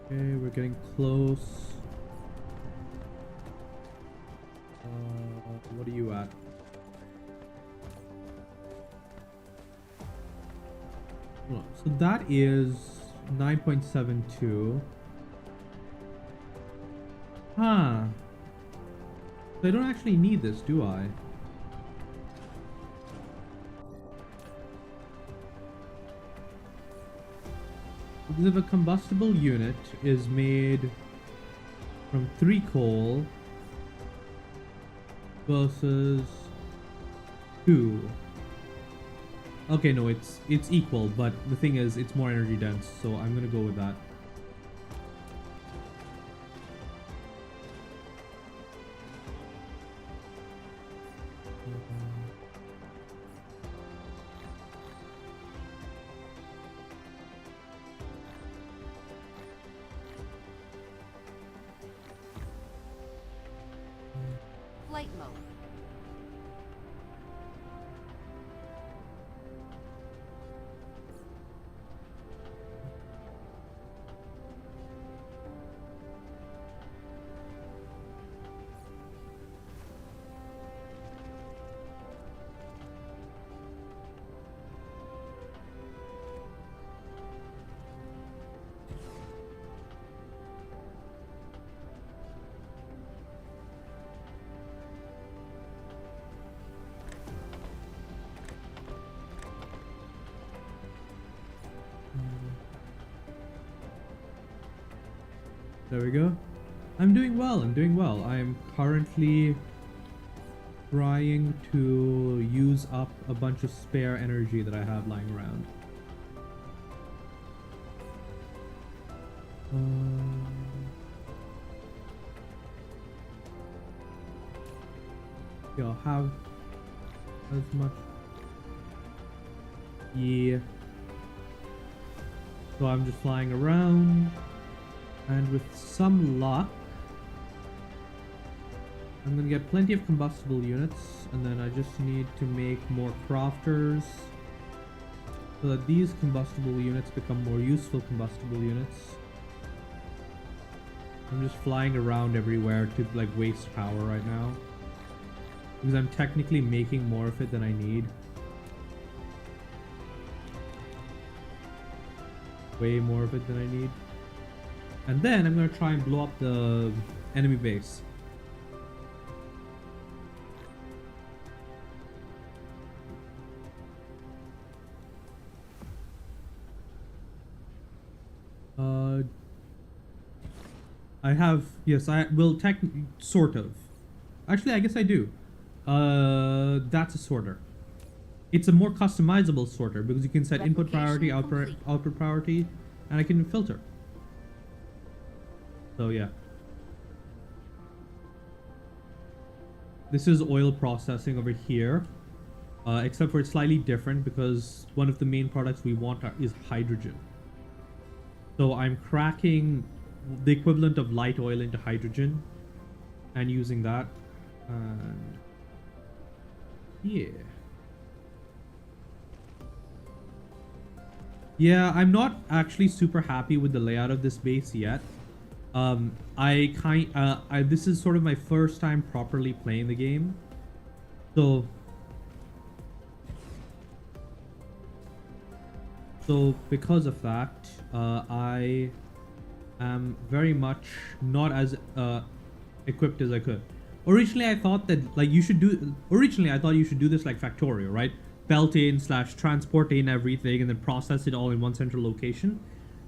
Okay, we're getting close. What are you at? Well, so that is 9.72. Huh. So I don't actually need this, do I? Because if a combustible unit is made from 3 coal versus 2. Okay, no, it's equal, but the thing is, it's more energy dense, so I'm gonna go with that. Flight mode. There we go. I'm doing well, I am currently trying to use up a bunch of spare energy that I have lying around. Yeah, I'll have as much. Yeah. So I'm just flying around. And with some luck, I'm gonna get plenty of combustible units, and then I just need to make more crafters so that these combustible units become more useful combustible units. I'm just flying around everywhere to like waste power right now, because I'm technically making more of it than I need. Way more of it than I need. And then I'm gonna try and blow up the enemy base. I have, yes, I will sort of. Actually, I guess I do. That's a sorter. It's a more customizable sorter because you can set input priority, output priority, and I can filter. So yeah. This is oil processing over here, except for it's slightly different because one of the main products we want is hydrogen. So I'm cracking the equivalent of light oil into hydrogen and using that. And yeah. Yeah, I'm not actually super happy with the layout of this base yet. This is sort of my first time properly playing the game. So because of that, I am very much not as equipped as I could. Originally, I thought that like originally I thought you should do this like Factorio, right? Belt in / transport in everything and then process it all in one central location.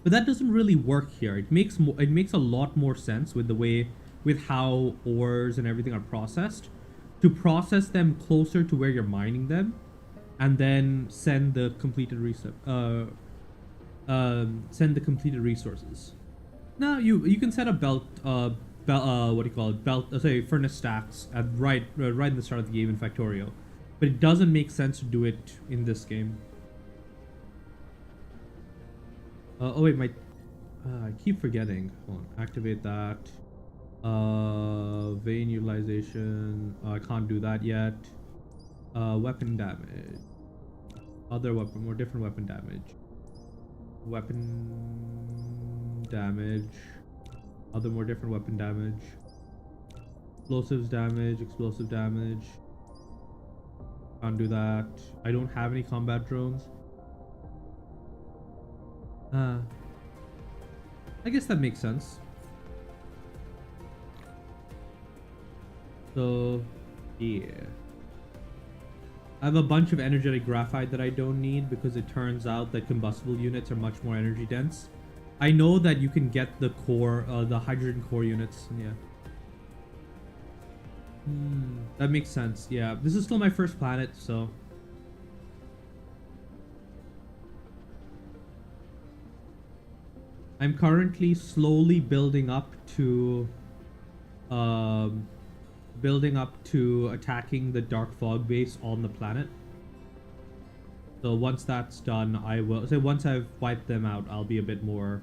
But that doesn't really work here. It makes a lot more sense with how ores and everything are processed, to process them closer to where you're mining them, and then send the completed resources. Now you can set up furnace stacks at right in the start of the game in Factorio, but it doesn't make sense to do it in this game. Oh wait, I keep forgetting. Hold on, activate that. Vein utilization. I can't do that yet. Weapon damage. Other weapon, more different weapon damage. Weapon damage. Other more different weapon damage. Explosives damage, explosive damage. Can't do that. I don't have any combat drones. I guess that makes sense. So, yeah. I have a bunch of energetic graphite that I don't need because it turns out that combustible units are much more energy dense. I know that you can get the core, the hydrogen core units, yeah. That makes sense, yeah. This is still my first planet, so... I'm currently slowly building up to attacking the dark fog base on the planet. So once that's done, I will say once I've wiped them out, I'll be a bit more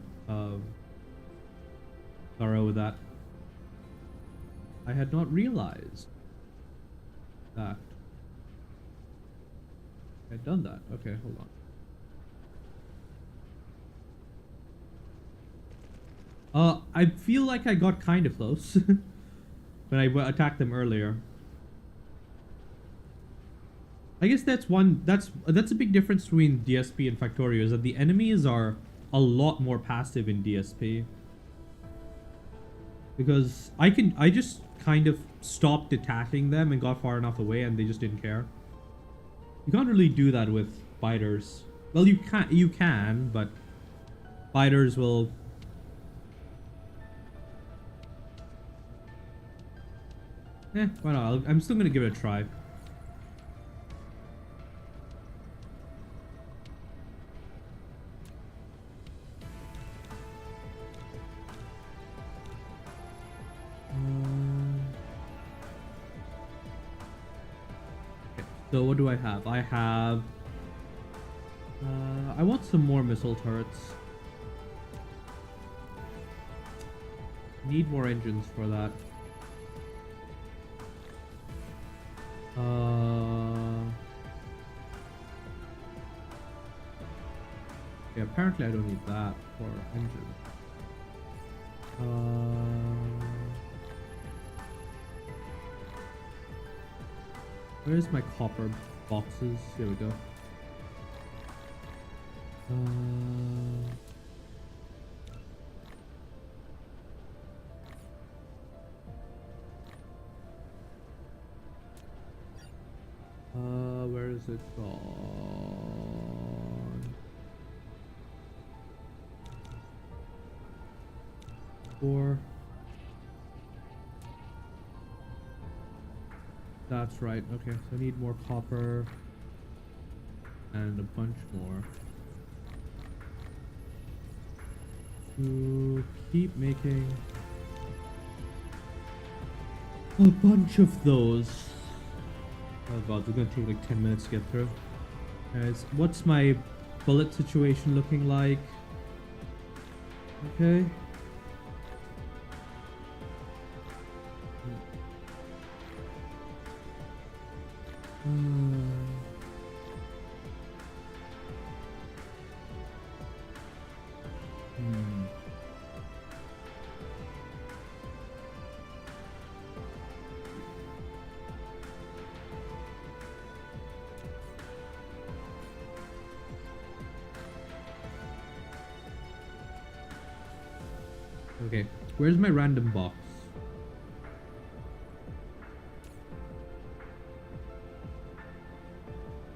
thorough with that. I had not realized that I had done that. Okay, hold on. I feel like I got kind of close when I attacked them earlier. I guess that's a big difference between DSP and Factorio, is that the enemies are a lot more passive in DSP. Because I just kind of stopped attacking them and got far enough away and they just didn't care. You can't really do that with fighters. Well, you can, but fighters will... why not? I'm still gonna give it a try. Okay, so what do I have? I have... I want some more missile turrets. Need more engines for that. Yeah, apparently I don't need that for engine. Where's my copper boxes? Here we go. Where is it gone? 4. That's right. Okay, so I need more copper and a bunch more to keep making a bunch of those. Oh god, it's gonna take like 10 minutes to get through. Guys, what's my bullet situation looking like? Okay. Okay, where's my random box?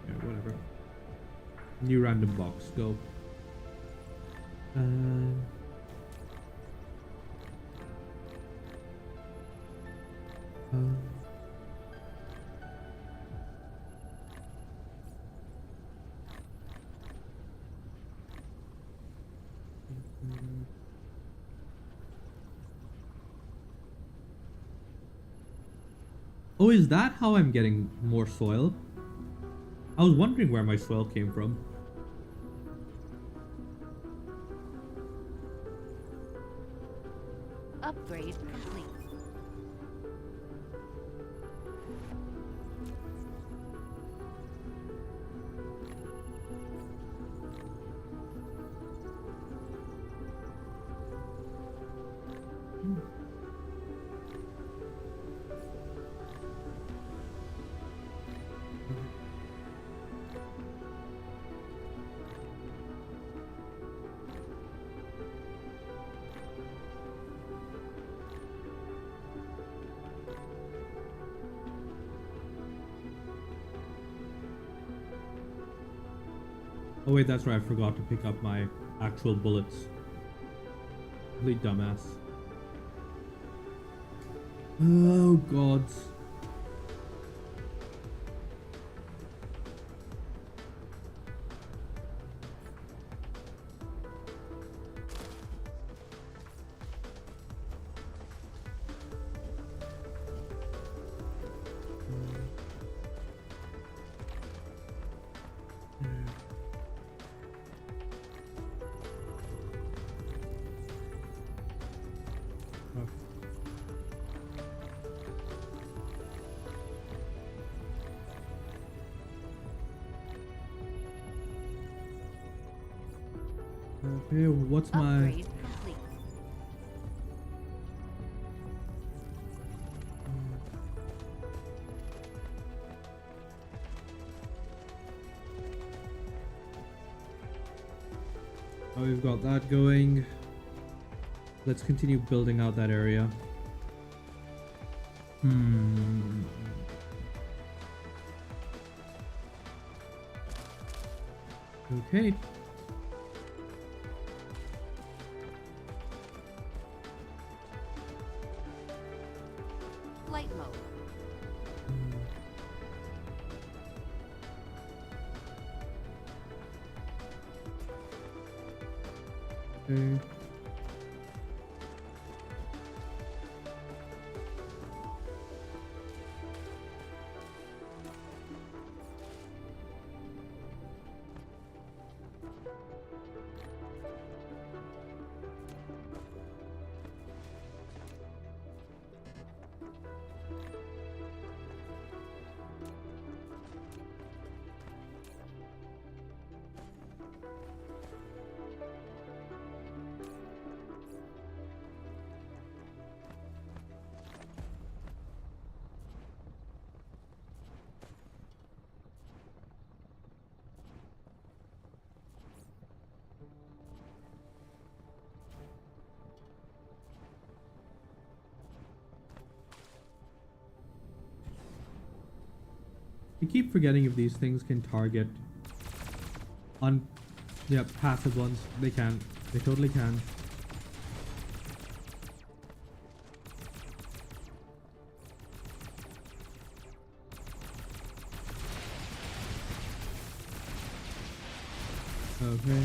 Yeah, whatever. New random box, go. Oh, is that how I'm getting more soil? I was wondering where my soil came from. Upgrade complete. Oh wait, that's right, I forgot to pick up my actual bullets. Complete dumbass. Oh god. Okay, what's my... Upgrade complete. Oh, we've got that going. Let's continue building out that area. Okay. Flight mode. Okay. You keep forgetting if these things can target passive ones. They can. They totally can. Okay.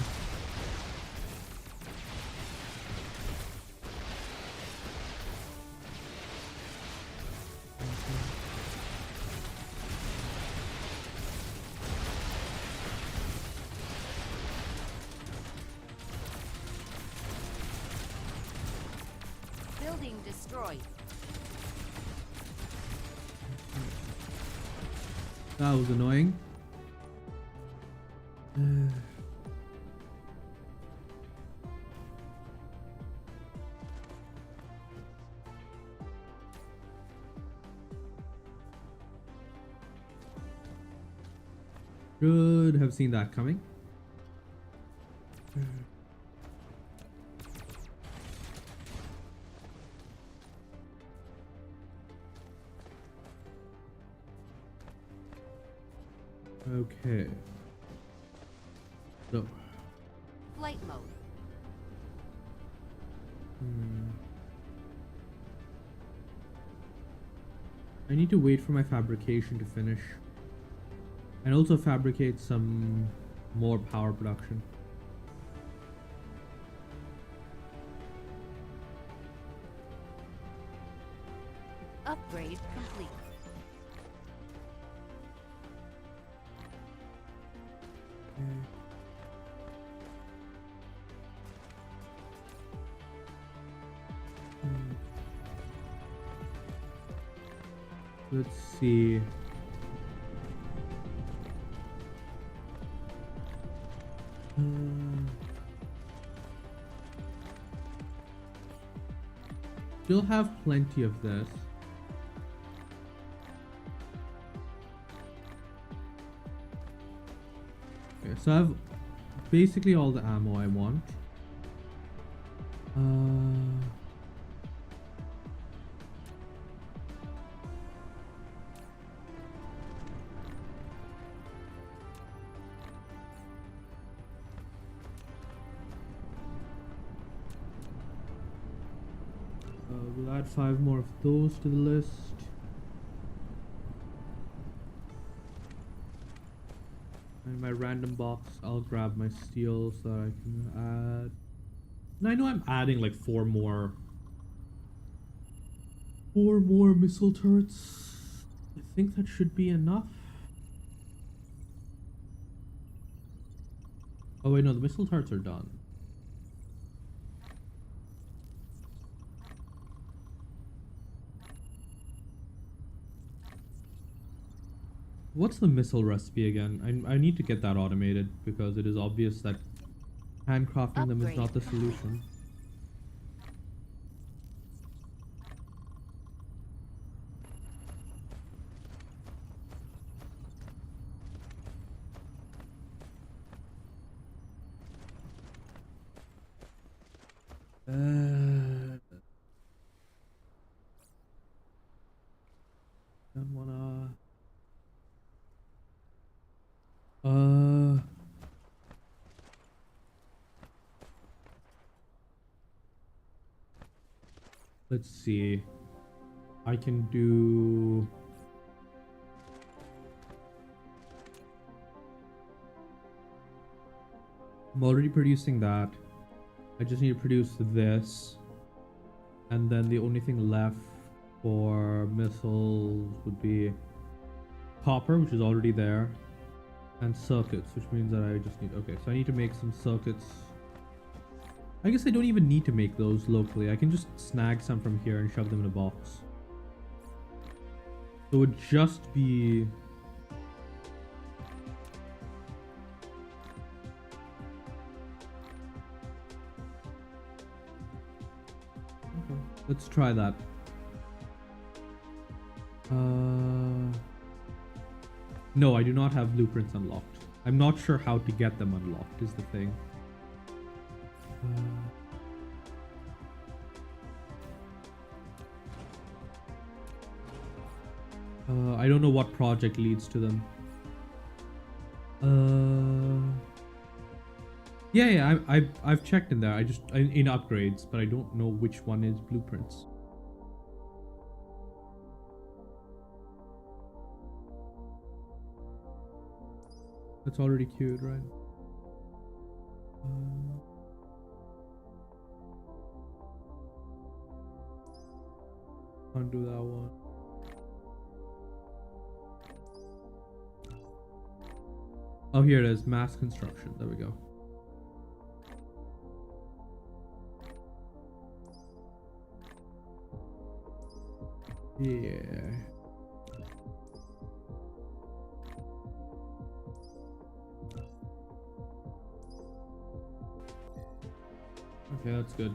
Building destroyed. That was annoying. Should have seen that coming. Okay. So. Flight mode. I need to wait for my fabrication to finish. And also fabricate some more power production. Upgrade complete. Let's see. Still have plenty of this. Okay, so I have basically all the ammo I want. We'll add 5 more of those to the list. And my random box, I'll grab my steel so that I can add. And I know I'm adding like 4 more missile turrets. I think that should be enough. Oh wait, no, the missile turrets are done. What's the missile recipe again? I need to get that automated because it is obvious that handcrafting them is not the solution. Don't wanna. Let's see. I can do. I'm already producing that. I just need to produce this. And then the only thing left for missiles would be copper, which is already there, and circuits, which means that I just need. Okay, so I need to make some circuits. I guess I don't even need to make those locally. I can just snag some from here and shove them in a box. So it would just be... Okay, let's try that. No, I do not have blueprints unlocked. I'm not sure how to get them unlocked is the thing. I don't know what project leads to them. Yeah, I've checked in there. In upgrades, but I don't know which one is blueprints. That's already queued, right? Can't do that one. Oh, here it is. Mass construction. There we go. Yeah. Okay, that's good.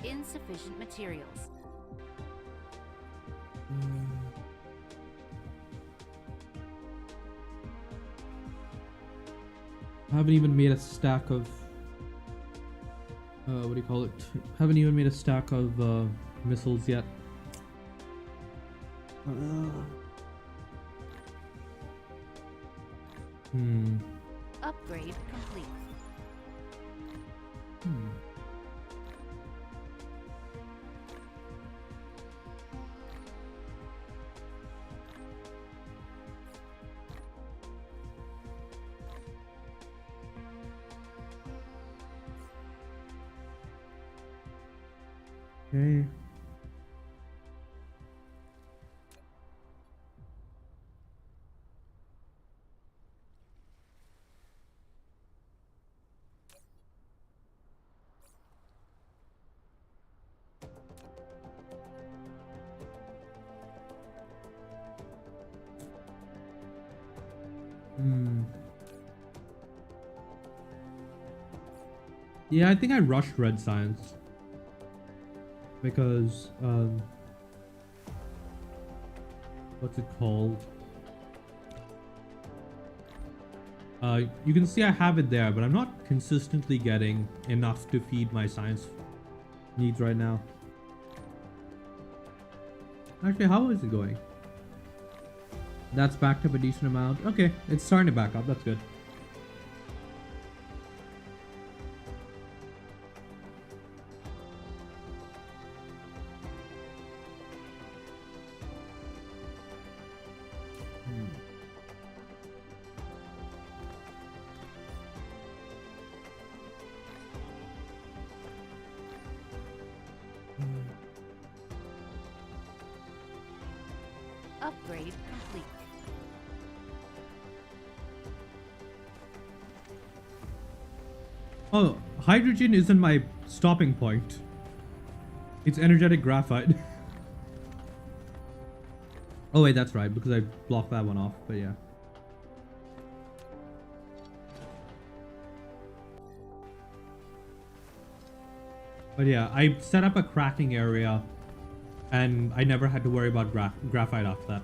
Insufficient materials. I haven't even made a stack of what do you call it? Haven't even made a stack of missiles yet. Upgrade complete. Okay. Yeah, I think I rushed red science because what's it called? You can see I have it there, but I'm not consistently getting enough to feed my science needs right now. Actually, how is it going? That's backed up a decent amount. Okay, it's starting to back up. That's good. Upgrade complete. Oh, hydrogen isn't my stopping point. It's energetic graphite. Oh wait, that's right, because I blocked that one off, but yeah. But yeah, I set up a cracking area and I never had to worry about graphite after that.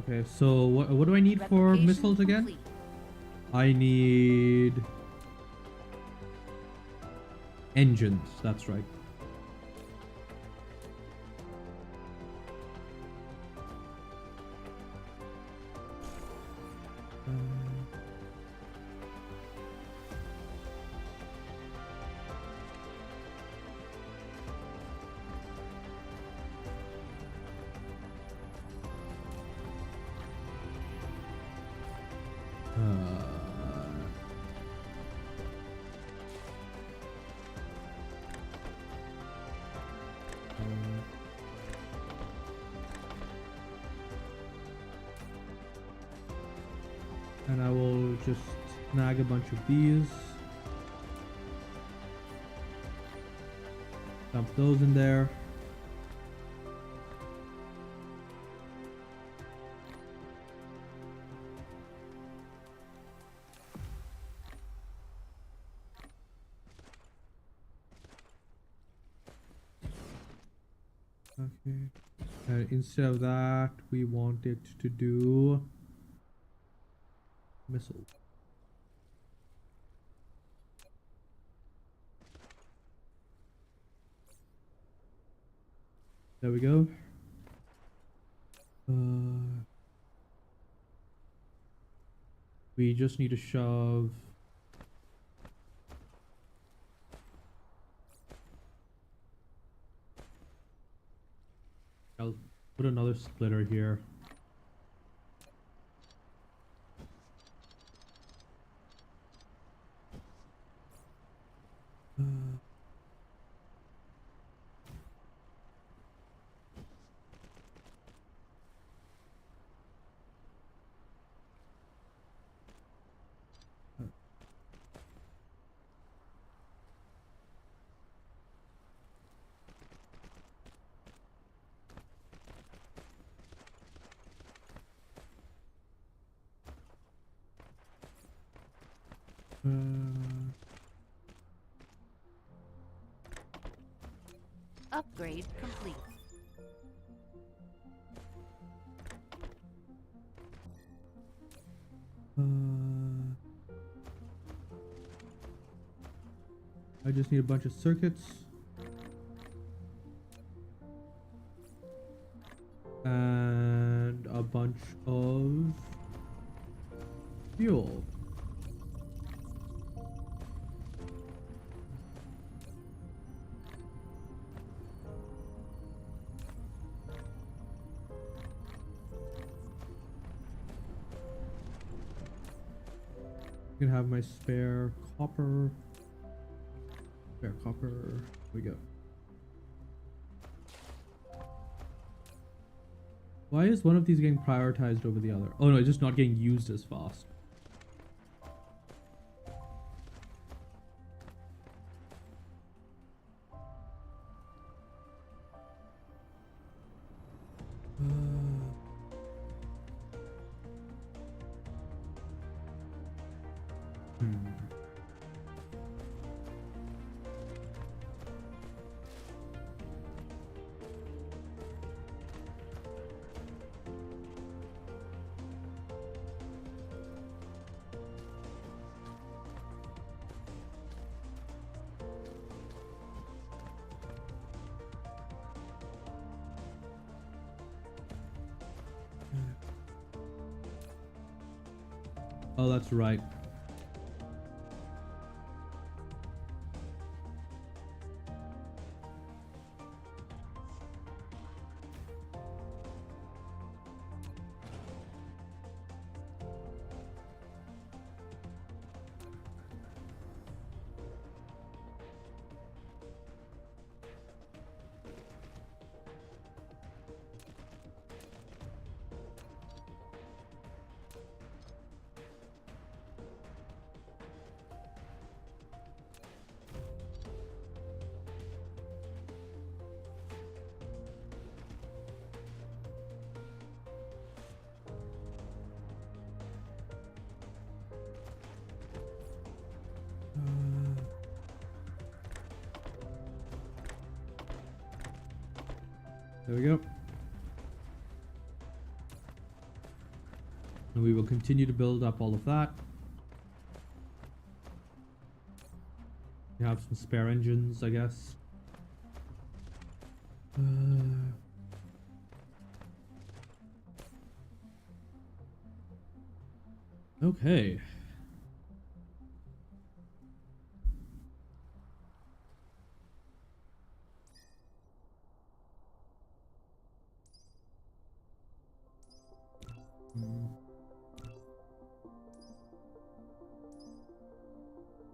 Okay, so what do I need for Replication missiles again? complete. I need engines, that's right. And I will just snag a bunch of these. Dump those in there. Okay. And instead of that, we want it to do missile. There we go. We just need to shove. I'll put another splitter here. Upgrade complete. I just need a bunch of circuits. And a bunch of fuel. I can have my spare copper. Spare copper. Here we go. Why is one of these getting prioritized over the other? Oh no, it's just not getting used as fast. Oh, that's right. There we go. And we will continue to build up all of that. We have some spare engines, I guess. Okay.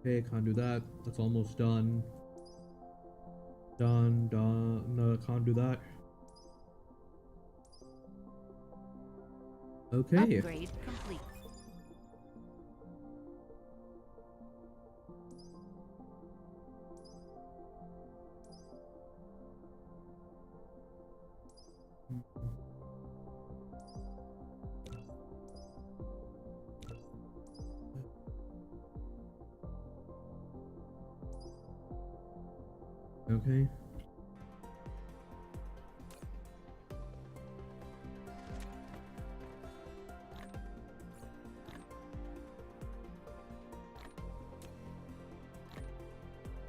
Okay, can't do that. That's almost done. Done. No, can't do that. Okay. Upgrade complete. Okay.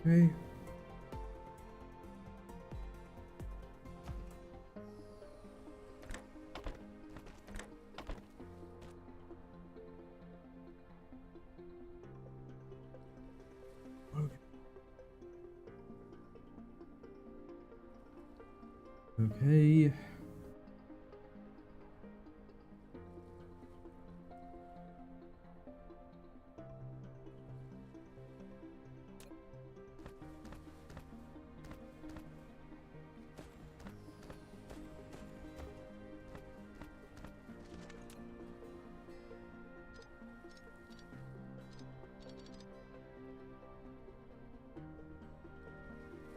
Okay. Okay.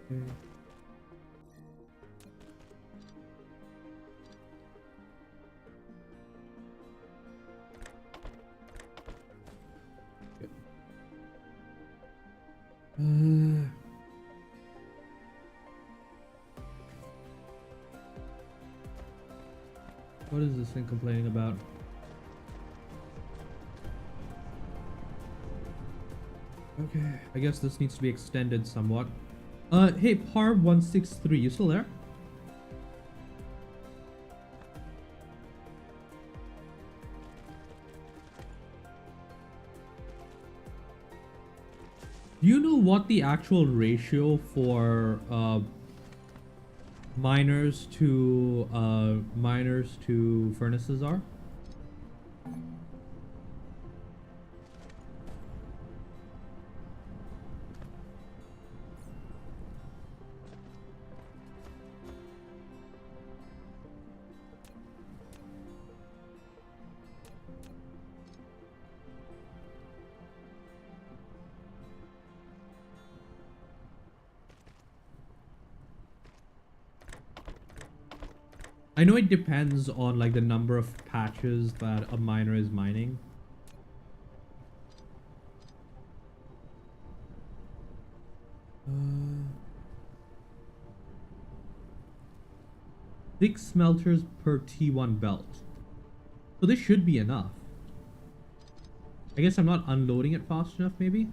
Okay. What is this thing complaining about? Okay, I guess this needs to be extended somewhat. Hey, Par163, you still there? Do you know what the actual ratio for miners to furnaces are? I know it depends on like the number of patches that a miner is mining. Six smelters per T1 belt. So this should be enough. I guess I'm not unloading it fast enough, maybe?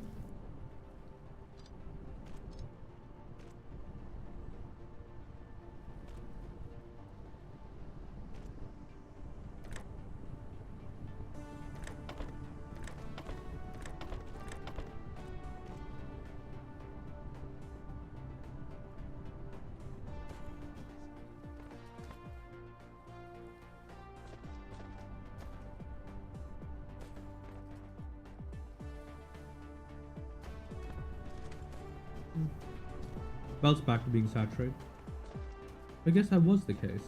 Belt's back to being saturated. I guess that was the case.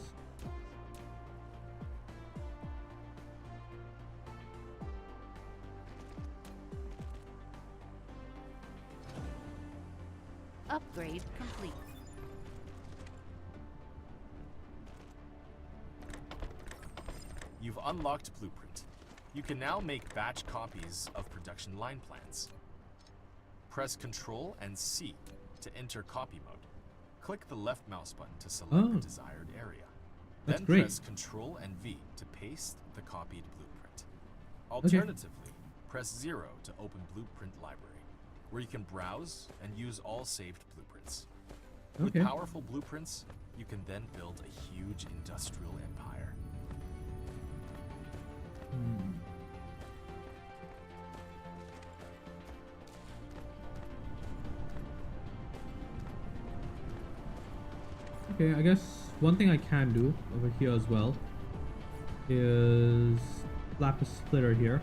Upgrade complete. You've unlocked Blueprint. You can now make batch copies of production line plans. Press Ctrl and C to enter copy mode. Click the left mouse button to select the desired area. That's Then great. press Ctrl and V to paste the copied blueprint. Alternatively, press 0 to open Blueprint Library, where you can browse and use all saved blueprints. With Okay. powerful blueprints, you can then build a huge industrial empire. Okay, I guess one thing I can do over here as well is slap a splitter here.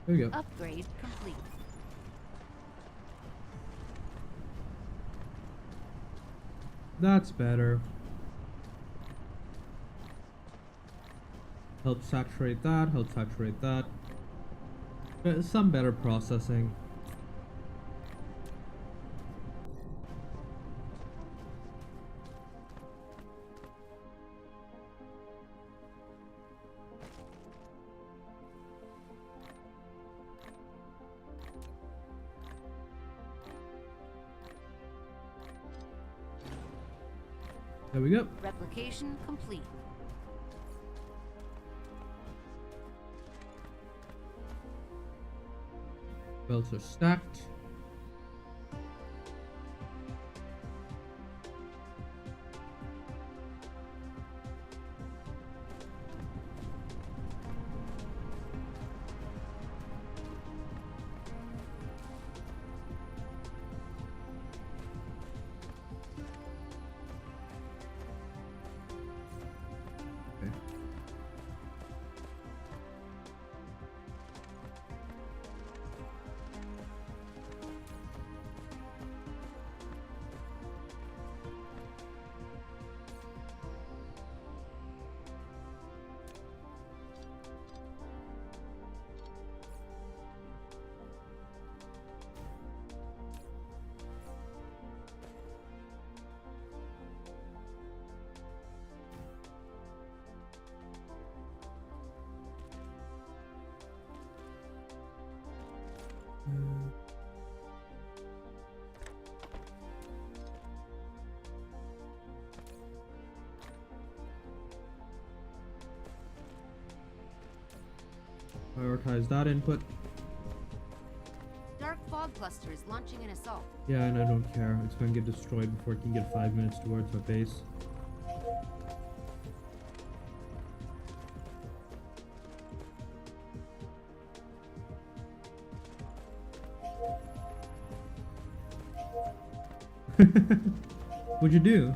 There we go. Upgrade complete. That's better. Help saturate that, help saturate that. Some better processing. There we go. Replication complete. Belts are stacked. Okay. Prioritize that input. Dark fog cluster is launching an assault. Yeah, and I don't care. It's going to get destroyed before it can get 5 minutes towards our base. What'd you do?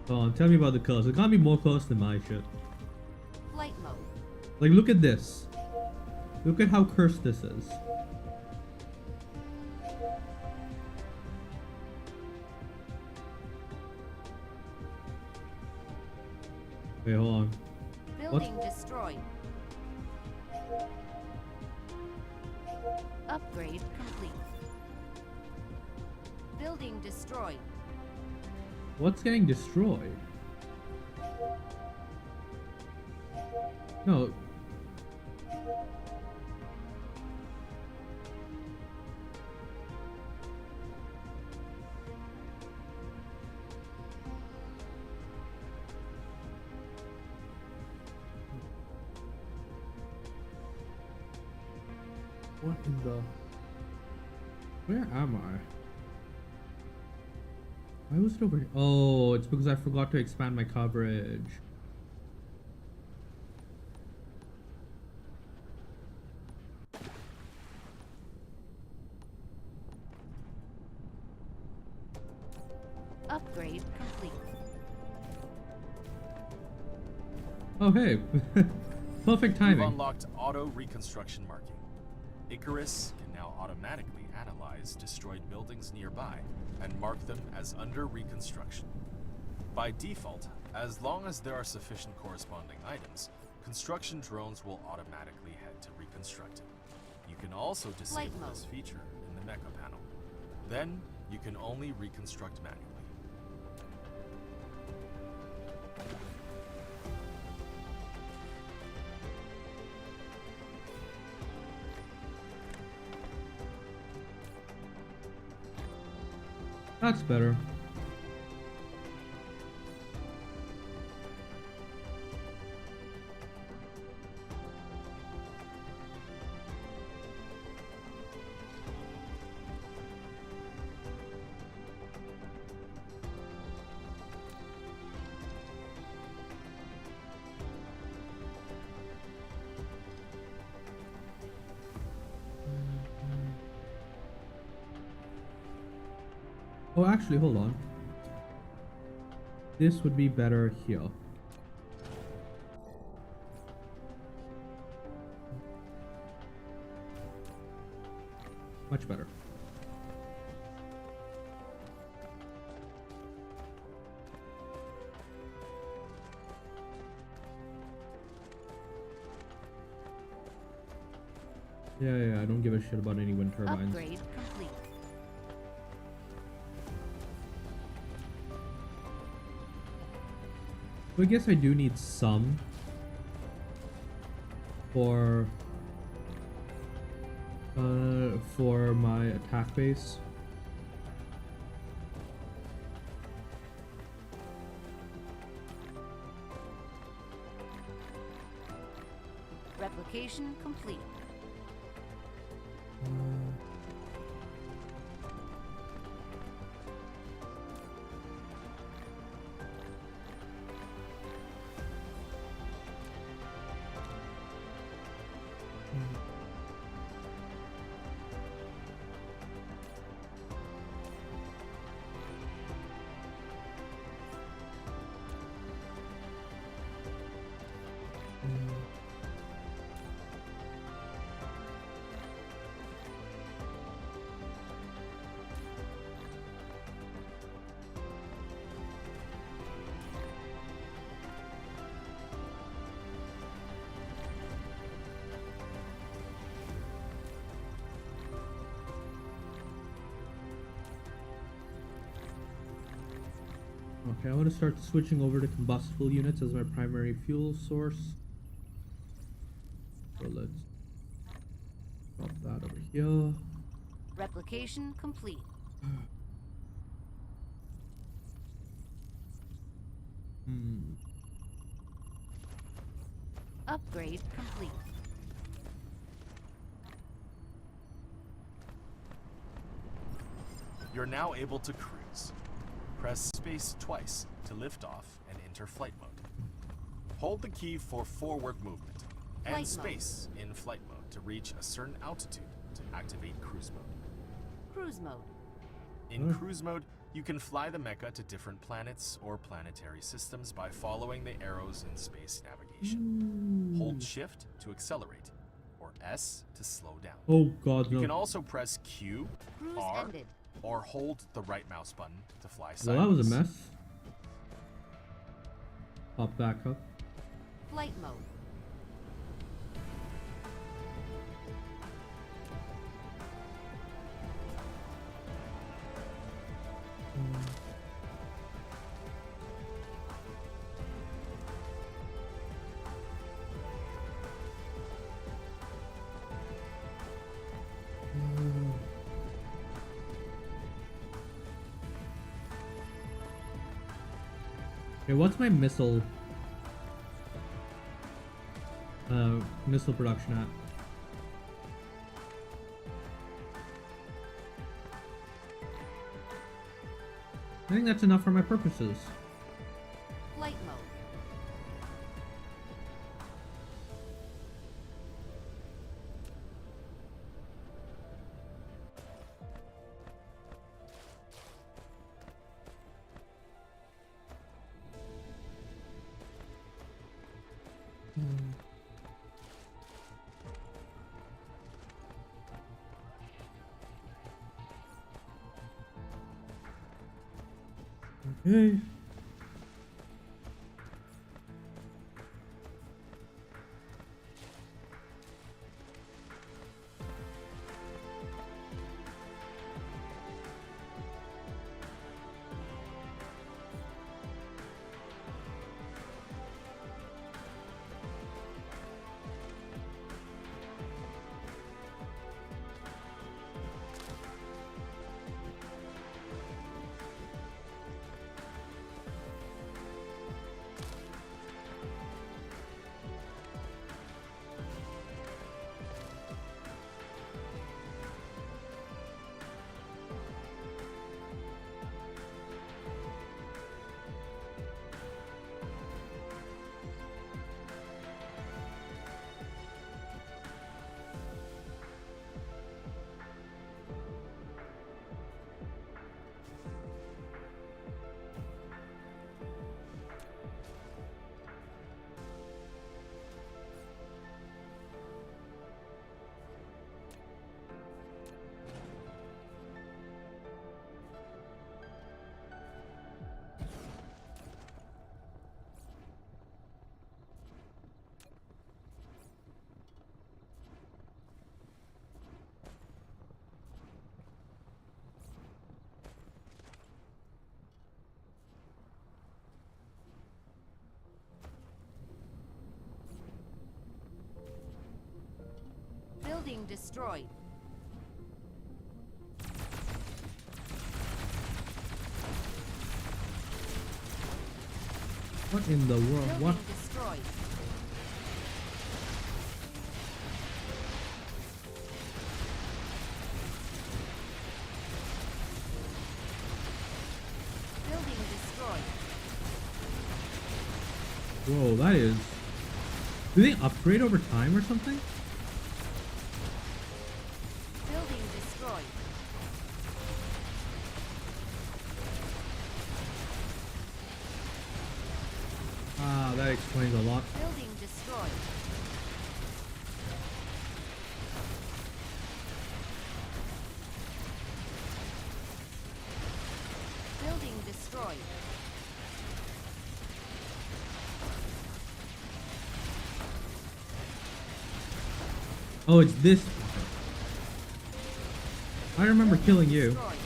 Go on, tell me about the colors. It can't be more colors than my shit. Flight mode. Like, look at this. Look at how cursed this is. Wait, hold on. Building destroyed. Upgrade complete. Building destroyed. What's getting destroyed? No. What in the... Where am I? Why was it over here? Oh, it's because I forgot to expand my coverage. Upgrade complete. Oh, hey. Perfect You've timing. unlocked auto reconstruction marking. Icarus can now automatically analyze destroyed buildings nearby and mark them as under reconstruction. By default, as long as there are sufficient corresponding items, construction drones will automatically head to reconstruct it. You can also disable Flight this mode. feature in the mecha panel. Then, you can only reconstruct manually. That's better. Oh, actually, hold on. This would be better here. Much better. Yeah, I don't give a shit about any wind turbines. Upgrade complete. So I guess I do need some for my attack base. Replication complete. Okay, I want to start switching over to combustible units as my primary fuel source. So let's drop that over here. Replication complete. Upgrade complete. You're now able to cruise. Press space twice to lift off and enter flight mode. Hold the key for forward movement and Flight space in flight mode to reach a certain altitude to activate cruise mode. Cruise mode. In cruise mode, you can fly the mecha to different planets or planetary systems by following the arrows in space navigation. Hold shift to accelerate, or S to slow down. Oh god, You no. can also press Q, Cruise R, ended. or hold the right mouse button to fly Well, that was a sideways. mess. Pop back up. Flight mode. Okay, what's my missile production at? I think that's enough for my purposes. Flight mode. Okay. Building destroyed. What in the world? Building What? destroyed. Building destroyed. Whoa, that is. Do they upgrade over time or something? Building destroyed. Ah, that explains a lot. Building destroyed. Building destroyed. Oh, it's this. I remember killing you. Destroyed.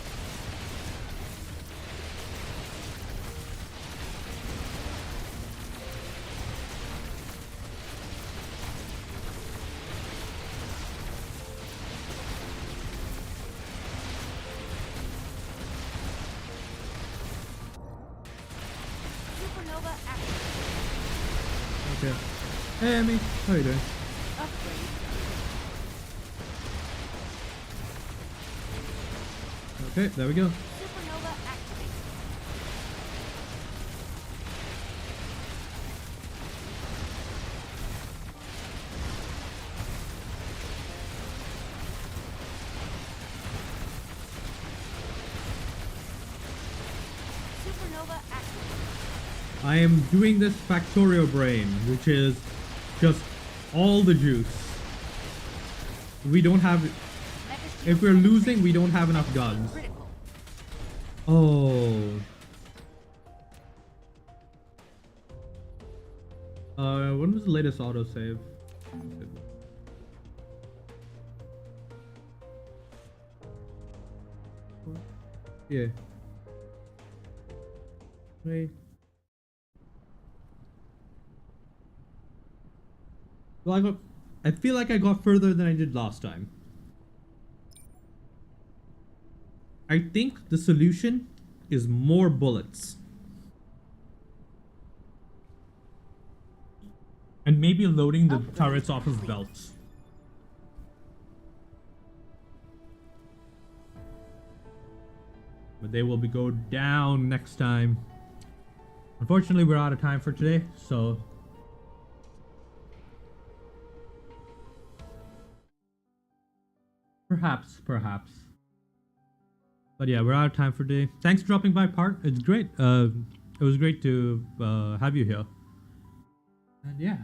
Supernova active. Okay. Hey, Emmy. How you doing? Upgrade. Okay, there we go. Supernova activate. Supernova activate. I am doing this Factorio Brain, which is just all the juice. We don't have... If we're losing, we don't have enough guns. Critical. Oh. When was the latest autosave? Yeah. Wait. Well, I feel like I got further than I did last time. I think the solution is more bullets. And maybe loading the Upgrade turrets off of complete. belts. But they will be go down next time. Unfortunately, we're out of time for today, so... Perhaps. But yeah, we're out of time for today. Thanks for dropping by, Part. It's great. It was great to have you here. And yeah.